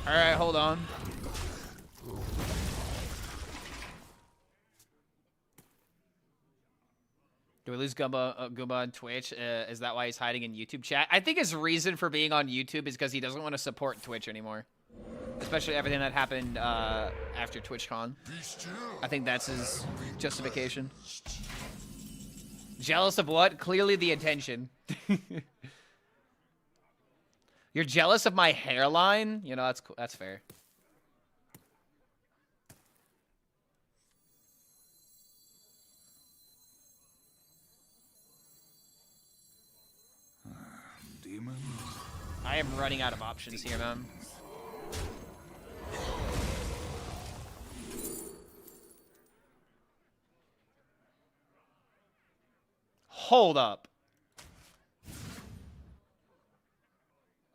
All right, hold on. Do we lose Goomba on Twitch? Is that why he's hiding in YouTube chat? I think his reason for being on YouTube is because he doesn't want to support Twitch anymore. Especially everything that happened after TwitchCon. I think that's his justification. Jealous of what? Clearly the attention. You're jealous of my hairline? You know, that's cool. That's fair. Demons. I am running out of options here, man. Hold up.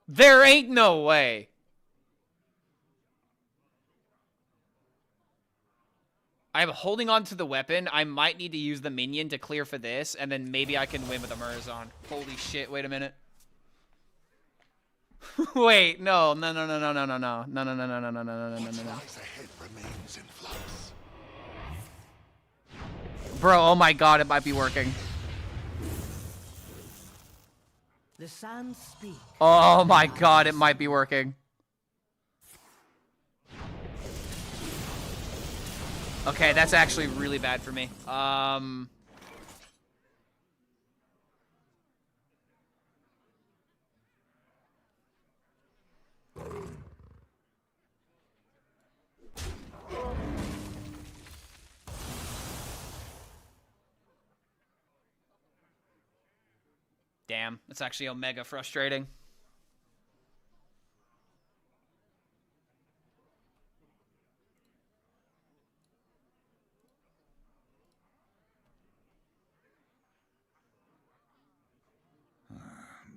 There ain't no way. I'm holding on to the weapon. I might need to use the minion to clear for this, and then maybe I can win with a Murazon. Holy shit, wait a minute. Wait, no. Bro, oh my god, it might be working. The sands speak. Oh my god, it might be working. Okay, that's actually really bad for me. Damn, that's actually omega frustrating.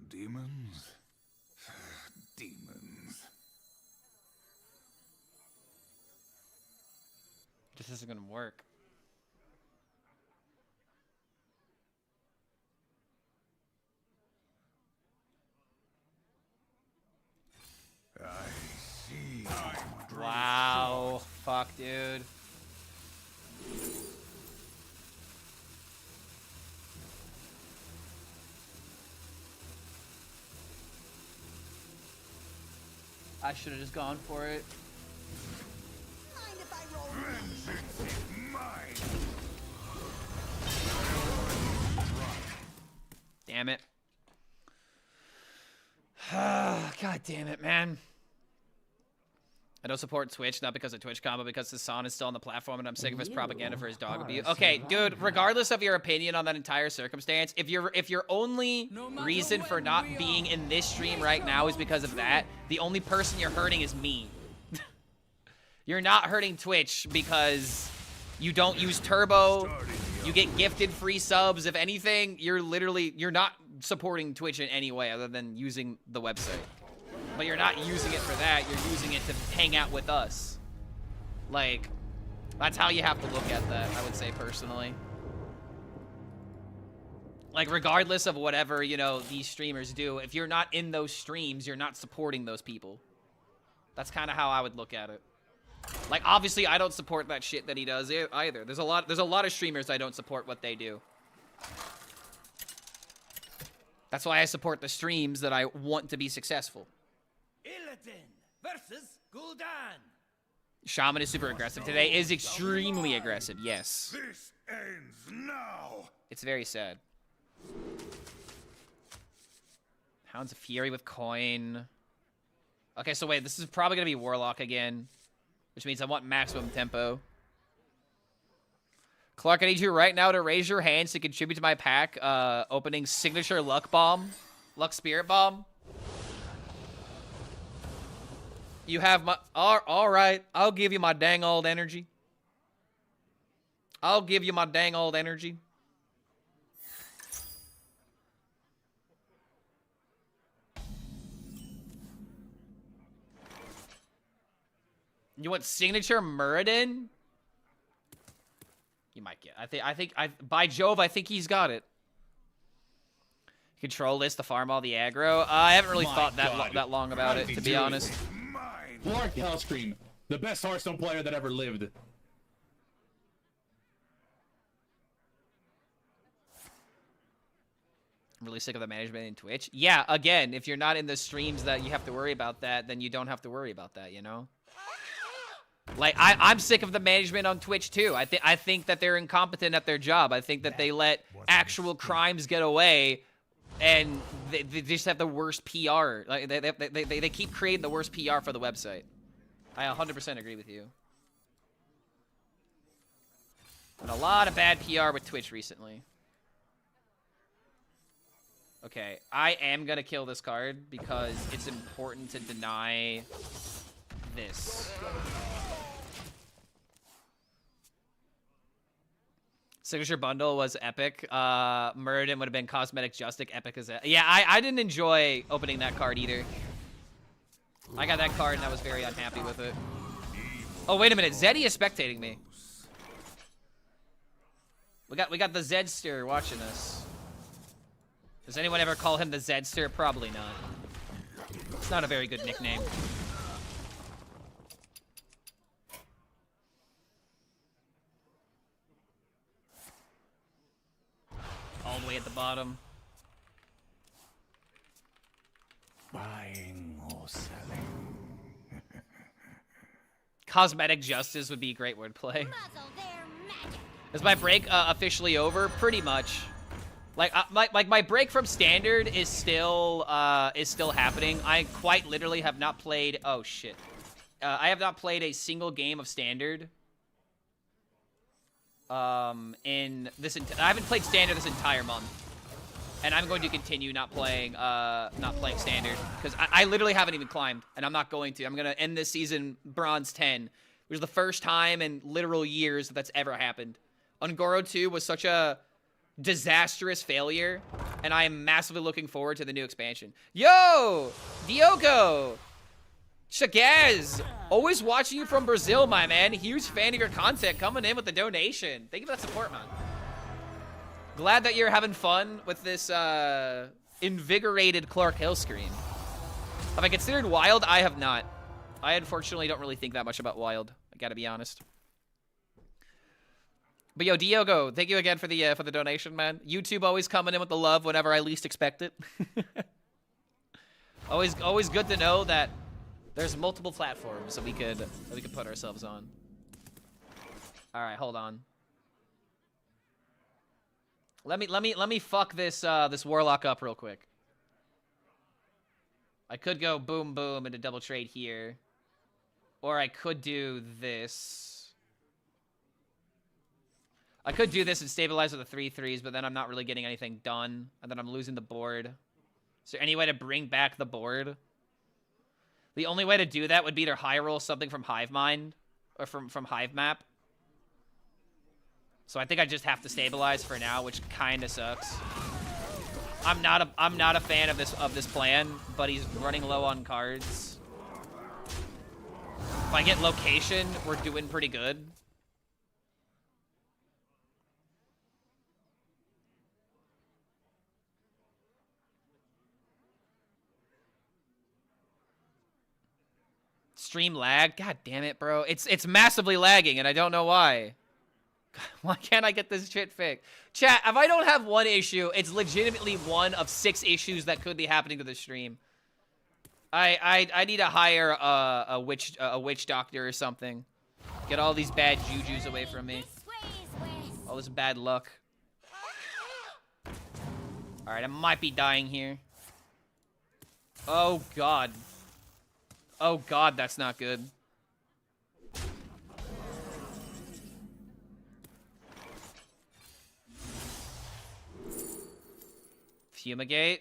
Demons? Demons. This isn't gonna work. I see. Wow. Fuck, dude. I should have just gone for it. Mind if I roll? Vengeance is mine. Damn it. God damn it, man. I don't support Twitch, not because of Twitch combo, because Hassan is still on the platform and I'm sick of his propaganda for his dog abuse. Okay, dude, regardless of your opinion on that entire circumstance, if your only reason for not being in this stream right now is because of that, the only person you're hurting is me. You're not hurting Twitch because you don't use Turbo, you get gifted free subs. If anything, you're not supporting Twitch in any way other than using the website. But you're not using it for that, you're using it to hang out with us. Like, that's how you have to look at that, I would say, personally. Like, regardless of whatever, you know, these streamers do, if you're not in those streams, you're not supporting those people. That's kind of how I would look at it. Like, obviously, I don't support that shit that he does either. There's a lot of streamers I don't support what they do. That's why I support the streams that I want to be successful. Illidan versus Gul'dan. Shaman is super aggressive today. Is extremely aggressive, yes. This ends now. It's very sad. Hounds of Fury with coin. Okay, so wait, this is probably going to be Warlock again, which means I want maximum tempo. Clark, I need you right now to raise your hands to contribute to my pack, opening signature Luck Bomb. Luck Spirit Bomb. You have my... All right, I'll give you my dang old energy. I'll give you my dang old energy. You want signature Muradin? You might get. By Jove, I think he's got it. Control list to farm all the aggro. I haven't really thought that long about it, to be honest. Clark HELLSCREAM, the best Hearthstone player that ever lived. I'm really sick of the management in Twitch. Yeah, again, if you're not in the streams that you have to worry about that, then you don't have to worry about that, you know? Like, I'm sick of the management on Twitch, too. I think that they're incompetent at their job. I think that they let actual crimes get away, and they just have the worst PR. Like, they keep creating the worst PR for the website. I 100% agree with you. And a lot of bad PR with Twitch recently. Okay, I am gonna kill this card because it's important to deny this. Signature bundle was epic. Muradin would have been cosmetic justic. Epic as that. Yeah, I didn't enjoy opening that card either. I got that card and I was very unhappy with it. Oh, wait a minute. Zeddy is spectating me. We got the Zedster watching us. Does anyone ever call him the Zedster? Probably not. It's not a very good nickname. All the way at the bottom. Buying or selling. Cosmetic justice would be great wordplay. Is my break officially over? Pretty much. Like my break from standard is still happening. I quite literally have not played. Oh shit! I have not played a single game of standard. In this, I haven't played standard this entire month, and I'm going to continue not playing standard because I literally haven't even climbed, and I'm not going to. I'm gonna end this season bronze 10, which is the first time in literal years that's ever happened. Ungoro 2 was such a disastrous failure, and I am massively looking forward to the new expansion. Yo, Diogo, Chagaz, always watching you from Brazil, my man. Huge fan of your content, coming in with the donation. Thank you for that support, man. Glad that you're having fun with this invigorated Clark HELLSCREAM. Have I considered Wild? I have not. I unfortunately don't really think that much about Wild. I gotta be honest. But yo, Diogo, thank you again for the donation, man. YouTube always coming in with the love whenever I least expect it. always good to know that there's multiple platforms that we could put ourselves on. All right, hold on. Let me fuck this this warlock up real quick. I could go boom boom into double trade here, or I could do this. I could do this and stabilize with the 3/3s, but then I'm not really getting anything done, and then I'm losing the board. Is there any way to bring back the board? The only way to do that would be either high roll something from Hive Mind or from Hive Map. So I think I just have to stabilize for now, which kind of sucks. I'm not a fan of this plan, but he's running low on cards. If I get location, we're doing pretty good. Stream lag? God damn it, bro. It's massively lagging, and I don't know why. Why can't I get this shit fixed? Chat, if I don't have one issue, it's legitimately one of 6 issues that could be happening to the stream. I need to hire a witch doctor or something. Get all these bad jujus away from me. All this bad luck. Alright, I might be dying here. Oh god. Oh god, that's not good. Fumigate.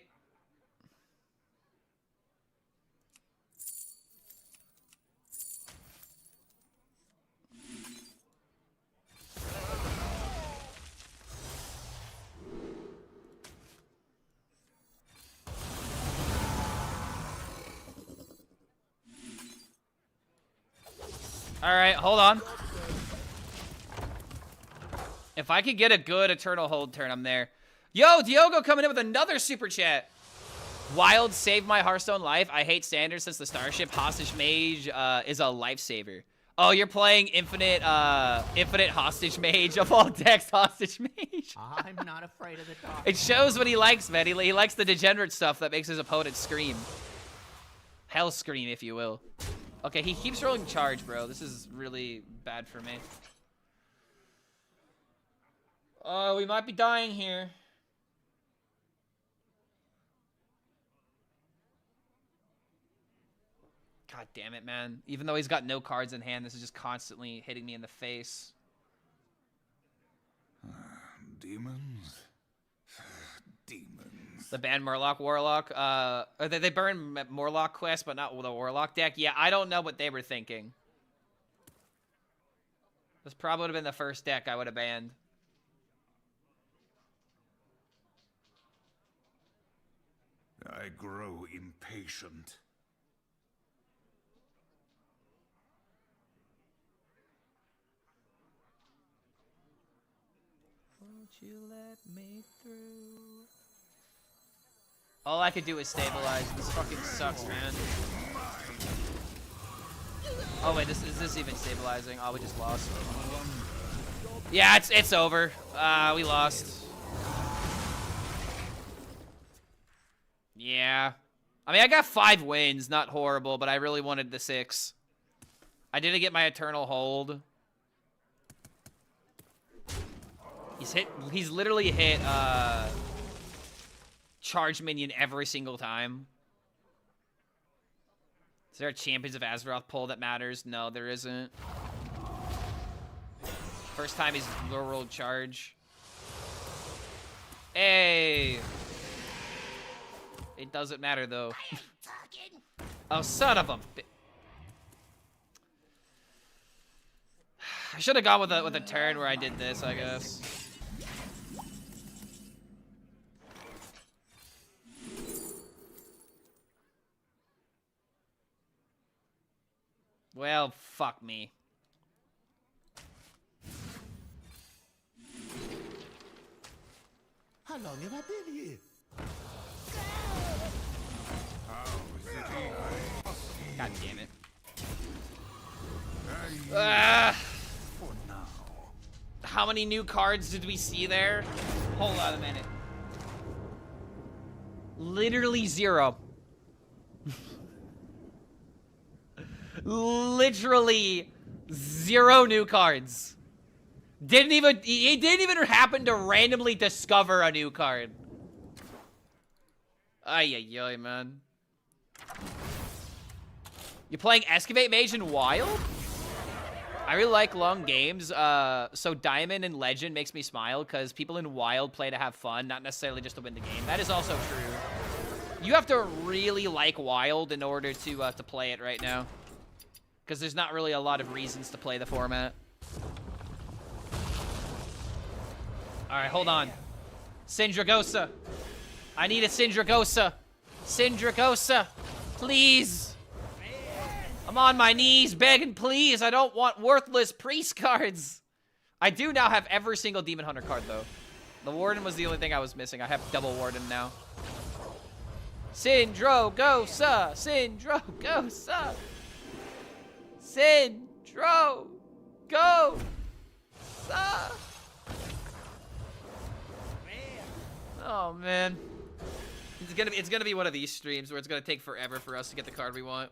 All right, hold on. If I could get a good Eternal Hold turn, I'm there. Yo, Diogo coming in with another super chat. Wild saved my Hearthstone life. I hate standard since the Starship Hostage Mage is a lifesaver. Oh, you're playing Infinite Hostage Mage of all decks, Hostage Mage. I'm not afraid of the dark. It shows what he likes, man. He likes the degenerate stuff that makes his opponent scream. HELLSCREAM, if you will. Okay, he keeps rolling charge, bro. This is really bad for me. Oh, we might be dying here. God damn it, man. Even though he's got no cards in hand, this is just constantly hitting me in the face. Demons? Demons. The ban Murloc Warlock. They burn Morlock quest, but not with a Warlock deck. Yeah, I don't know what they were thinking. This probably would have been the first deck I would have banned. I grow impatient. Won't you let me through? All I could do is stabilize. This fucking sucks, man. Oh wait, is this even stabilizing? Oh, we just lost. Yeah, it's over. We lost. Yeah. I mean, I got 5 wins, not horrible, but I really wanted the 6. I didn't get my Eternal Hold. He's literally hit, Charge Minion every single time. Is there a Champions of Azeroth pull that matters? No, there isn't. First time he's low rolled charge. Hey! It doesn't matter, though. Oh, son of a... I should have gone with a turn where I did this, I guess. Well, fuck me. How long have I been here? God damn it. Ah! How many new cards did we see there? Hold on a minute. Literally 0. Literally 0 new cards. He didn't even happen to randomly discover a new card. Ay, man. You playing Excavate Mage in Wild? I really like long games. So Diamond and Legend makes me smile because people in Wild play to have fun, not necessarily just to win the game. That is also true. You have to really like Wild in order to play it right now, because there's not really a lot of reasons to play the format. All right, hold on. Syndragosa. I need a Syndragosa. Syndragosa, please. I'm on my knees begging, please. I don't want worthless priest cards. I do now have every single Demon Hunter card, though. The Warden was the only thing I was missing. I have double Warden now. Syndragosa. Syndragosa. Syndragosa. Oh, man. It's gonna be one of these streams where it's gonna take forever for us to get the card we want.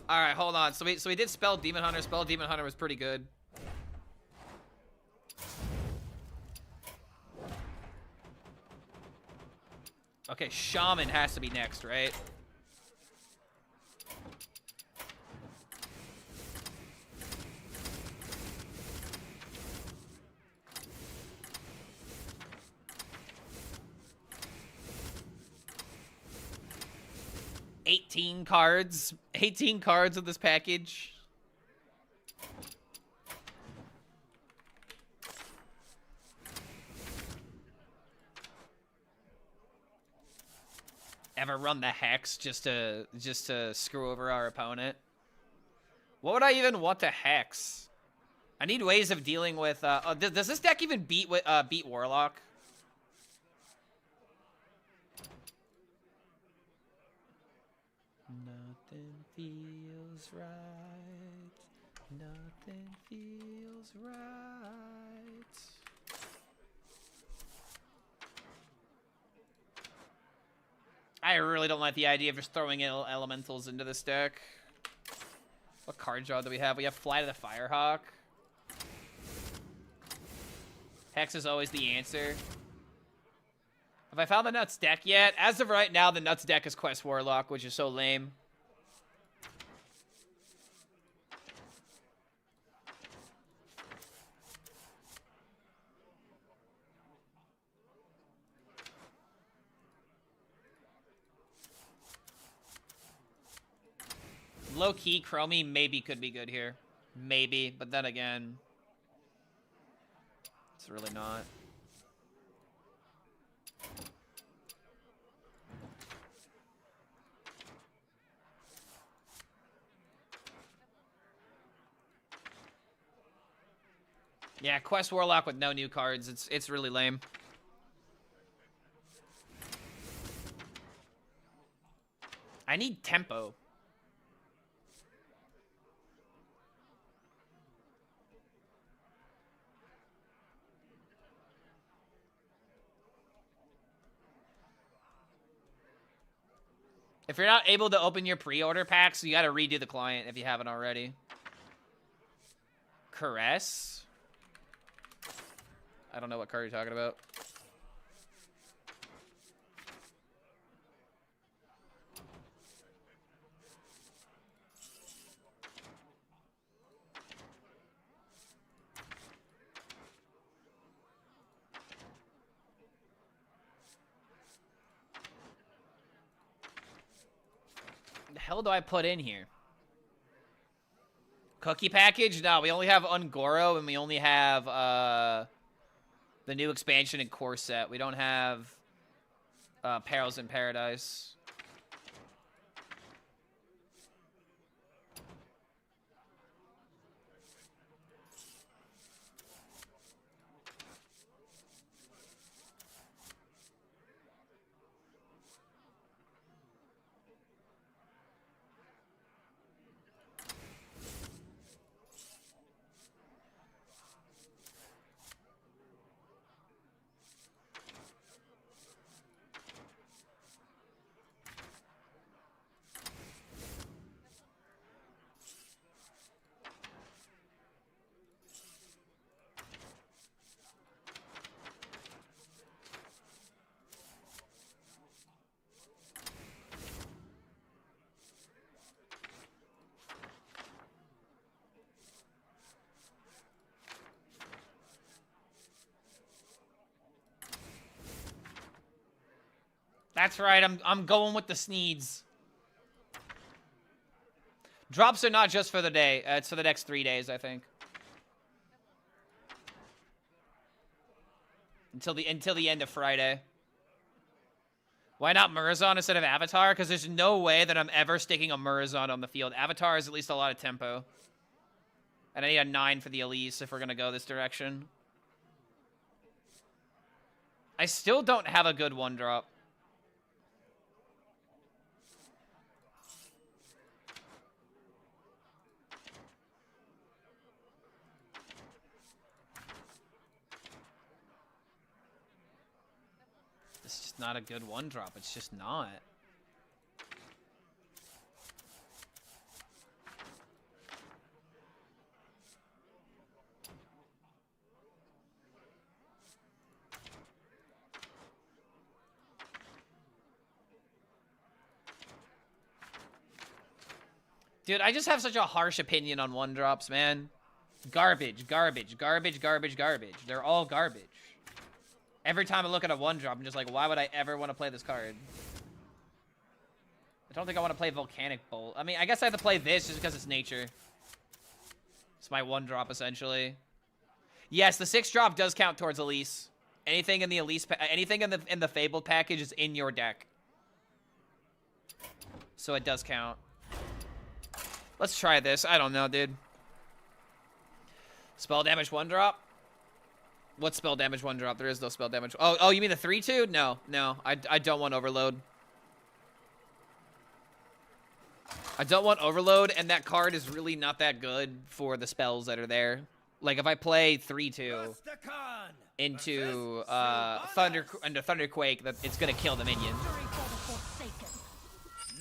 All right, hold on. So we did Spell Demon Hunter. Spell Demon Hunter was pretty good. Okay, Shaman has to be next, right? $18 cards. 18 cards of this package. Ever run the Hex just to screw over our opponent? What would I even want to Hex? I need ways of dealing with does this deck even beat Warlock? Nothing feels right. Nothing feels right. I really don't like the idea of just throwing elementals into this deck. What card draw do we have? We have Flight of the Firehawk. Hex is always the answer. Have I found the Nuts deck yet? As of right now, the Nuts deck is Quest Warlock, which is so lame. Low-key, Chromie maybe could be good here. Maybe, but then again, it's really not. Yeah, Quest Warlock with no new cards. It's really lame. I need tempo. If you're not able to open your pre-order packs, you gotta redo the client if you haven't already. Caress? I don't know what card you're talking about. The hell do I put in here? Cookie package? No, we only have Ungoro and we only have the new expansion in core set. We don't have Perils in Paradise. That's right, I'm going with the Sneeds. Drops are not just for the day. It's for the next 3 days, I think. Until the end of Friday. Why not Murazon instead of Avatar? Because there's no way that I'm ever sticking a Murazon on the field. Avatar is at least a lot of tempo. And I need a 9 for the Elise if we're going to go this direction. I still don't have a good 1-drop. It's just not a good 1-drop. It's just not. Dude, I just have such a harsh opinion on 1-drops, man. Garbage, garbage, garbage, garbage, garbage. They're all garbage. Every time I look at a 1-drop, I'm just like, why would I ever want to play this card? I don't think I want to play Volcanic Bolt. I mean, I guess I have to play this just because it's nature. It's my 1-drop, essentially. Yes, the 6-drop does count towards Elise. Anything in the Elise, anything in the Fabled package is in your deck. So it does count. Let's try this. I don't know, dude. Spell damage 1-drop? What spell damage 1-drop? There is no spell damage. Oh, you mean the 3-2? No. I don't want Overload. I don't want Overload, and that card is really not that good for the spells that are there. Like, if I play 3-2 into Thunderquake, it's gonna kill the minion.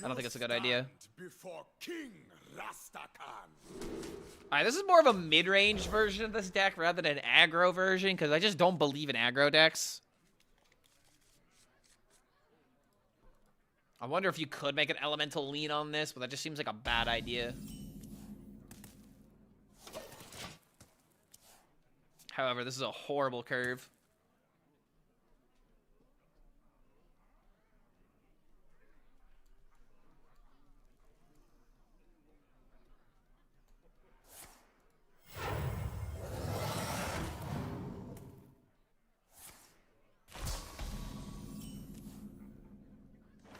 I don't think it's a good idea. Alright, this is more of a mid-range version of this deck rather than an aggro version, because I just don't believe in aggro decks. I wonder if you could make an elemental lean on this, but that just seems like a bad idea. However, this is a horrible curve.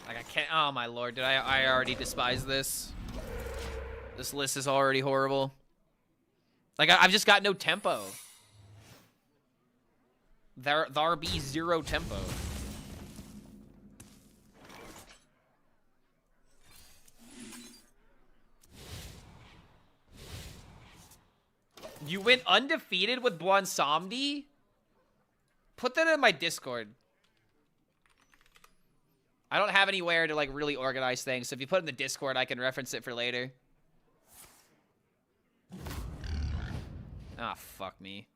Like, I can't. Oh my lord, did I already despise this? This list is already horrible. Like, I've just got no tempo. There be 0 tempo. You went undefeated with Bwansamdi? Put that in my Discord. I don't have anywhere to, like, really organize things, so if you put it in the Discord, I can reference it for later. Ah, fuck me.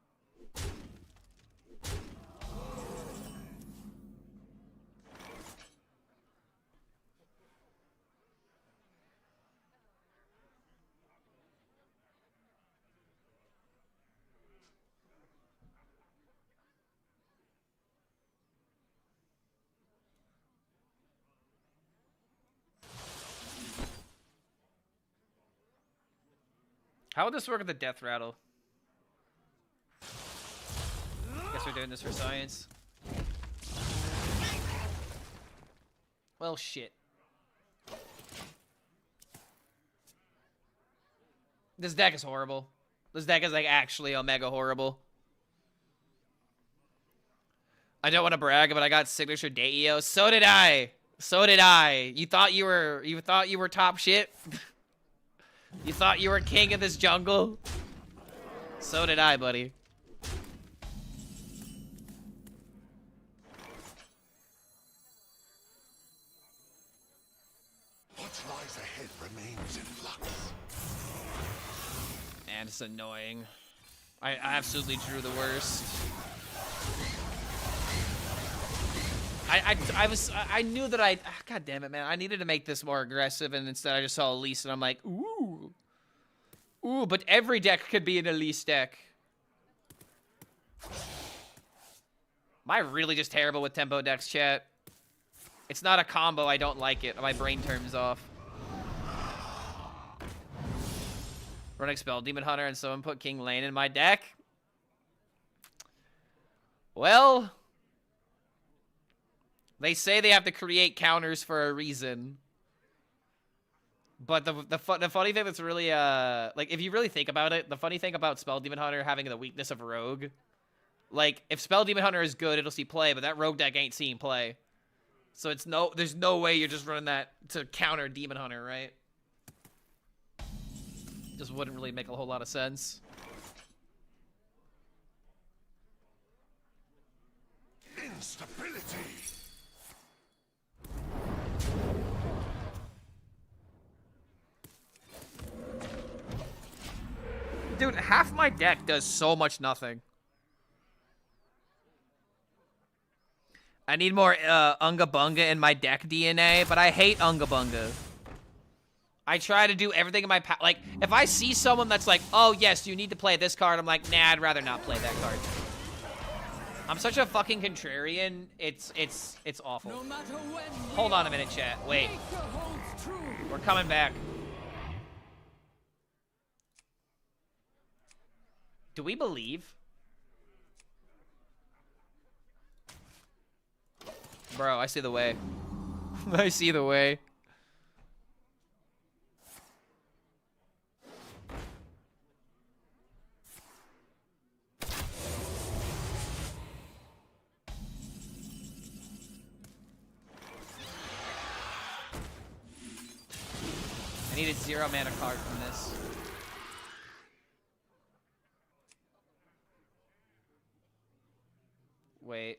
How would this work with the death rattle? Guess we're doing this for science. Well, shit. This deck is horrible. This deck is, like, actually omega horrible. I don't want to brag, but I got signature Deio. So did I. So did I. You thought you were top shit? You thought you were king of this jungle? So did I, buddy. What lies ahead remains in flux. And it's annoying. I absolutely drew the worst. I knew that God damn it, man. I needed to make this more aggressive, and instead I just saw Elise, and I'm like, ooh. Ooh, but every deck could be an Elise deck. Am I really just terrible with tempo decks, chat? It's not a combo, I don't like it. My brain turns off. Run Expel Demon Hunter, and someone put King Lane in my deck? Well... They say they have to create counters for a reason. But the funny thing that's really, like, if you really think about it, the funny thing about Spell Demon Hunter having the weakness of Rogue, like, if Spell Demon Hunter is good, it'll see play, but that Rogue deck ain't seeing play. So there's no way you're just running that to counter Demon Hunter, right? Just wouldn't really make a whole lot of sense. Instability. Dude, half my deck does so much nothing. I need more Unga Bunga in my deck DNA, but I hate Unga Bunga. I try to do everything in my power. Like, if I see someone that's like, oh, yes, you need to play this card, I'm like, nah, I'd rather not play that card. I'm such a fucking contrarian. It's awful. Hold on a minute, chat. Wait. We're coming back. Do we believe? Bro, I see the way. I see the way. I needed 0 mana card from this. Wait.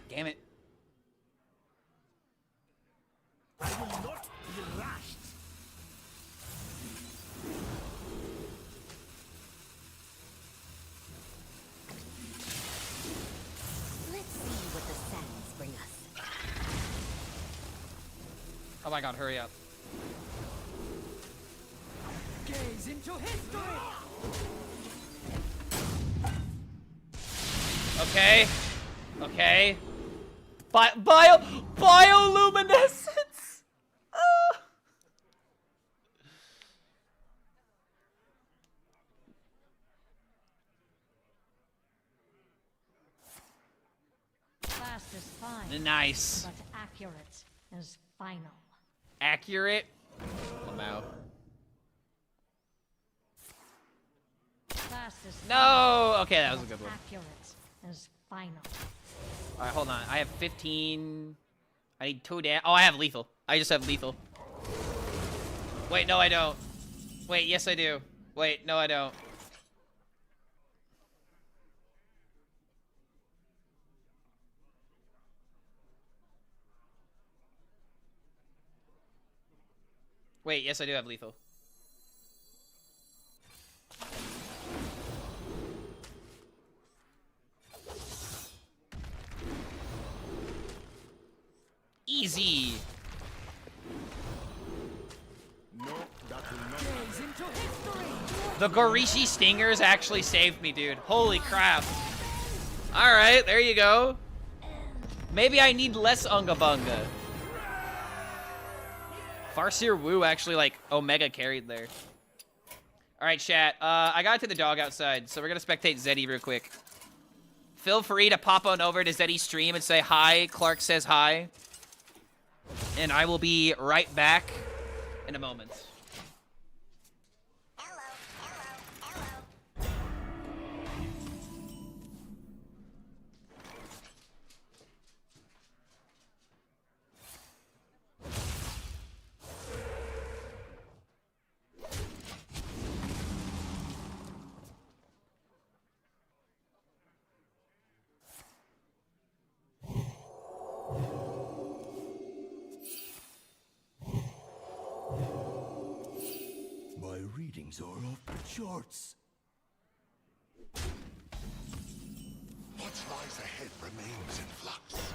Damn it. I will not be lashed. Let's see what the sands bring us. Oh my god, hurry up. Gaze Okay. Okay. Bioluminescence. Ah. Fast is fine, Nice. but accurate is final. Accurate. I'm out. Fast is No. Okay, that fine, was a good but one. accurate is final. All right, hold on. I have 15. I need 2 damage. Oh, I have lethal. I just have lethal. Wait, no, I don't. Wait, yes, I do. Wait, no, I don't. Wait, yes, I do have lethal. Easy. No, that will not. The Gorishi Stingers actually saved me, dude. Holy crap. Alright, there you go. Maybe I need less Unga Bunga. Farseer Wu actually, like, Omega carried there. Alright, chat. I got to the dog outside, so we're gonna spectate Zeddy real quick. Feel free to pop on over to Zeddy's stream and say hi. Clark says hi. And I will be right back in a moment. My readings are off the charts. What lies ahead remains in flux.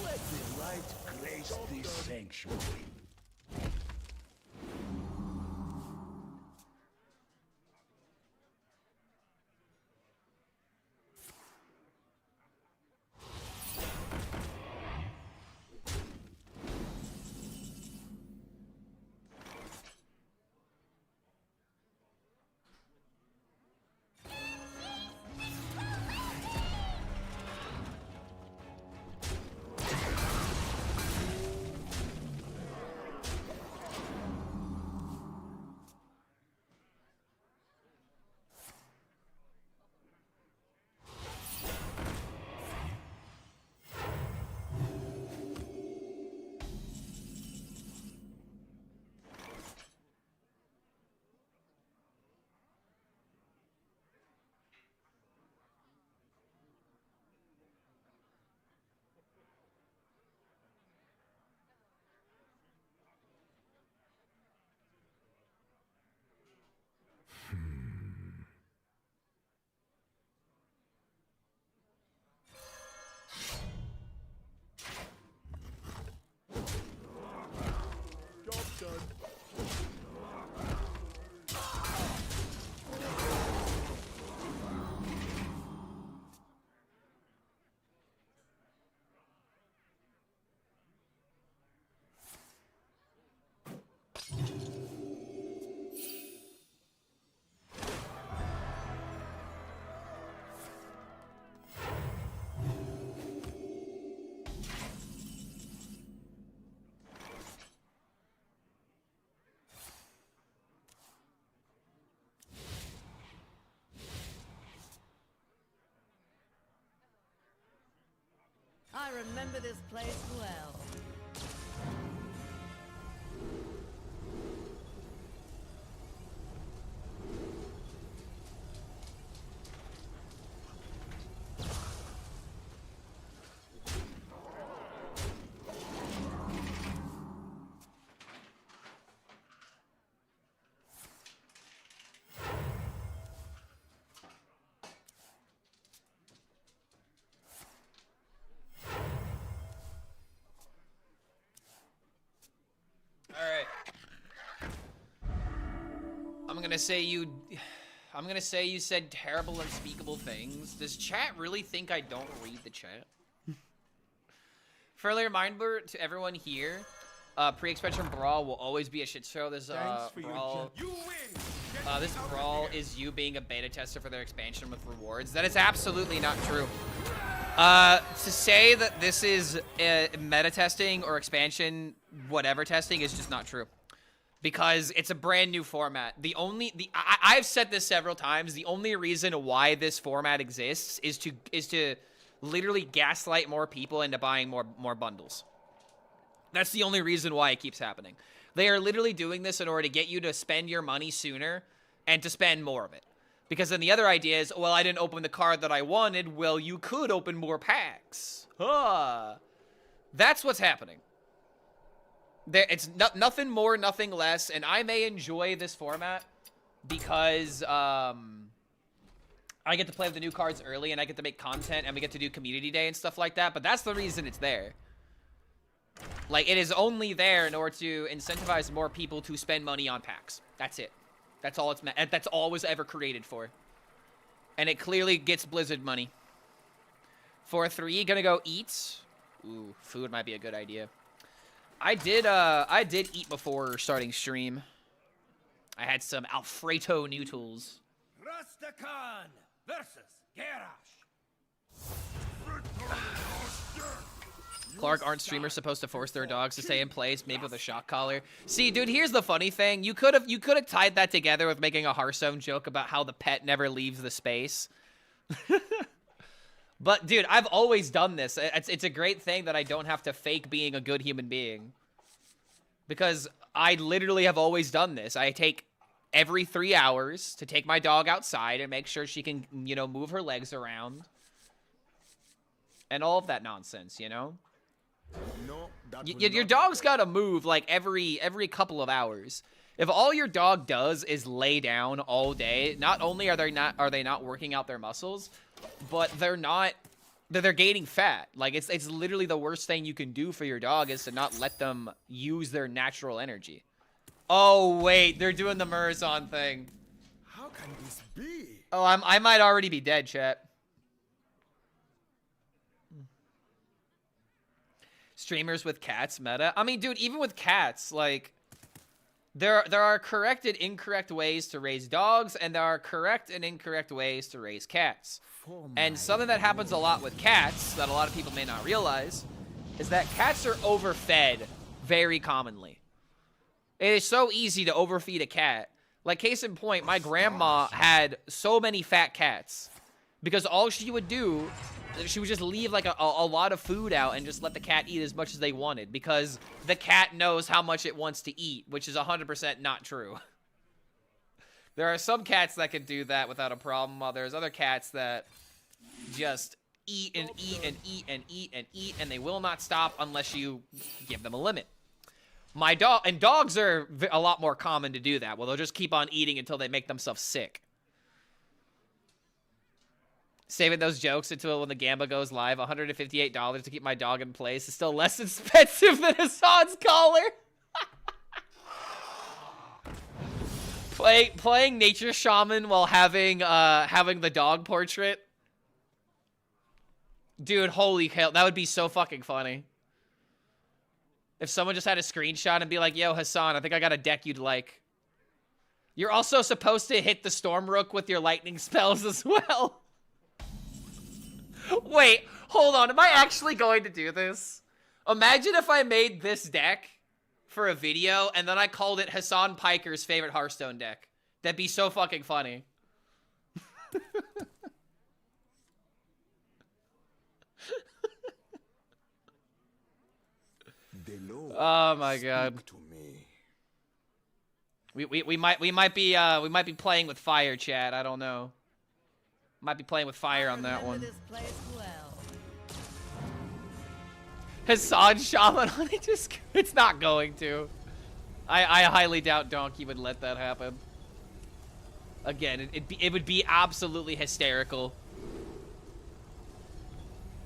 Let the light grace this sanctuary. remember this place well. I'm gonna say you said terrible, unspeakable things. Does chat really think I don't read the chat? Friendly reminder to everyone here, pre-expansion Brawl will always be a shit show. This Brawl, this Brawl is you being a beta tester for their expansion with rewards. That is absolutely not true. To say that this is meta testing or expansion, whatever testing, is just not true. Because it's a brand new format. I've said this several times. The only reason why this format exists is to literally gaslight more people into buying more bundles. That's the only reason why it keeps happening. They are literally doing this in order to get you to spend your money sooner and to spend more of it. Because then the other idea is, well, I didn't open the card that I wanted. Well, you could open more packs. That's what's happening. It's nothing more, nothing less, and I may enjoy this format because I get to play with the new cards early and I get to make content and we get to do community day and stuff like that, but that's the reason it's there. Like, it is only there in order to incentivize more people to spend money on packs. That's it. That's all that's all it was ever created for. And it clearly gets Blizzard money. For 3, gonna go eat. Ooh, food might be a good idea. I did eat before starting stream. I had some Alfredo noodles. Rusticon versus Garrosh. Clark, aren't streamers supposed to force their dogs to stay in place, maybe with a shock collar? See, dude, here's the funny thing. You could have tied that together with making a Hearthstone joke about how the pet never leaves the space. But, dude, I've always done this. It's a great thing that I don't have to fake being a good human being. Because I literally have always done this. I take every 3 hours to take my dog outside and make sure she can, you know, move her legs around. And all of that nonsense, you know? No, Your dog's gotta move, like, every couple of hours. If all your dog does is lay down all day, not only are they not working out their muscles, but they're gaining fat. Like, it's literally the worst thing you can do for your dog is to not let them use their natural energy. Oh wait, they're doing the Murazan thing. How can this be? Oh, I might already be dead, chat. Streamers with cats meta. I mean, dude, even with cats, like, there are correct and incorrect ways to raise dogs, and there are correct and incorrect ways to raise cats. And something that happens a lot with cats that a lot of people may not realize is that cats are overfed very commonly. It is so easy to overfeed a cat. Like, case in point, my grandma had so many fat cats because all she would do, she would just leave like a lot of food out and just let the cat eat as much as they wanted because the cat knows how much it wants to eat, which is 100% not true. There are some cats that can do that without a problem, while there's other cats that just eat and eat and eat and eat and eat, and they will not stop unless you give them a limit. My dog, and dogs are a lot more common to do that. Well, they'll just keep on eating until they make themselves sick. Saving those jokes until when the Gamba goes live, $158 to keep my dog in place is still less expensive than Hassan's collar. Playing Nature Shaman while having the dog portrait. Dude, holy hell, that would be so fucking funny. If someone just had a screenshot and be like, yo, Hassan, I think I got a deck you'd like. You're also supposed to hit the Storm Rook with your lightning spells as well. Wait, hold on, am I actually going to do this? Imagine if I made this deck for a video, and then I called it Hassan Piker's favorite Hearthstone deck. That'd be so fucking funny. Oh my god. We might be playing with fire, chat. I don't know. Might be playing with fire on that one. This place well. Hassan Shaman on it just it's not going to. I highly doubt Donkey would let that happen. Again, it would be absolutely hysterical.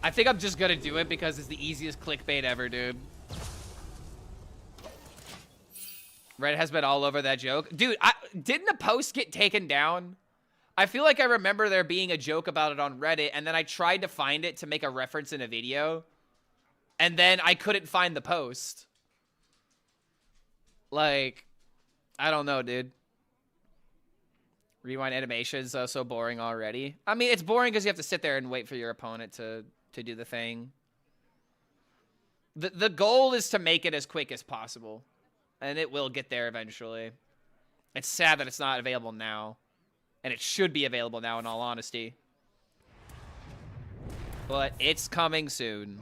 I think I'm just gonna do it because it's the easiest clickbait ever, dude. Reddit has been all over that joke. Dude, didn't a post get taken down? I feel like I remember there being a joke about it on Reddit, and then I tried to find it to make a reference in a video, and then I couldn't find the post. Like, I don't know, dude. Rewind animations so boring already. I mean, it's boring because you have to sit there and wait for your opponent to do the thing. The goal is to make it as quick as possible, and it will get there eventually. It's sad that it's not available now, and it should be available now in all honesty. But it's coming soon.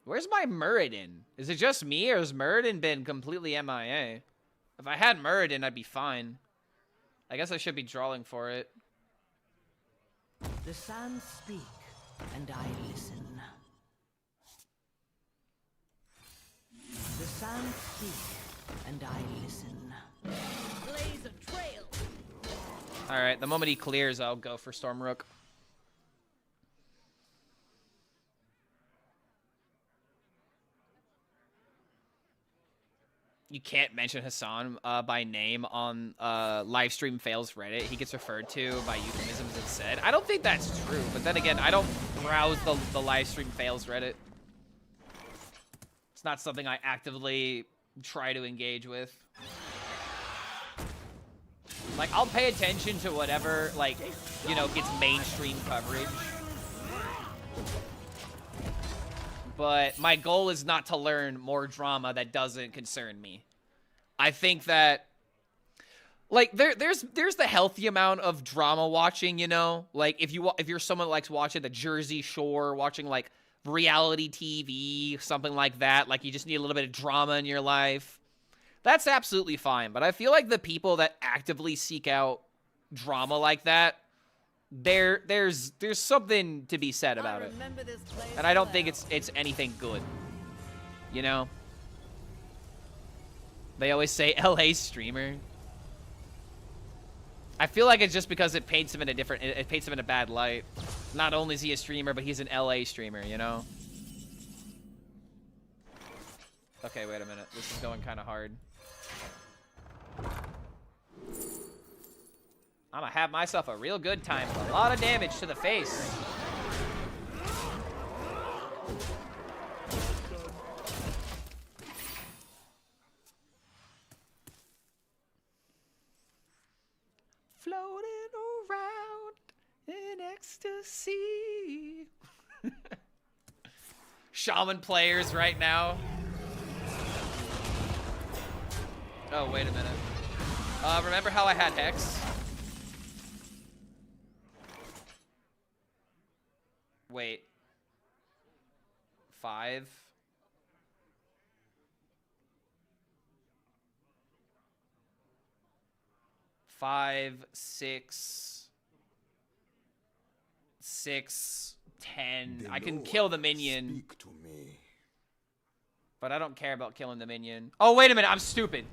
Where's my Muradin? Is it just me, or has Muradin been completely MIA? If I had Muradin, I'd be fine. I guess I should be drawing for it. The sands speak, and I listen. The sands speak, and I listen. Blaze a trail. All right, the moment he clears, I'll go for Stormrook. You can't mention Hassan by name on Livestream Fails Reddit. He gets referred to by euphemisms instead. I don't think that's true, but then again, I don't browse the Livestream Fails Reddit. It's not something I actively try to engage with. Like, I'll pay attention to whatever, like, you know, gets mainstream coverage. But my goal is not to learn more drama that doesn't concern me. I think that, like, there's the healthy amount of drama watching, you know? Like, if you're someone that likes watching the Jersey Shore, watching, like, reality TV, something like that, like, you just need a little bit of drama in your life, that's absolutely fine. But I feel like the people that actively seek out drama like that, there's something to be said about it, and I don't think it's anything good, you know. They always say LA streamer. I feel like it's just because it paints him in a bad light. Not only is he a streamer, but he's an LA streamer, you know. Okay, wait a minute. This is going kind of hard. I'm gonna have myself a real good time with a lot of damage to the face. Floating around in ecstasy. Shaman players right now. Oh, wait a minute. Remember how I had Hex? Wait. 5. Five, 6, 10. I can kill the minion. Speak to me. But I don't care about killing the minion. Oh, wait a minute. I'm stupid.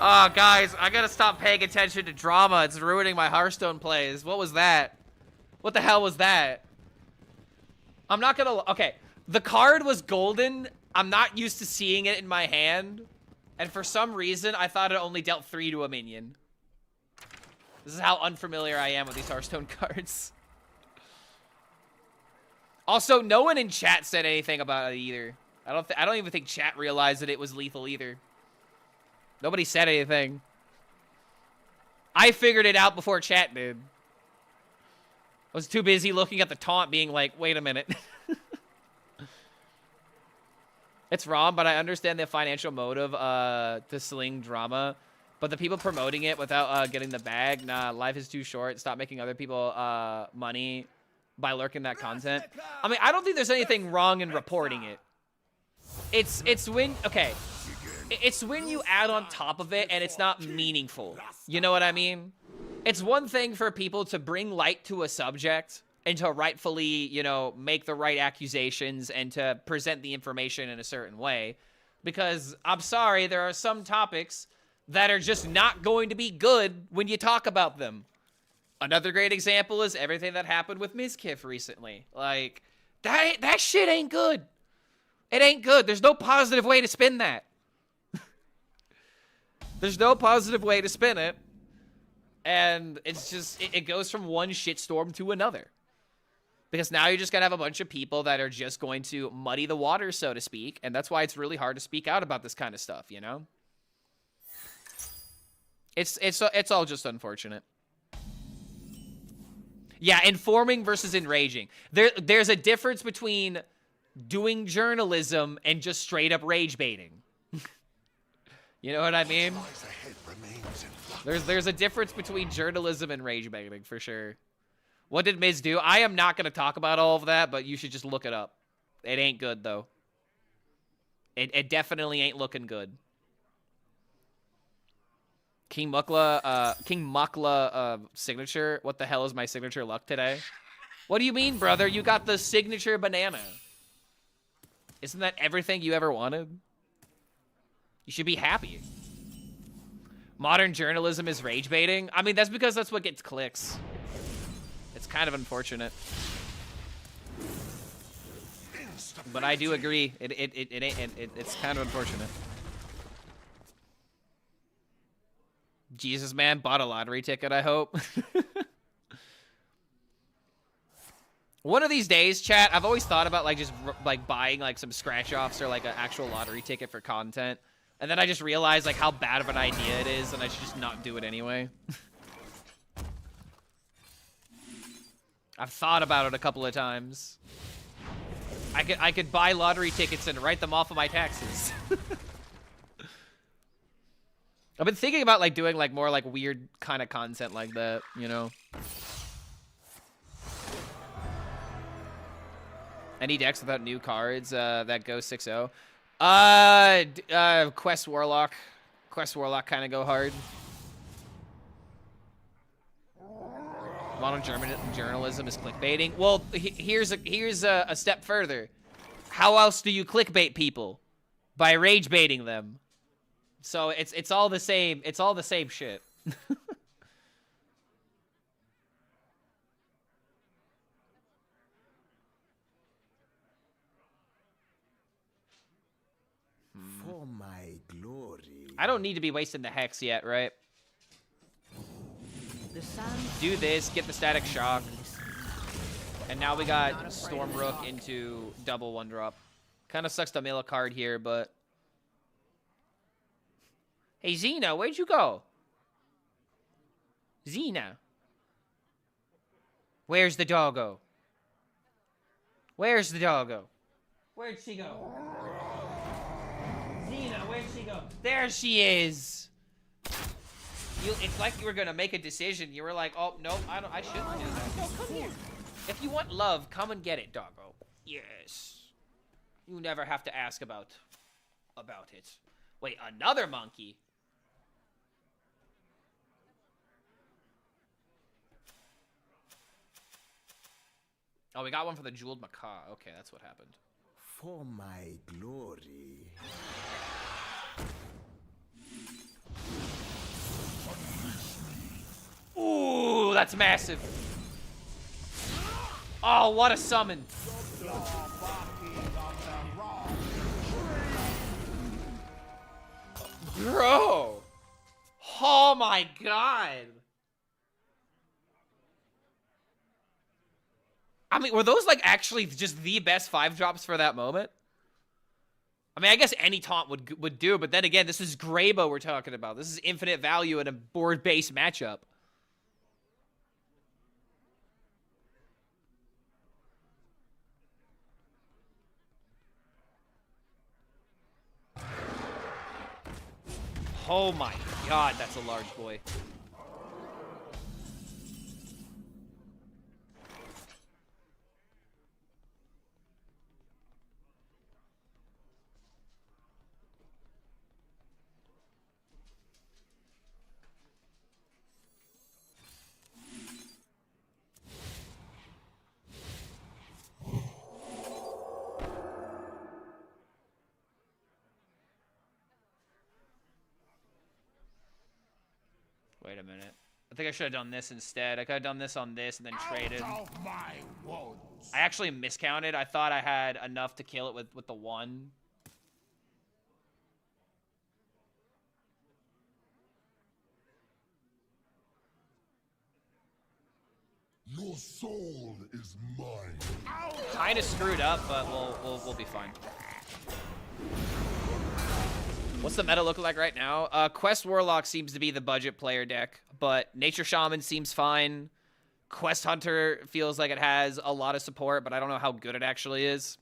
Oh, guys, I gotta stop paying attention to drama. It's ruining my Hearthstone plays. What was that? What the hell was that? I'm not gonna... Okay, the card was golden. I'm not used to seeing it in my hand. And for some reason, I thought it only dealt 3 to a minion. This is how unfamiliar I am with these Hearthstone cards. Also, no one in chat said anything about it either. I don't even think chat realized that it was lethal either. Nobody said anything. I figured it out before chat did. was too busy looking at the taunt being like, wait a minute. It's wrong, but I understand the financial motive to sling drama. But the people promoting it without getting the bag, nah, life is too short. Stop making other people money by lurking that content. I mean, I don't think there's anything wrong in reporting it. It's when, okay, it's when you add on top of it and it's not meaningful. You know what I mean? It's one thing for people to bring light to a subject and to rightfully, you know, make the right accusations and to present the information in a certain way. Because, I'm sorry, there are some topics that are just not going to be good when you talk about them. Another great example is everything that happened with Mizkif recently. Like, that shit ain't good. It ain't good. There's no positive way to spin that. There's no positive way to spin it. And it's just, it goes from one shitstorm to another. Because now you're just going to have a bunch of people that are just going to muddy the water, so to speak. And that's why it's really hard to speak out about this kind of stuff, you know? It's all just unfortunate. Yeah, informing versus enraging. There's a difference between doing journalism and just straight up rage baiting. You know what I mean? There's a difference between journalism and rage baiting for sure. What did Miz do? I am not going to talk about all of that, but you should just look it up. It ain't good though. It definitely ain't looking good. King Mukla signature. What the hell is my signature luck today? What do you mean, brother? You got the signature banana. Isn't that everything you ever wanted? You should be happy. Modern journalism is rage baiting. I mean, that's because that's what gets clicks. It's kind of unfortunate. But I do agree. It's kind of unfortunate. Jesus, man, bought a lottery ticket, I hope. One of these days, chat, I've always thought about like just like buying like some scratch offs or like an actual lottery ticket for content. And then I just realized like how bad of an idea it is and I should just not do it anyway. I've thought about it a couple of times. I could buy lottery tickets and write them off of my taxes. I've been thinking about like doing like more like weird kind of content like that, you know. Any decks without new cards that go 6-0? Quest Warlock. Quest Warlock kind of go hard. Modern journalism is clickbaiting. Well, here's a step further. How else do you clickbait people? By rage baiting them. So it's all the same. It's all the same shit. For my glory. I don't need to be wasting the hex yet, right? Do this, get the static shock. And now we got Storm Rook into double 1-drop. Kind of sucks to mill a card here, but... Hey, Xena, where'd you go? Xena. Where's the doggo? Where's the doggo? Where'd she go? Xena, where'd she go? There she is! It's like you were gonna make a decision. You were like, oh, no, I shouldn't do that. No, come here. If you want love, come and get it, doggo. Yes. You never have to ask about it. Wait, another monkey? Oh, we got one for the jeweled macaw. Okay, that's what happened. For my glory. Ooh, that's massive. Oh, what a summon. Bro. Oh my god. I mean, were those like actually just the best 5-drops for that moment? I mean, I guess any taunt would do, but then again, this is Graybo we're talking about. This is infinite value in a board-based matchup. Oh my god, that's a large boy. Wait a minute. I think I should have done this instead. I could have done this on this and then traded. I actually miscounted. I thought I had enough to kill it with the 1. Your soul is mine. Kind of screwed up, but we'll be fine. What's the meta look like right now? Quest Warlock seems to be the budget player deck, but Nature Shaman seems fine. Quest Hunter feels like it has a lot of support, but I don't know how good it actually is.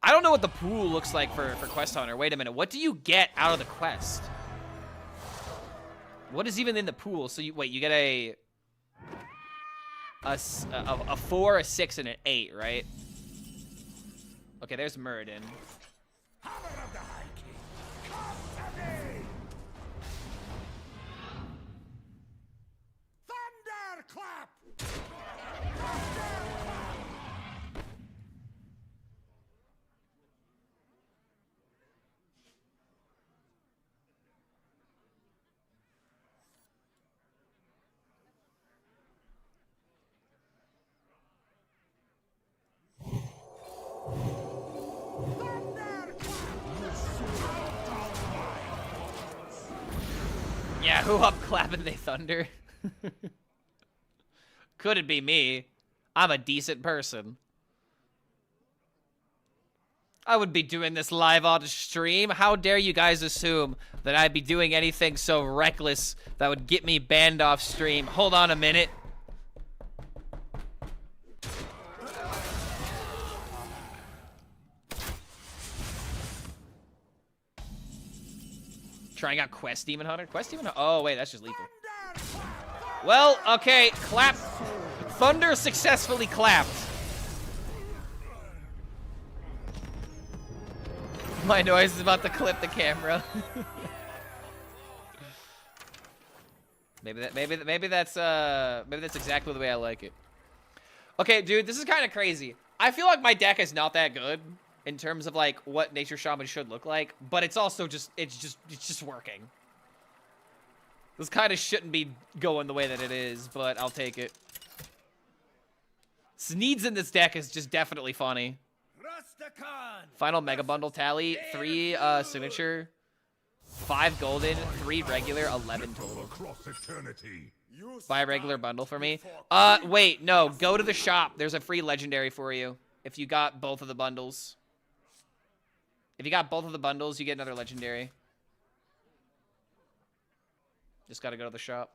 I don't know what the pool looks like for Quest Hunter. Wait a minute. What do you get out of the quest? What is even in the pool? So you get a 4, a 6, and an 8, right? Okay, there's Muradin. Thunderclap! Yeah, who up clapping they thunder? Could it be me? I'm a decent person. I would be doing this live on stream. How dare you guys assume that I'd be doing anything so reckless that would get me banned off stream? Hold on a minute. Trying out Quest Demon Hunter? Quest Demon Hunter? Oh, wait, that's just lethal. Well, okay, clap. Thunder successfully clapped. My noise is about to clip the camera. maybe that's exactly the way I like it. Okay, dude, this is kind of crazy. I feel like my deck is not that good in terms of like what Nature Shaman should look like, but it's also just it's just working. This kind of shouldn't be going the way that it is, but I'll take it. Sneeds in this deck is just definitely funny. Final Mega Bundle tally, 3 signature, 5 golden, 3 regular, 11 total. Buy a regular bundle for me. Wait, no, go to the shop. There's a free legendary for you if you got both of the bundles. If you got both of the bundles, you get another legendary. Just gotta go to the shop.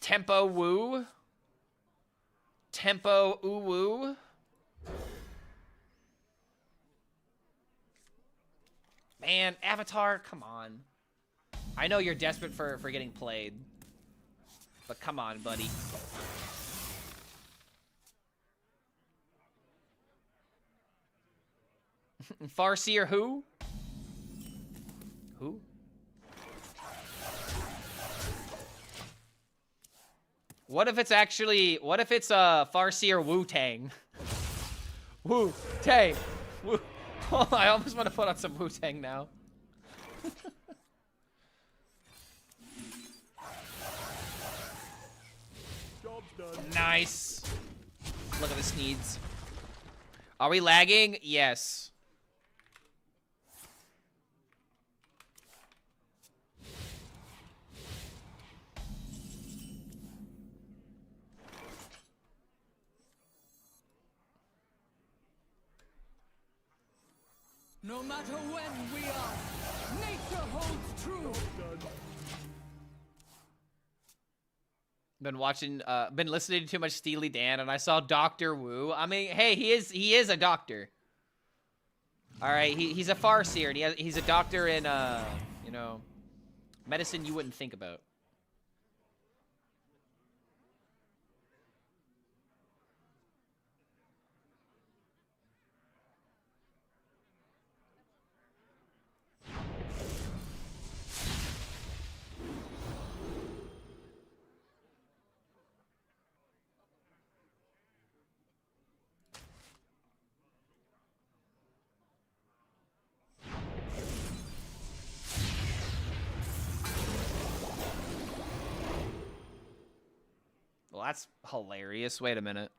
Tempo Woo. Tempo Uwu. Man, Avatar, come on. I know you're desperate for getting played. But come on, buddy. Farseer who? Who? What if it's Farseer Wu-Tang? Wu-Tang. Wu. Oh, I almost want to put on some Wu-Tang now. Nice. Look at the Sneeds. Are we lagging? Yes. No matter when we are, nature holds true. Been listening to too much Steely Dan, and I saw Dr. Wu. I mean, hey, he is a doctor. All right, he's a farseer, and he's a doctor in you know, medicine you wouldn't think about. Well, that's hilarious. Wait a minute.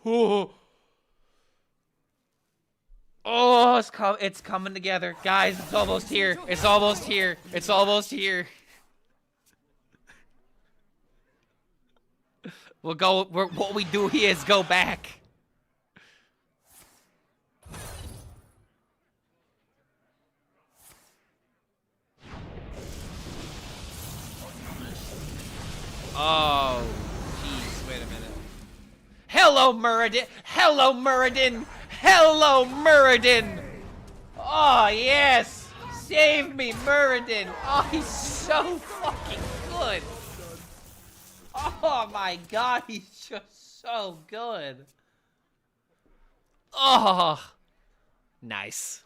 Oh, it's coming together. Guys, it's almost here. It's almost here. It's almost here. What we do here is go back. Oh, jeez, wait a minute. Hello, Muradin! Hello, Muradin! Hello, Muradin! Oh, yes! Save me, Muradin! Oh, he's so fucking good! Oh my god, he's just so good! Oh! Nice.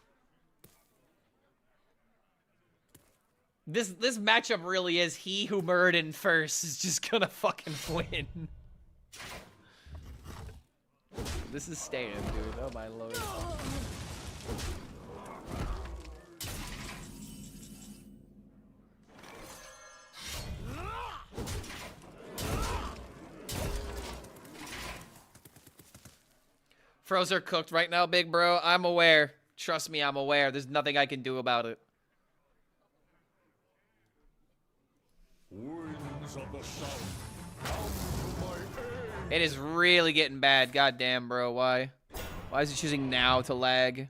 This matchup really is he who Muradin first is just gonna fucking win. This is staying, dude. Oh my lord. Froze are cooked right now, big bro. I'm aware. Trust me, I'm aware. There's nothing I can do about it. Winds of the south. It is really getting bad. God damn, bro. Why? Why is he choosing now to lag?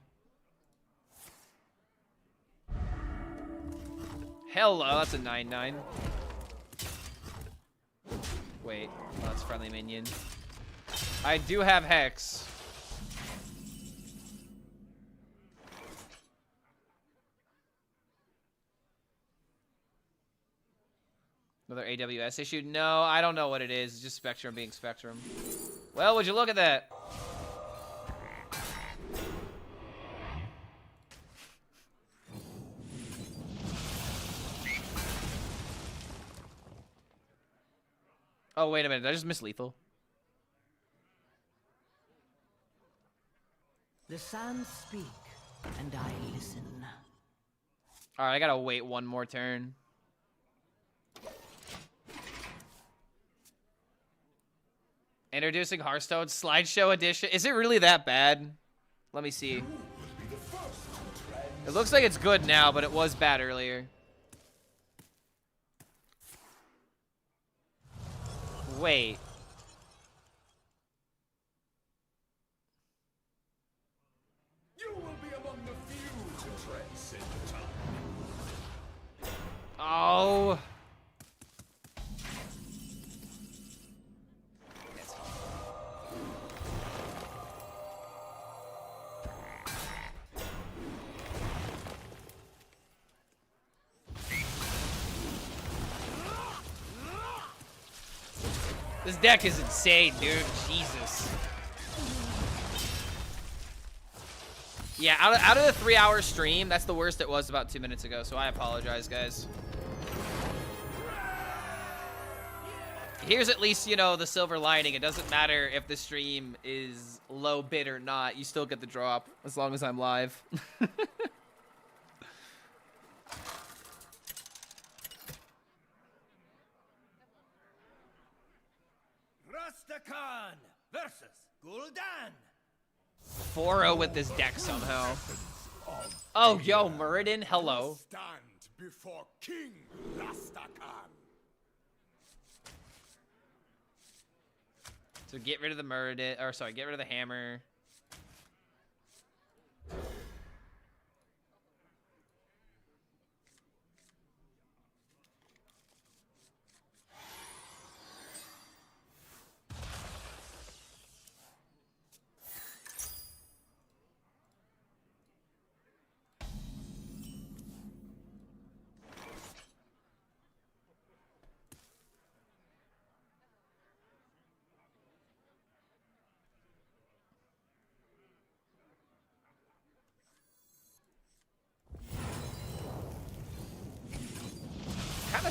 Hello, that's a 9-9. Wait, oh, that's friendly minion. I do have Hex. Another AWS issue? No, I don't know what it is. It's just Spectrum being Spectrum. Well, would you look at that? Oh, wait a minute. Did I just miss lethal? The sands speak, and I listen. Alright, I gotta wait one more turn. Introducing Hearthstone Slideshow Edition. Is it really that bad? Let me see. It looks like it's good now, but it was bad earlier. Wait. You will be among the few to transcend time. Oh. This deck is insane, dude. Jesus. Yeah, out of the 3-hour stream, that's the worst it was about 2 minutes ago, so I apologize, guys. Here's at least, you know, the silver lining. It doesn't matter if the stream is low bid or not. You still get the drop, as long as I'm live. Rastakan versus Gul'dan. 4-0 with this deck somehow. Oh, yo, Muradin, hello. Stand before King Rastakan. So get rid of the Muradin, or sorry, get rid of the hammer.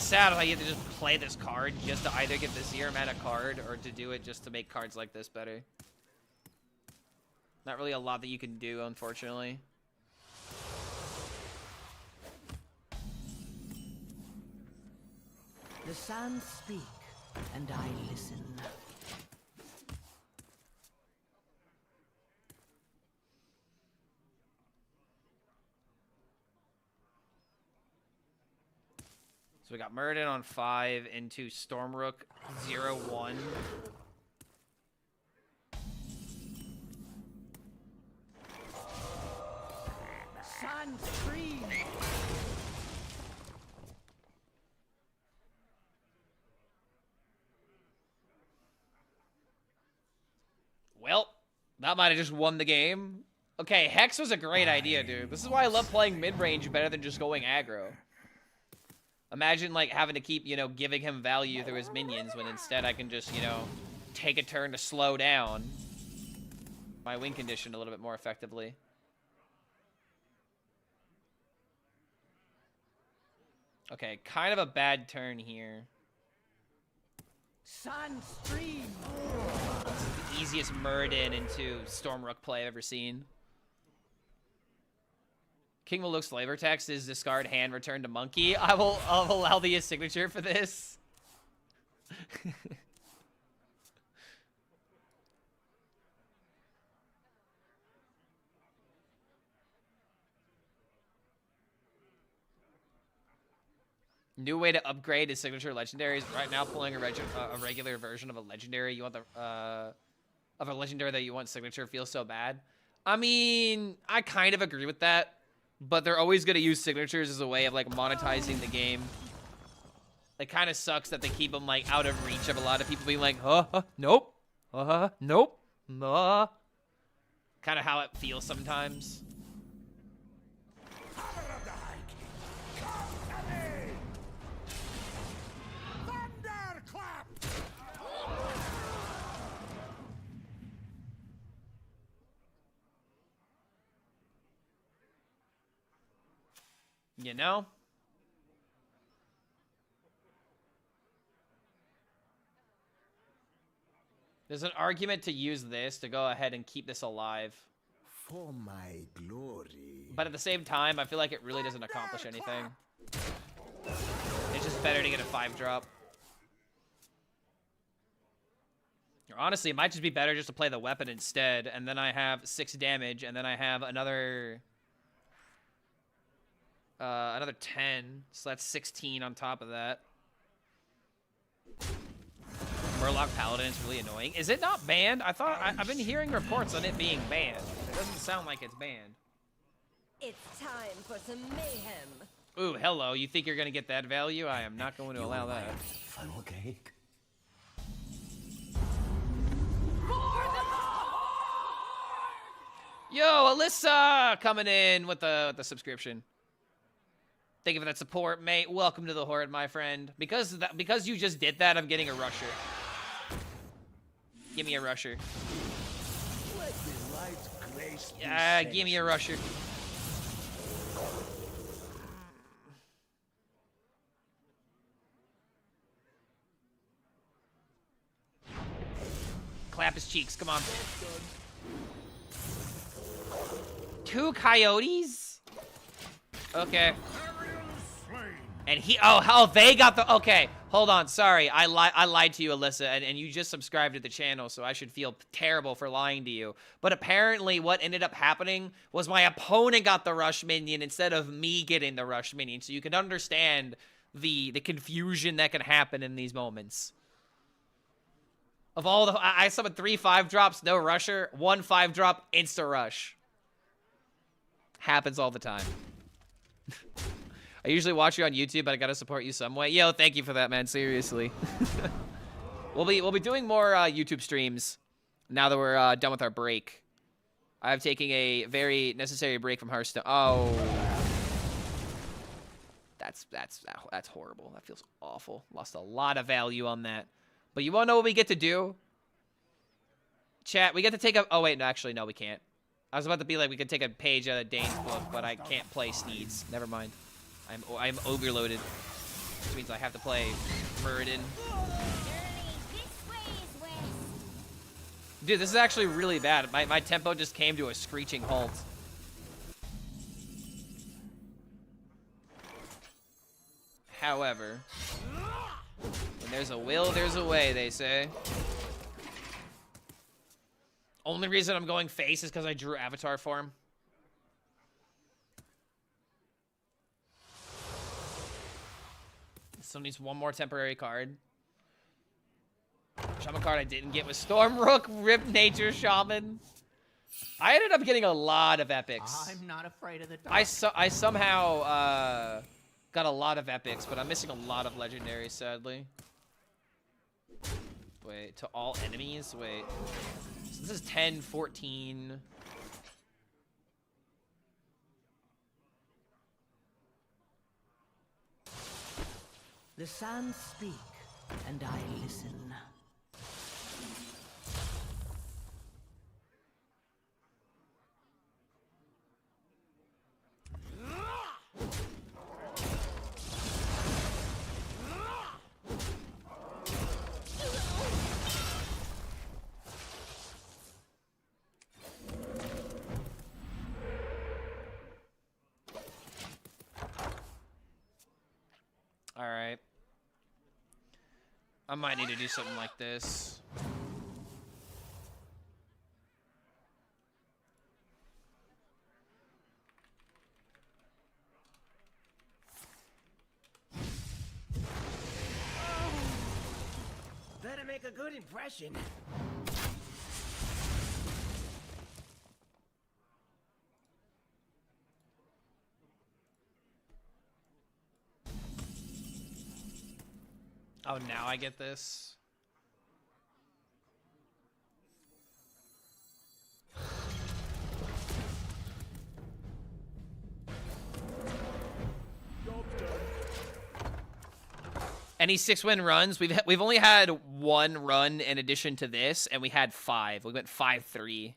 sad how you have to just play this card just to either get the 0 mana card or to do it just to make cards like this better. Not really a lot that you can do, unfortunately. The sands speak, and I listen. So we got Murden on 5 into Stormrook 0-1. HSReplay. Well, that might have just won the game. Okay, Hex was a great idea, dude. This is why I love playing mid-range better than just going aggro. Imagine, like, having to keep, you know, giving him value through his minions when instead I can just, you know, take a turn to slow down my win condition a little bit more effectively. Okay, kind of a bad turn here. Sunstream. This is the easiest Murden into Stormrook play I've ever seen. King will look flavor text is discard hand return to monkey. I'll allow the signature for this. New way to upgrade his signature legendaries. Right now, pulling a regular version of a legendary. You want the of a legendary that you want signature feels so bad. I mean, I kind of agree with that, but they're always gonna use signatures as a way of like monetizing the game. It kind of sucks that they keep them like out of reach of a lot of people being like, nope, nope, kind of how it feels sometimes. You know? There's an argument to use this to go ahead and keep this alive. For my glory. But at the same time, I feel like it really doesn't accomplish anything. It's just better to get a 5-drop. Honestly, it might just be better just to play the weapon instead, and then I have 6 damage, and then I have another 10, so that's 16 on top of that. Murloc Paladin is really annoying. Is it not banned? I thought I've been hearing reports on it being banned. It doesn't sound like it's banned. It's time for some mayhem. Ooh, hello. You think you're gonna get that value? I am not going to allow that. Funnel cake. Yo, Alyssa coming in with the subscription. Thank you for that support, mate. Welcome to the Horde, my friend. Because you just did that, I'm getting a rusher. Give me a rusher. Let the light grace Yeah, give me a rusher. Clap his cheeks, come on. 2 coyotes? Okay. And they got the, okay, hold on, sorry, I lied to you, Alyssa, and you just subscribed to the channel, so I should feel terrible for lying to you. But apparently what ended up happening was my opponent got the rush minion instead of me getting the rush minion, so you can understand the confusion that can happen in these moments. Of all the, I summoned 3 5-drops, no rusher, 1 5-drop, insta-rush. Happens all the time. I usually watch you on YouTube, but I gotta support you some way. Yo, thank you for that, man. Seriously. We'll be doing more YouTube streams now that we're done with our break. I'm taking a very necessary break from Hearthstone. Oh, that's horrible. That feels awful. Lost a lot of value on that. But you wanna know what we get to do? Chat, we get to take a. Oh wait, no, actually, no, we can't. I was about to be like, we could take a page out of Dane's book, but I can't play Sneeds. Never mind. I'm overloaded. which means I have to play Burden. Dude, this is actually really bad. My tempo just came to a screeching halt. However, when there's a will, there's a way, they say. Only reason I'm going face is because I drew Avatar form. Still needs one more temporary card. Shaman card I didn't get was Stormrook, Rip Nature Shaman. I ended up getting a lot of epics. I'm not afraid of the dark. I somehow got a lot of epics, but I'm missing a lot of legendaries, sadly. Wait, to all enemies? Wait. So this is 10, 14. The sands speak, and I listen. All right. I might need to do something like this. Better make a good impression. Oh, now I get this. Any 6-win runs? We've only had 1 run in addition to this, and we had 5. We went 5-3.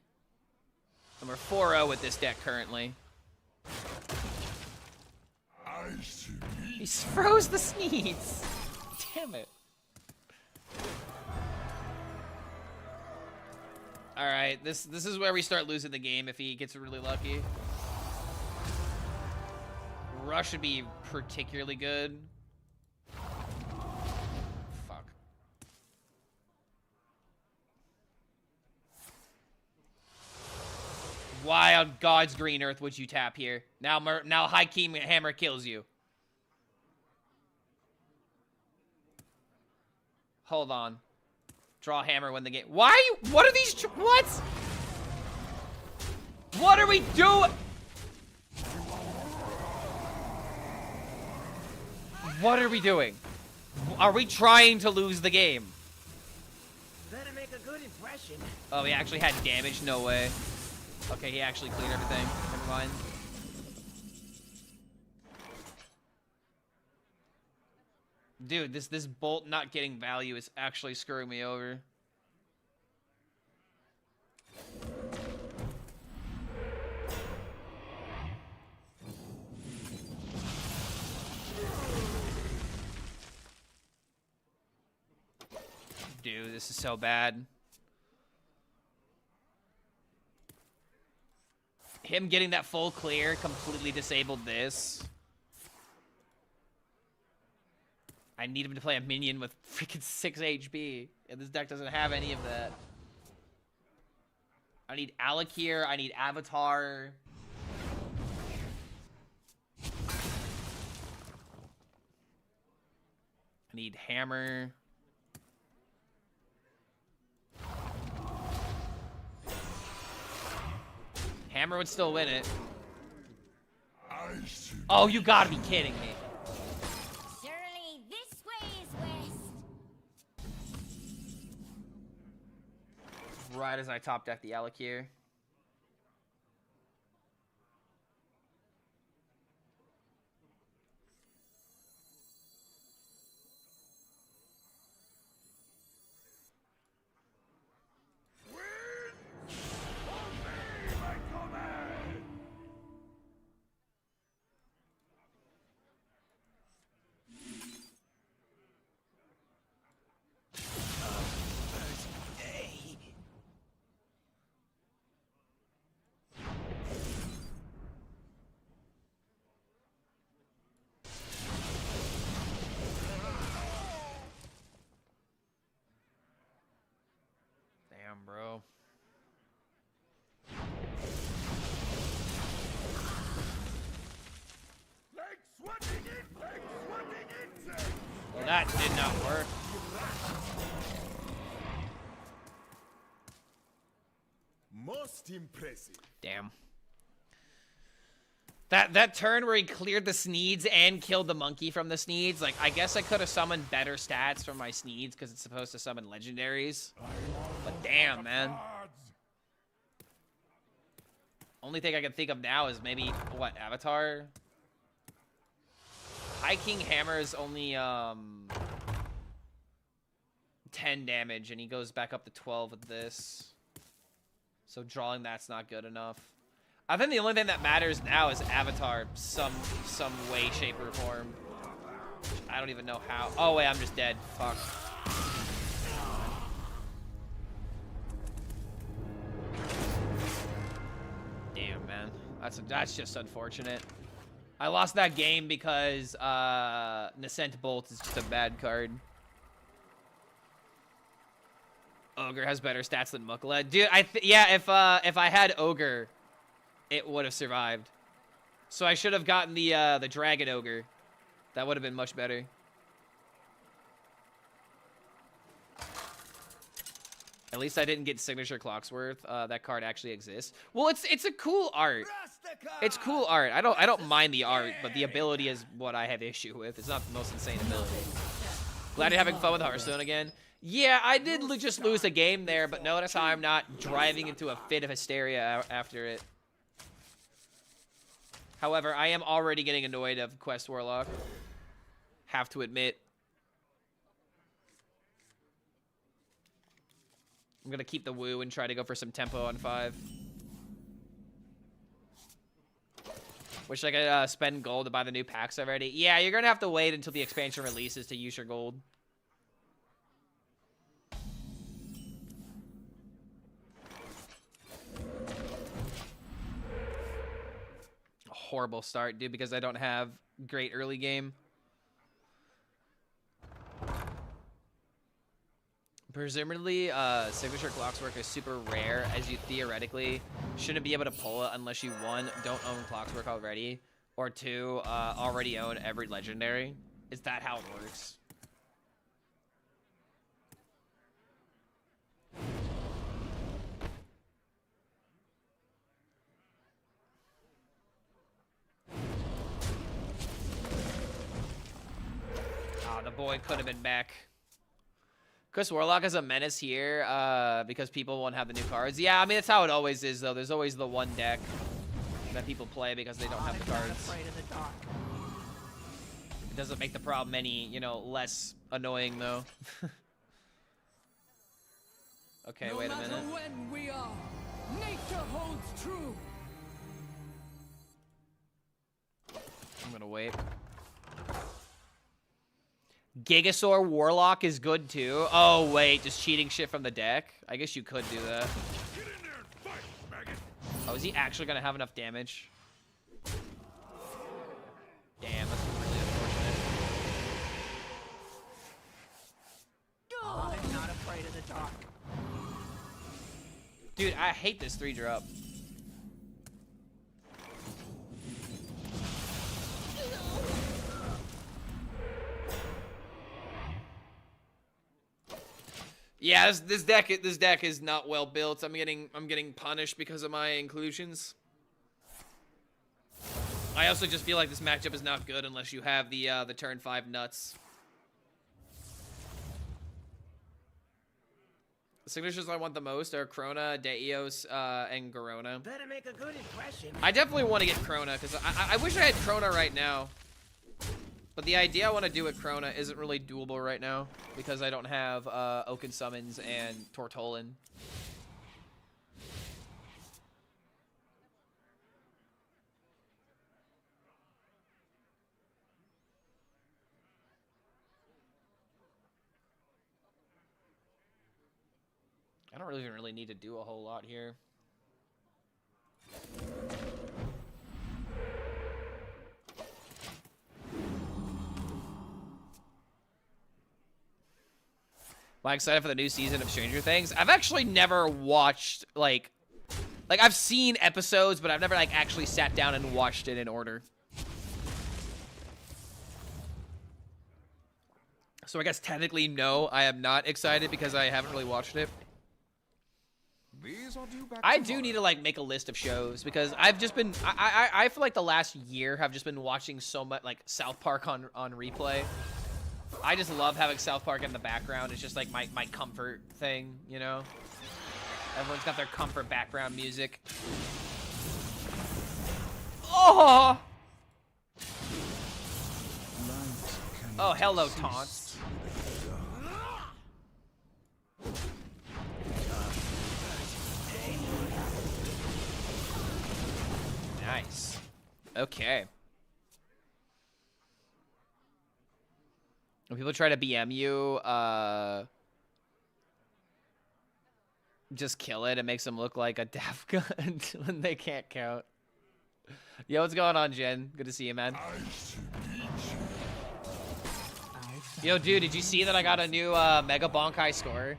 And we're 4-0 with this deck currently. He froze the sneeze. Damn it. All right, this is where we start losing the game if he gets really lucky. Rush would be particularly good. Fuck. Why on God's green earth would you tap here? Now High Key Hammer kills you. Hold on. Draw hammer, win the game. Why are you? What are these? What? What are we doing? What are we doing? Are we trying to lose the game? Better make a good impression. Oh, he actually had damage? No way. Okay, he actually cleared everything. Never mind. Dude, this bolt not getting value is actually screwing me over. Dude, this is so bad. Him getting that full clear completely disabled this. I need him to play a minion with freaking 6 HP, and this deck doesn't have any of that. I need Alakir, I need Avatar. I need Hammer. Hammer would still win it. Oh, you gotta be kidding me. Surely this way is west. Right as I top deck the Alakir. Damn, bro. Like swatting it, like swatting insects. Well, that did not work. Most impressive. Damn. That turn where he cleared the Sneeds and killed the monkey from the Sneeds, like, I guess I could have summoned better stats from my Sneeds because it's supposed to summon legendaries. But damn, man. Only thing I can think of now is maybe, what, Avatar? High King Hammer is only, 10 damage, and he goes back up to 12 with this. So drawing that's not good enough. I think the only thing that matters now is Avatar, some way, shape, or form. I don't even know how. Oh wait, I'm just dead. Fuck. Damn, man. That's just unfortunate. I lost that game because Nascent Bolt is just a bad card. Ogre has better stats than Mukla. Dude, yeah, if I had Ogre, it would have survived. So I should have gotten the Dragon Ogre. That would have been much better. At least I didn't get Signature Clocksworth. That card actually exists. Well, it's a cool art. It's cool art. I don't mind the art, but the ability is what I have issue with. It's not the most insane ability. Glad you're having fun with Hearthstone again. Yeah, I did just lose a game there, but notice how I'm not driving into a fit of hysteria after it. However, I am already getting annoyed of Quest Warlock. Have to admit. I'm gonna keep the woo and try to go for some tempo on 5. Wish I could spend gold to buy the new packs already. Yeah, you're gonna have to wait until the expansion releases to use your gold. Horrible start, dude, because I don't have great early game. Presumably, Signature Clockswork is super rare, as you theoretically shouldn't be able to pull it unless you, 1, don't own Clockswork already, or 2, already own every legendary. Is that how it works? Ah, the boy could have been back. Chris Warlock is a menace here because people won't have the new cards. Yeah, I mean, that's how it always is, though. There's always the one deck that people play because they don't have the cards. It doesn't make the problem any, you know, less annoying, though. Okay, wait a minute. When we are, nature holds true. I'm gonna wait. Gigasaur Warlock is good too. Oh wait, just cheating shit from the deck. I guess you could do that. Get in there and fight, maggot. Oh, is he actually gonna have enough damage? Damn, that's really unfortunate. I'm not afraid of the dark. Dude, I hate this 3-drop. Yeah, this deck is not well built. I'm getting punished because of my inclusions. I also just feel like this matchup is not good unless you have the turn 5 nuts. The signatures I want the most are Krona, Deos, and Garona. Better make a good impression. I definitely want to get Krona because I wish I had Krona right now. But the idea I want to do with Krona isn't really doable right now because I don't have Oaken Summons and Tortolin. I don't even really need to do a whole lot here. Am I excited for the new season of Stranger Things? I've actually never watched, like I've seen episodes, but I've never, like, actually sat down and watched it in order. So I guess technically, no, I am not excited because I haven't really watched it. These are due back I do tomorrow. need to, like, make a list of shows because I've just been, I feel like the last year have just been watching so much, like, South Park on replay. I just love having South Park in the background. It's just, like, my comfort thing, you know? Everyone's got their comfort background music. Oh! Oh, hello, taunts. Nice. Okay. When people try to BM you, just kill it. It makes them look like a daft gun when they can't count. Yo, what's going on, Jen? Good to see you, man. Yo, dude, did you see that I got a new Mega Bonkai score?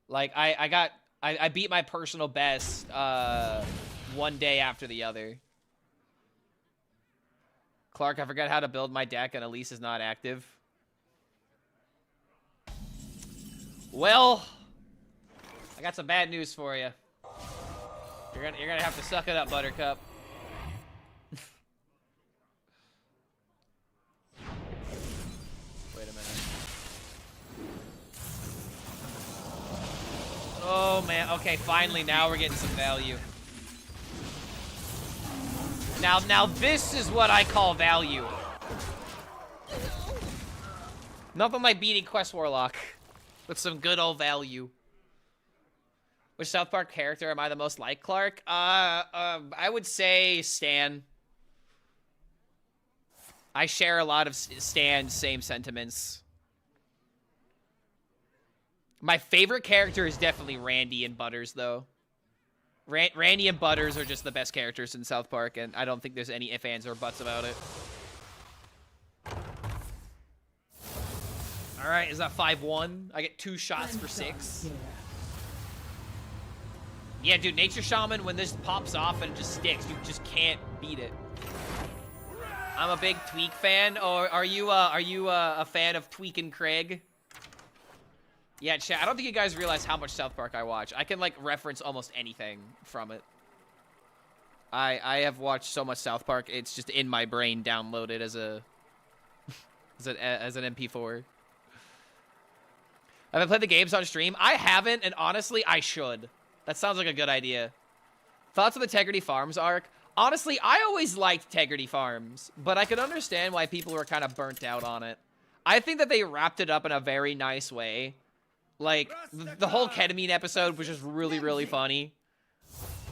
Like, I beat my personal best one day after the other. Clark, I forgot how to build my deck and Elise is not active. Well, I got some bad news for you. You're gonna have to suck it up, Buttercup. Wait a minute. Oh man, okay, finally now we're getting some value. Now this is what I call value. Nothing like beating Quest Warlock with some good old value. Which South Park character am I the most like, Clark? I would say Stan. I share a lot of Stan's same sentiments. My favorite character is definitely Randy and Butters, though. Randy and Butters are just the best characters in South Park, and I don't think there's any ifs, ands, or buts about it. All right, is that 5-1? I get 2 shots for 6. Yeah, dude, Nature Shaman, when this pops off and it just sticks, you just can't beat it. I'm a big Tweak fan. Or are you a fan of Tweak and Craig? Yeah, chat. I don't think you guys realize how much South Park I watch. I can, like, reference almost anything from it. I have watched so much South Park. It's just in my brain, downloaded as a as an MP4. Have I played the games on stream? I haven't, and honestly, I should. That sounds like a good idea. Thoughts on the Tegrity Farms arc? Honestly, I always liked Tegrity Farms, but I could understand why people were kind of burnt out on it. I think that they wrapped it up in a very nice way. Like, the whole ketamine episode was just really, really funny.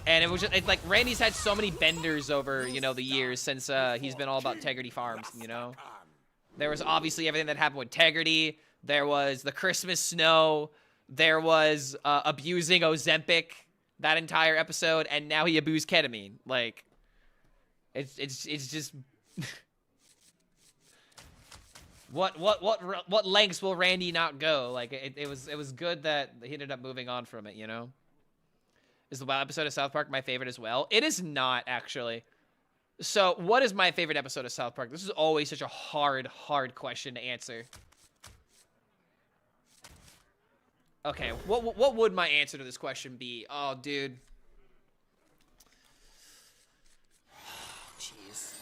And it was just, it's like, Randy's had so many benders over, you know, the years since he's been all about Tegrity Farms, you know? There was obviously everything that happened with Tegrity. There was the Christmas snow. There was abusing Ozempic that entire episode, and now he abused ketamine. Like, it's just what lengths will Randy not go? Like, it was good that he ended up moving on from it, you know? Is the WoW episode of South Park my favorite as well? It is not, actually. So, what is my favorite episode of South Park? This is always such a hard question to answer. Okay, what would my answer to this question be? Oh, dude. Jeez.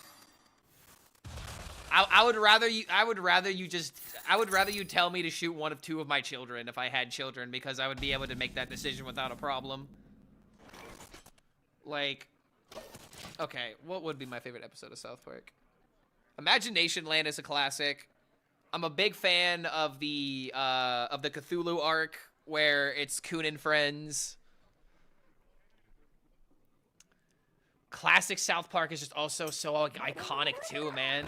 I would rather you tell me to shoot one of 2 of my children if I had children, because I would be able to make that decision without a problem. Like, okay, what would be my favorite episode of South Park? Imagination Land is a classic. I'm a big fan of the Cthulhu arc, where it's Coon and Friends. Classic South Park is just also so like, iconic too, man.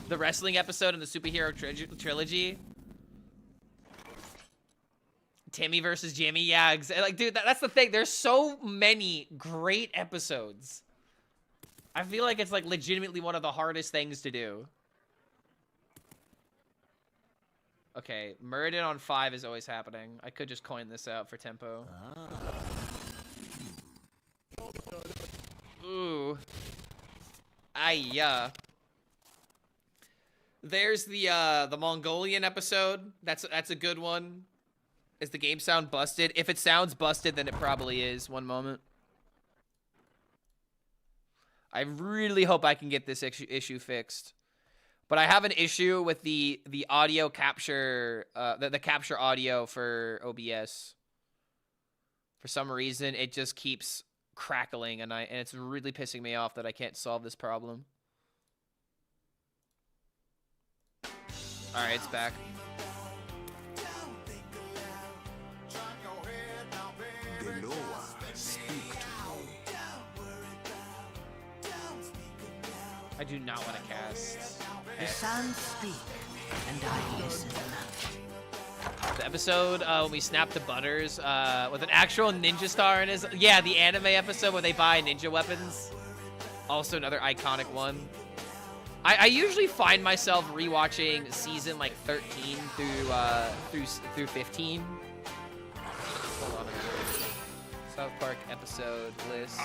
The wrestling episode in the superhero trilogy. Timmy versus Jimmy, yeah, like, dude, that's the thing. There's so many great episodes. I feel like it's like legitimately one of the hardest things to do. Okay, Muradin on 5 is always happening. I could just coin this out for tempo. Ooh. Ayya. There's the Mongolian episode. That's a good one. Is the game sound busted? If it sounds busted, then it probably is. One moment. I really hope I can get this issue fixed. But I have an issue with the audio capture, the capture audio for OBS. For some reason, it just keeps crackling, and it's really pissing me off that I can't solve this problem. All right, it's back. I do not want to cast. The sounds speak, and I listen. The episode when we snapped the butters with an actual ninja star in his... Yeah, the anime episode where they buy ninja weapons. Also another iconic one. I usually find myself rewatching season like 13 through 15. Hold on a minute. South Park episode list.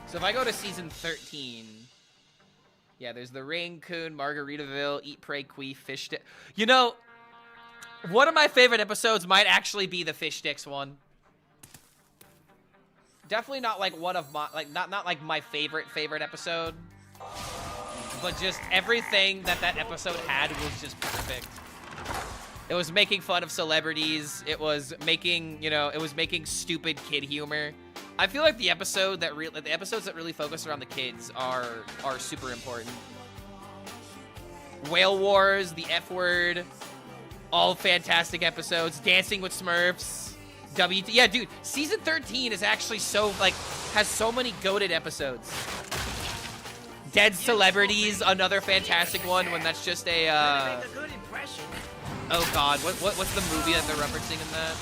So if I go to season 13, yeah, there's the Ring, Coon, Margaritaville, Eat, Pray, Queef, Fish Stick. You know, one of my favorite episodes might actually be the Fish Sticks one. Definitely not like one of my, like, not like my favorite episode. But just everything that episode had was just perfect. It was making fun of celebrities. It was making, you know, it was making stupid kid humor. I feel like the episodes that really focus around the kids are super important. Whale Wars, the F Word, all fantastic episodes. Dancing with Smurfs, yeah, dude, season 13 is actually so like has so many goated episodes. Dead Celebrities, another fantastic one when that's just a oh god, what's the movie that they're referencing in that?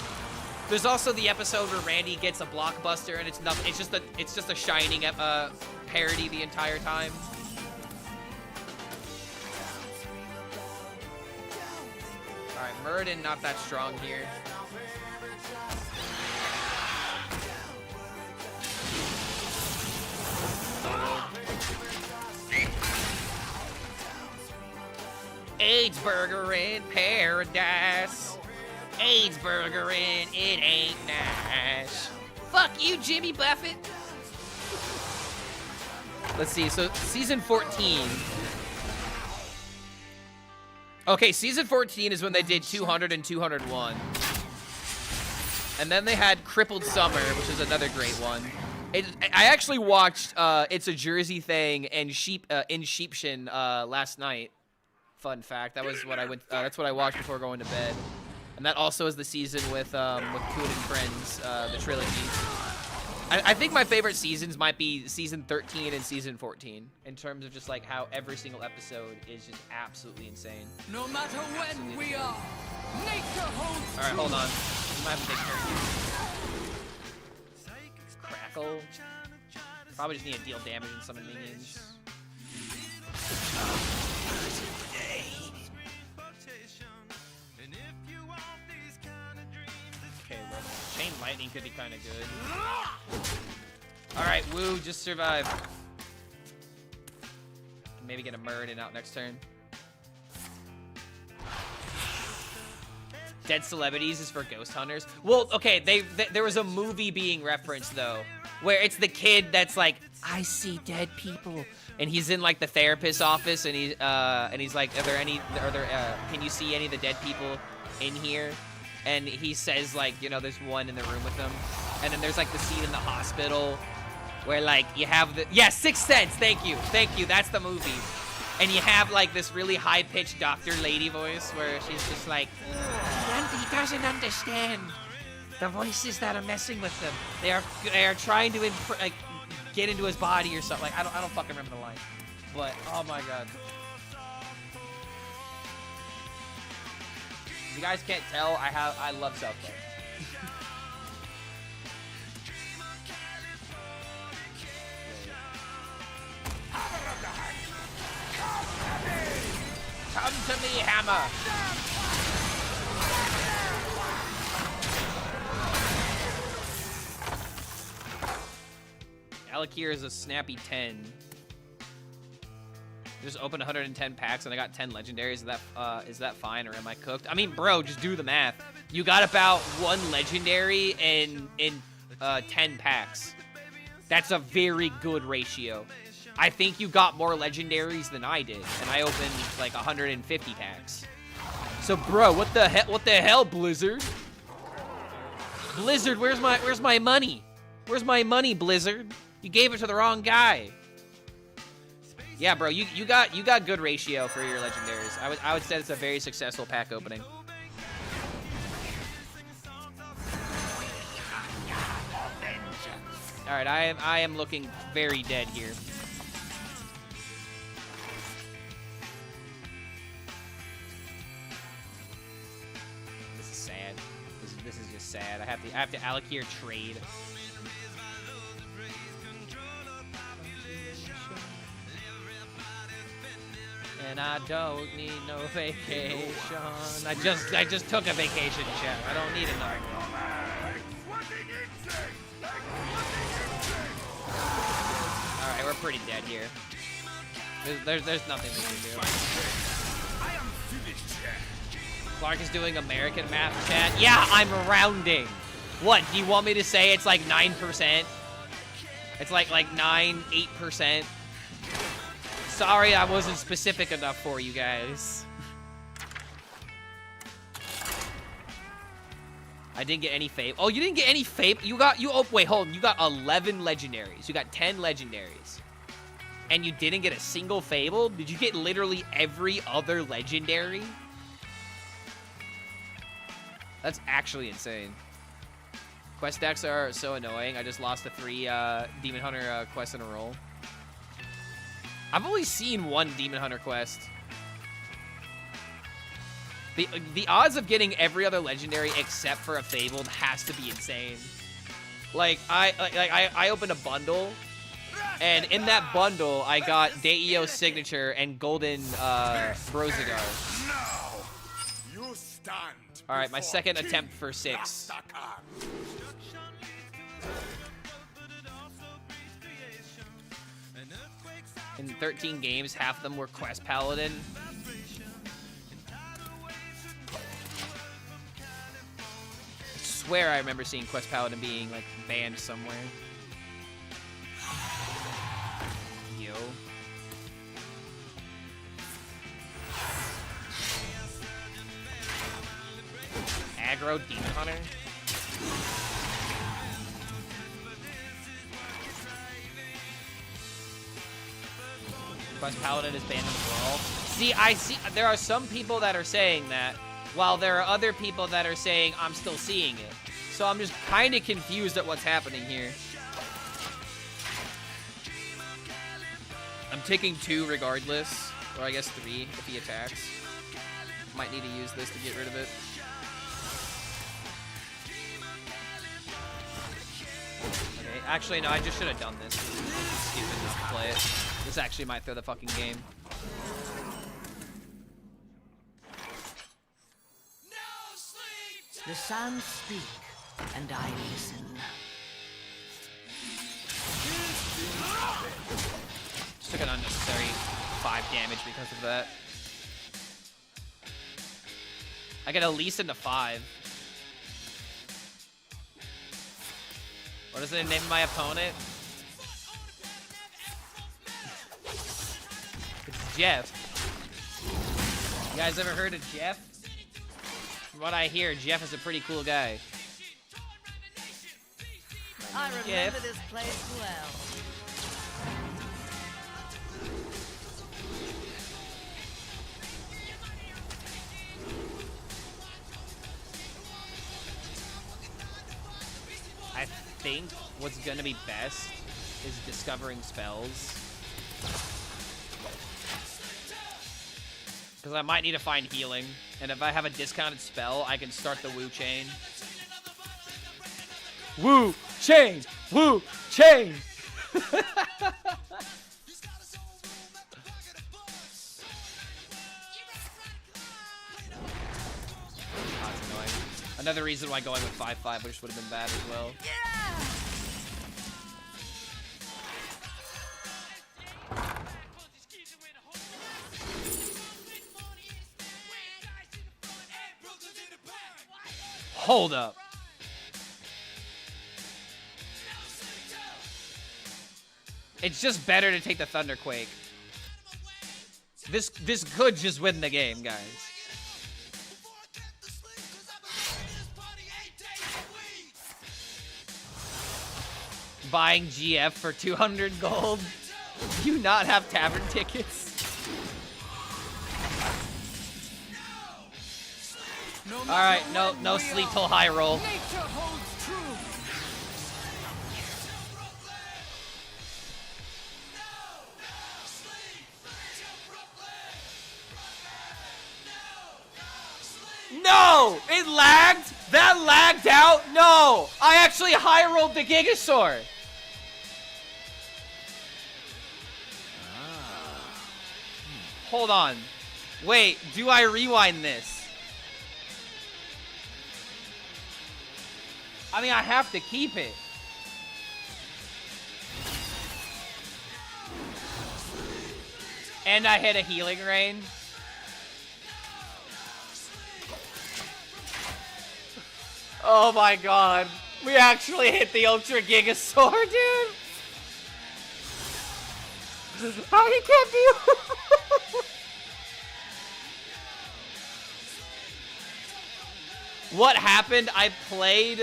There's also the episode where Randy gets a blockbuster and it's nothing. It's just a Shining parody the entire time. All right, Muradin not that strong here. AIDS burger in paradise. AIDS burger in it ain't nice. Fuck you, Jimmy Buffett. Let's see, so season 14. Okay, season 14 is when they did 200 and 201. And then they had Crippled Summer, which is another great one. I actually watched It's a Jersey Thing and in Sheepshin last night. Fun fact, that was what I went. That's what I watched before going to bed. And that also is the season with Coon and Friends, the trilogy. I think my favorite seasons might be season 13 and season 14 in terms of just like how every single episode is just absolutely insane. No matter when we are, nature holds. All right, hold on. We might have to take care. Crackle. Probably just need to deal damage in some minions. Okay, well, Chain Lightning could be kind of good. Alright, Woo, just survive. Maybe get a Muradin out next turn. Dead Celebrities is for Ghost Hunters. Well, okay, there was a movie being referenced, though, where it's the kid that's like, I see dead people. And he's in, like, the therapist's office, and he's like, can you see any of the dead people in here? And he says, like, you know, there's one in the room with them. And then there's, like, the scene in the hospital where, like, you have the... Yeah, Sixth Sense! Thank you, that's the movie. And you have, like, this really high-pitched doctor lady voice where she's just like, he doesn't understand the voices that are messing with him. They are trying to, like, get into his body or something. Like, I don't fucking remember the line. But, oh my god. If you guys can't tell, I love South Park. Come to me, hammer. Alakir is a snappy 10. Just opened 110 packs and I got 10 legendaries. Is that fine or am I cooked? I mean, bro, just do the math. You got about 1 legendary in 10 packs. That's a very good ratio. I think you got more legendaries than I did, and I opened like 150 packs. So, bro, what the hell, Blizzard? Blizzard, where's my money? Where's my money, Blizzard? You gave it to the wrong guy. Yeah, bro, you got good ratio for your legendaries. I would say it's a very successful pack opening. All right, I am looking very dead here. This is sad. This is just sad. I have to Alakir trade. And I don't need no vacation. I just took a vacation, chat. I don't need another one. All right, we're pretty dead here. There's nothing we can do. Clark is doing American math, chat. Yeah, I'm rounding. What? Do you want me to say it's like 9%? It's like 8%. Sorry, I wasn't specific enough for you guys. I didn't get any fave. Oh, you didn't get any fave? Wait, hold on. You got 11 legendaries. You got 10 legendaries. And you didn't get a single fable? Did you get literally every other legendary? That's actually insane. Quest decks are so annoying. I just lost the 3 Demon Hunter quests in a row. I've only seen 1 Demon Hunter quest. The odds of getting every other legendary except for a fabled has to be insane. Like I opened a bundle, and in that bundle I got Deio's signature and golden Brozigar. Now, you stand. All right, my second attempt for 6. In 13 games, half of them were Quest Paladin. I swear I remember seeing Quest Paladin being, like, banned somewhere. Yo. Aggro Demon Hunter? Quest Paladin is banned in Brawl. See, there are some people that are saying that, while there are other people that are saying I'm still seeing it. So I'm just kind of confused at what's happening here. I'm taking 2 regardless, or I guess 3 if he attacks. Might need to use this to get rid of it. Okay, actually no, I just should have done this. It's stupid not to play it. This actually might throw the fucking game. The sands speak, and I listen. Just took an unnecessary 5 damage because of that. I get a least into 5. What is the name of my opponent? It's Jeff. You guys ever heard of Jeff? From what I hear, Jeff is a pretty cool guy. I remember Jeff. this place well. I think what's gonna be best is discovering spells. Because I might need to find healing. And if I have a discounted spell, I can start the Wu Chain. Wu Chain! Wu Chain! Another reason why going with 5-5 just would have been bad as well. Hold up. It's just better to take the Thunderquake. This could just win the game, guys. Buying GF for 200 gold. Do you not have tavern tickets? Alright, no sleep till high roll. No! It lagged? That lagged out? No! I actually high rolled the Gigasaur. Hold on. Wait, do I rewind this? I mean, I have to keep it. And I hit a healing rain. Oh my god. We actually hit the Ultra Gigasaur, dude. How he can't be... What happened? I played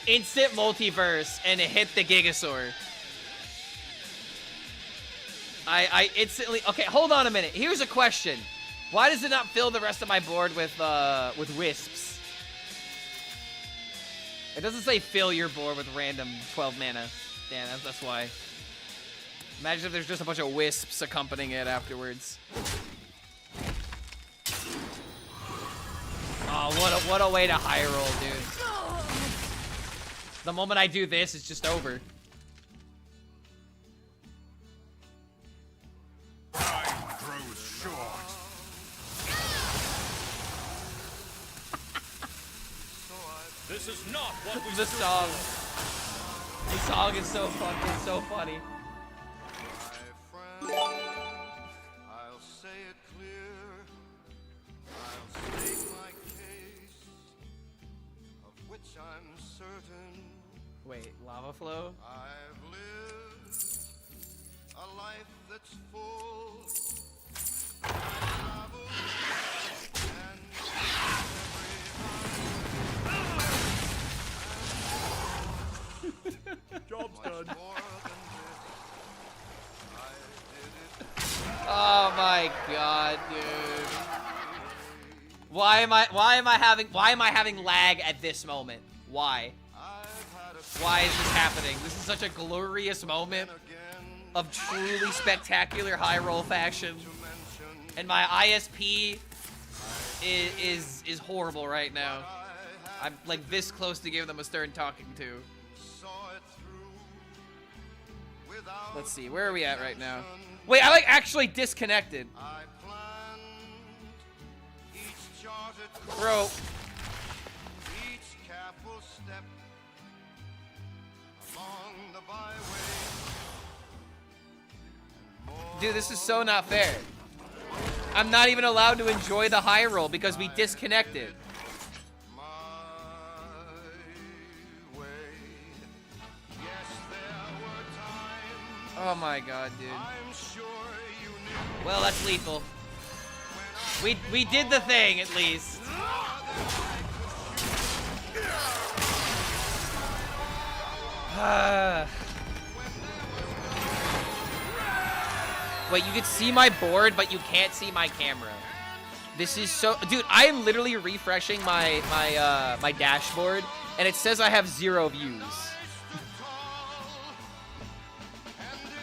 Instant Multiverse and it hit the Gigasaur. I instantly... Okay, hold on a minute. Here's a question. Why does it not fill the rest of my board with wisps? It doesn't say fill your board with random 12 mana. Damn, that's why. Imagine if there's just a bunch of wisps accompanying it afterwards. Oh, what a way to high roll, dude. The moment I do this, it's just over. Time grows short. This is not what we The song. The song is so fun. It's so funny. My friend, I'll say it clear. I'll state my case, of which I'm certain. Wait, lava flow? I've lived a life that's full. Traveled and Job's much done. more than this. I did it. Oh my god, dude. Why am I having lag at this moment? Why? Why is this happening? This is such a glorious moment of truly spectacular high roll fashion. And my ISP is horrible right now. I'm like this close to giving them a stern talking to. Let's see, where are we at right now? Wait, I like actually disconnected. Bro. Each careful step along the byway. Dude, this is so not fair. I'm not even allowed to enjoy the high roll because we disconnected. My way. Yes, there were times. Oh my god, dude. I'm sure you knew. Well, that's lethal. We did the thing at least. Wait, you can see my board, but you can't see my camera. This is so... Dude, I am literally refreshing my dashboard, and it says I have 0 views.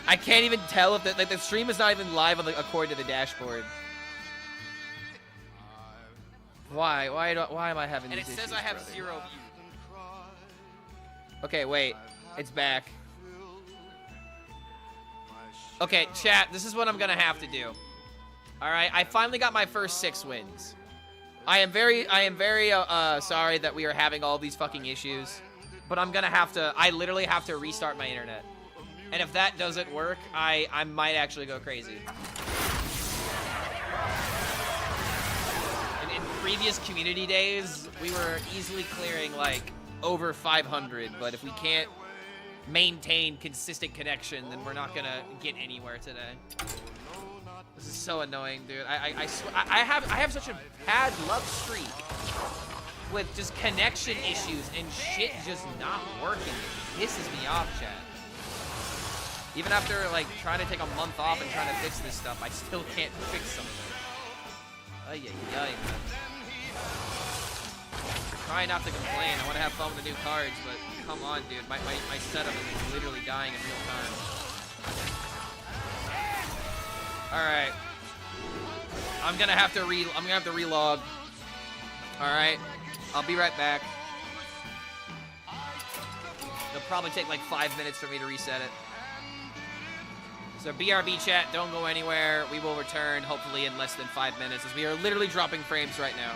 I can't even tell if the stream is not even live on according to the dashboard. Why am I having these issues? And it says I have brother? 0 views. Okay, wait. It's back. Okay, chat, this is what I'm gonna have to do. Alright, I finally got my first 6 wins. I am very sorry that we are having all these fucking issues, but I'm gonna have to. I literally have to restart my internet, and if that doesn't work, I might actually go crazy. In previous community days, we were easily clearing like over 500, but if we can't maintain consistent connection, then we're not gonna get anywhere today. This is so annoying, dude. I have such a bad luck streak with just connection issues and shit just not working. It pisses me off, chat. Even after like trying to take a month off and trying to fix this stuff, I still can't fix some of it. Ay, ay, ay, man. Try not to complain. I want to have fun with the new cards, but come on, dude. My setup is literally dying in real time. All right. I'm gonna have to relog. All right. I'll be right back. It'll probably take like 5 minutes for me to reset it. So BRB chat, don't go anywhere. We will return hopefully in less than 5 minutes, as we are literally dropping frames right now.